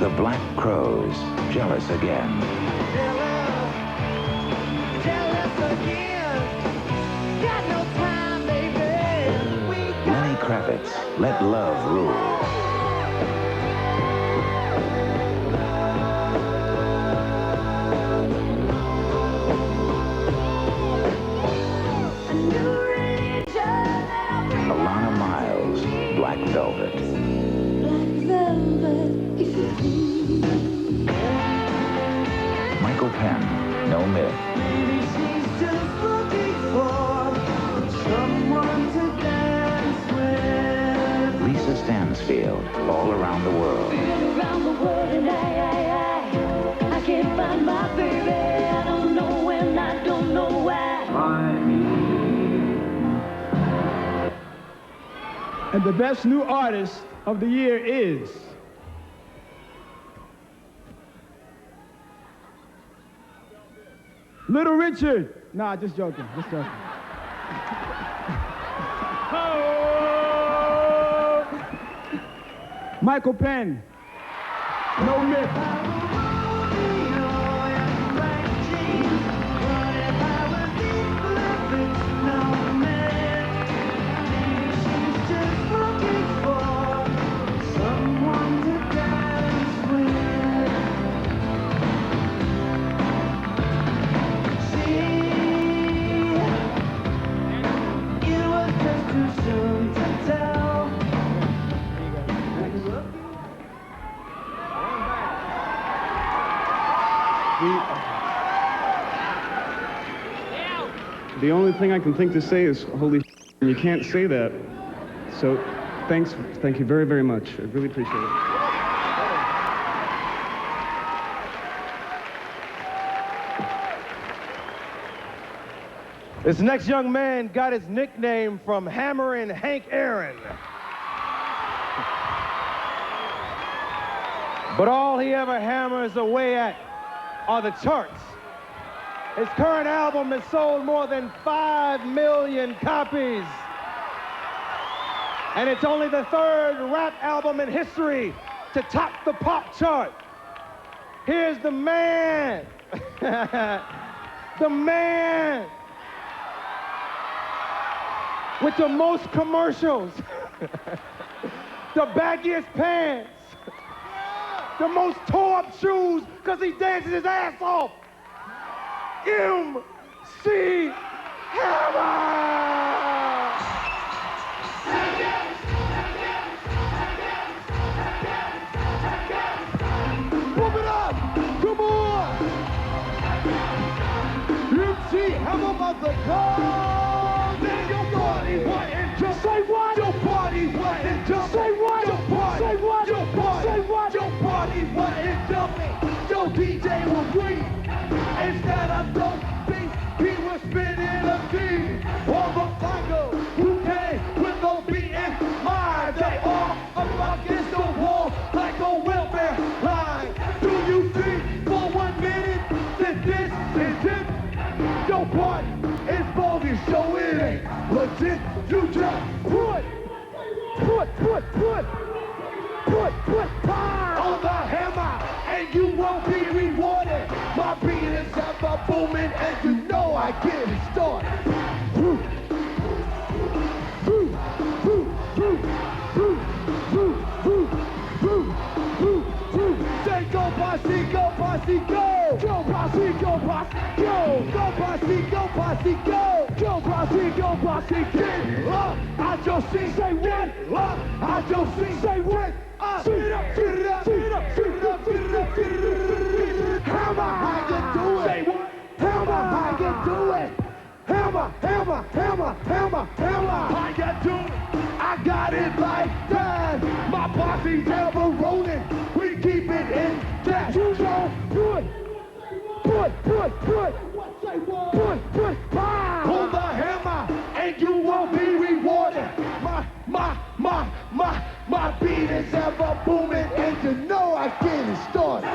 The Black Crows, Jealous Again. Lenny Kravitz, Let Love Rule. Alana Miles, Black Velvet. Michael Penn, No Myth. Lisa Stansfield, All Around the World. I can't find my baby. I don't know when, I don't know why. And the best new artist of the year is... Little Richard. Nah, just joking, just joking. Oh! Michael Penn. No myth. The only thing I can think to say is, holy shit, and you can't say that. So, thank you very, very much. I really appreciate it. This next young man got his nickname from Hammerin' Hank Aaron. But all he ever hammers away at are the charts. His current album has sold more than 5 million copies. And it's only the 3rd rap album in history to top the pop chart. Here's the man. The man with the most commercials, the baggiest pants, the most tore-up shoes because he dances his ass off. MC Hammer! Pump it up! Come on! MC Hammer about the call! Then your party wasn't just say what? Your party wasn't just say what? Your party, say what? Your party, say what? Your party wasn't jumping. Your DJ was weak. Instead of dope beats, he was spinning a beat. All the flaggers who came with no beat in mind, they all up against the wall like a welfare line. Do you see for 1 minute that this is it? Your party is bogus, so it ain't legit. You just put on the hammer, and you won't be rewarded. My beat is ever booming, and you know I get it started. Say go posse, go posse, go! Go posse, go posse, go! Go posse, go posse, go! Go posse, go posse, get up! I just see, say what? Up! I just see, say what? Up! Sit it up, sit it up, sit it up, sit it up, sit it up, sit it up. Hammer, how you do it? Say what? Hammer, how you do it? Hammer, hammer, hammer, hammer, hammer. How you do it? I got it like that. My posse's ever rolling. We keep it in that. You know, put, hold the hammer, and you won't be rewarded. My beat is ever booming, and you know I get it started.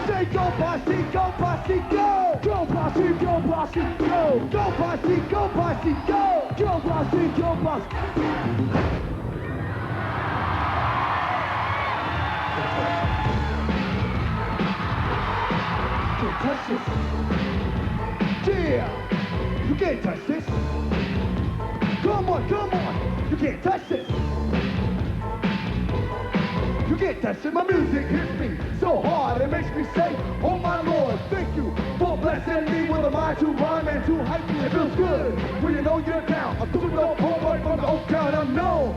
Say go posse, go posse, go! Go posse, go posse, go! Go posse, go posse, go! Go posse, go posse. Can't touch this. Yeah, you can't touch this. Come on, you can't touch this. You can't touch it. My music hits me so hard it makes me say, oh my Lord, thank you for blessing me with a mind to rhyme and to hype me. It feels good when you know you're down. I'm super dope homeboy from the Oak Town. I'm known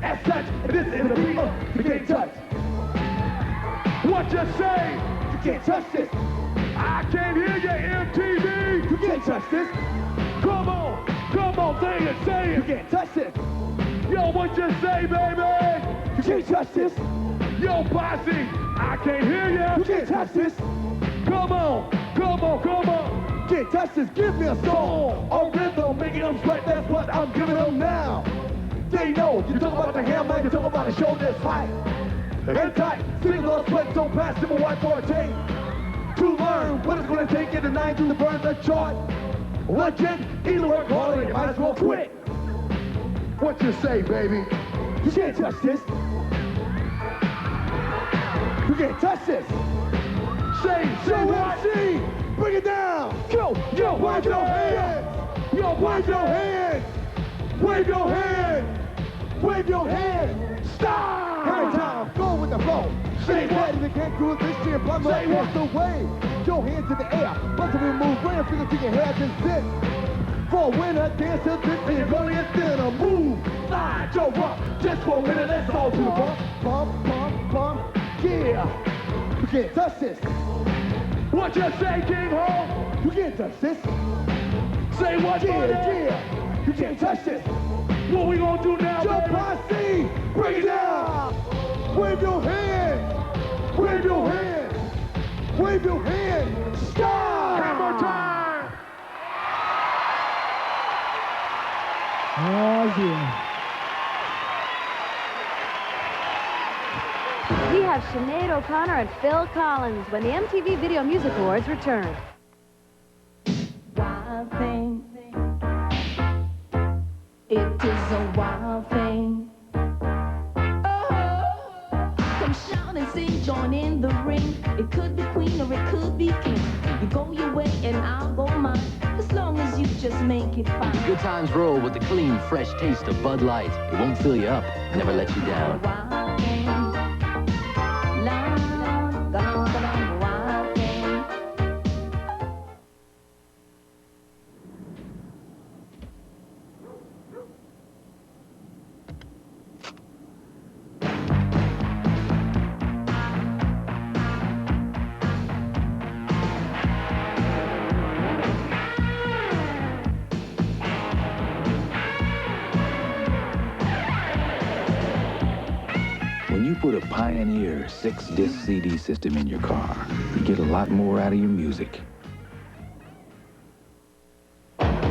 as such. This is the beat you can't touch. What you say? You can't touch this. I can't hear you, MTV. You can't touch this. Come on, say it. You can't touch this. Yo, what you say, baby? You can't touch this. Yo, posse, I can't hear you. You can't touch this. Come on. Can't touch this. Give me a song, a rhythm, making them sweat. That's what I'm giving them now. They know. You talk about the hammer, you talk about the show that's high and tight. Sing those sweat so fast, simple white for a tape. To learn what it's gonna take in the 9 to burn the chart. Legend, either work hard or you might as well quit. What you say, baby? You can't touch this. You can't touch this. Say what? See, bring it down. Yo, wave your hands. Yo, wave your hands. Wave your hands. Wave your hands. Stop. Every time, go with the flow. Say what? If you can't do it this year, plumber, what's the way? Your hands in the air. Once you move, bring your fingers to your head and sit. For a winner, dancer, this is going to get a move. Slide your rock, just for a minute, let's all do the bump, bump, bump, bump, yeah. You can't touch this. What you say, King Ho? You can't touch this. Say what, yeah. You can't touch this. What we gonna do now, Jump posse, bring it down. Wave your hand. Wave your hand. Wave your hand. Stop. Hammer time. Oh, yeah. We have Sinead O'Connor and Phil Collins when the MTV Video Music Awards return. Wild thing. It is a wild thing. Oh, come shout and sing, join in the ring. It could be queen or it could be king. You go your way and I'll go mine. As long as you just make it fine. Good times roll with the clean, fresh taste of Bud Light. It won't fill you up, never let you down. Wild thing. Loud, gone, wild thing. When you put a Pioneer 6-disc CD system in your car, you get a lot more out of your music.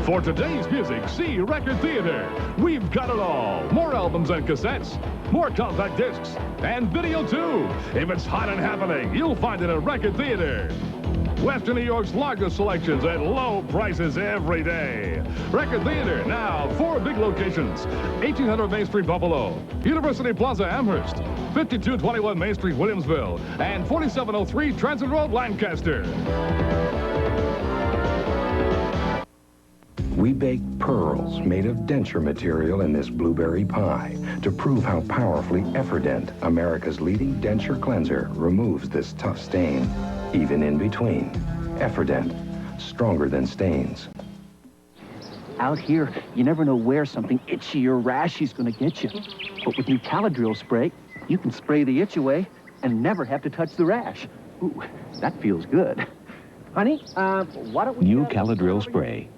For today's music, see Record Theater. We've got it all. More albums and cassettes, more compact discs, and video too. If it's hot and happening, you'll find it at Record Theater. Western New York's largest selections at low prices every day. Record Theater, now 4 big locations. 1800 Main Street, Buffalo. University Plaza, Amherst. 5221 Main Street, Williamsville. And 4703 Transit Road, Lancaster. We baked pearls made of denture material in this blueberry pie to prove how powerfully Efferdent, America's leading denture cleanser, removes this tough stain, even in between. Efferdent, stronger than stains. Out here, you never know where something itchy or rashy is going to get you. But with new Caladrill spray, you can spray the itch away and never have to touch the rash. Ooh, that feels good. Honey, why don't we... New Caladrill spray.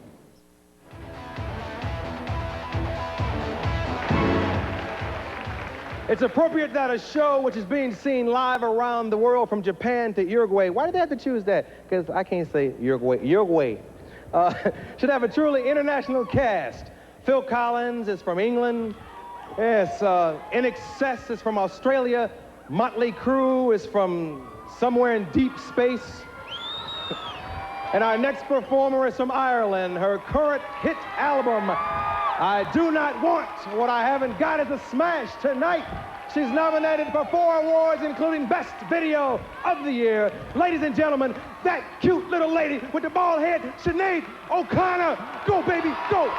It's appropriate that a show which is being seen live around the world from Japan to Uruguay, why did they have to choose that? Because I can't say Uruguay. Should have a truly international cast. Phil Collins is from England. Yes, In Excess is from Australia. Motley Crue is from somewhere in deep space. And our next performer is from Ireland. Her current hit album, I Do Not Want What I Haven't Got, is a smash tonight. She's nominated for 4 awards, including Best Video of the Year. Ladies and gentlemen, that cute little lady with the bald head, Sinead O'Connor. Go, baby, go.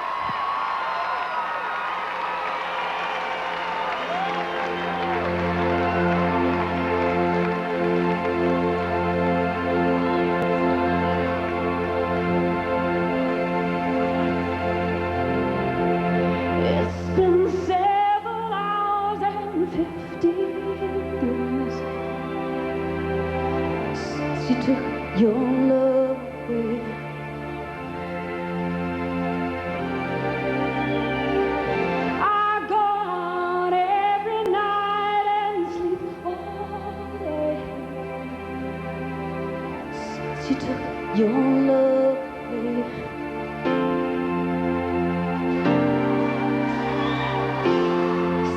You took your love away. I go on every night and sleep all day. Since you took your love away.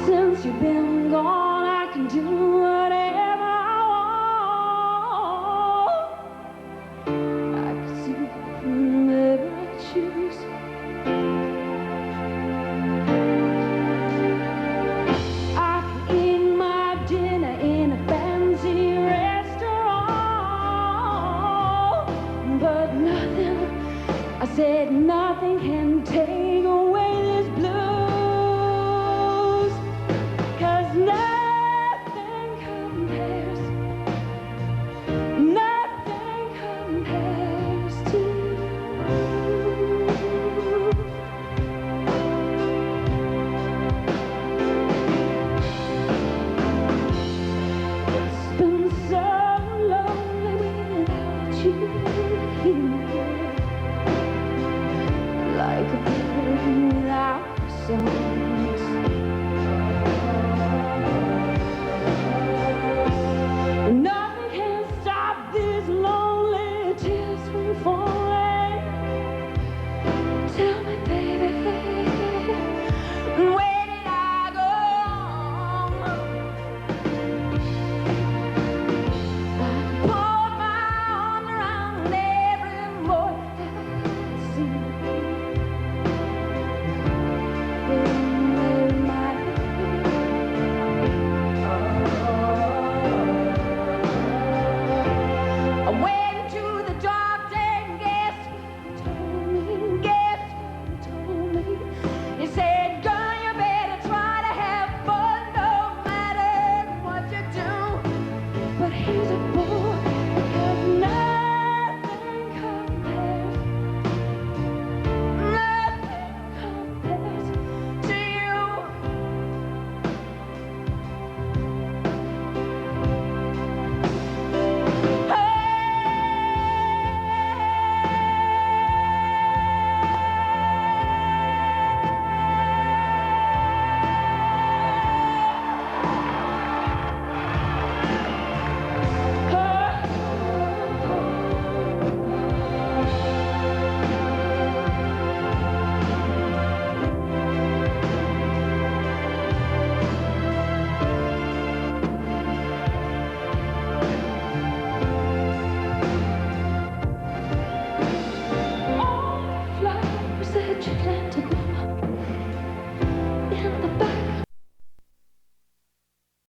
Since you've been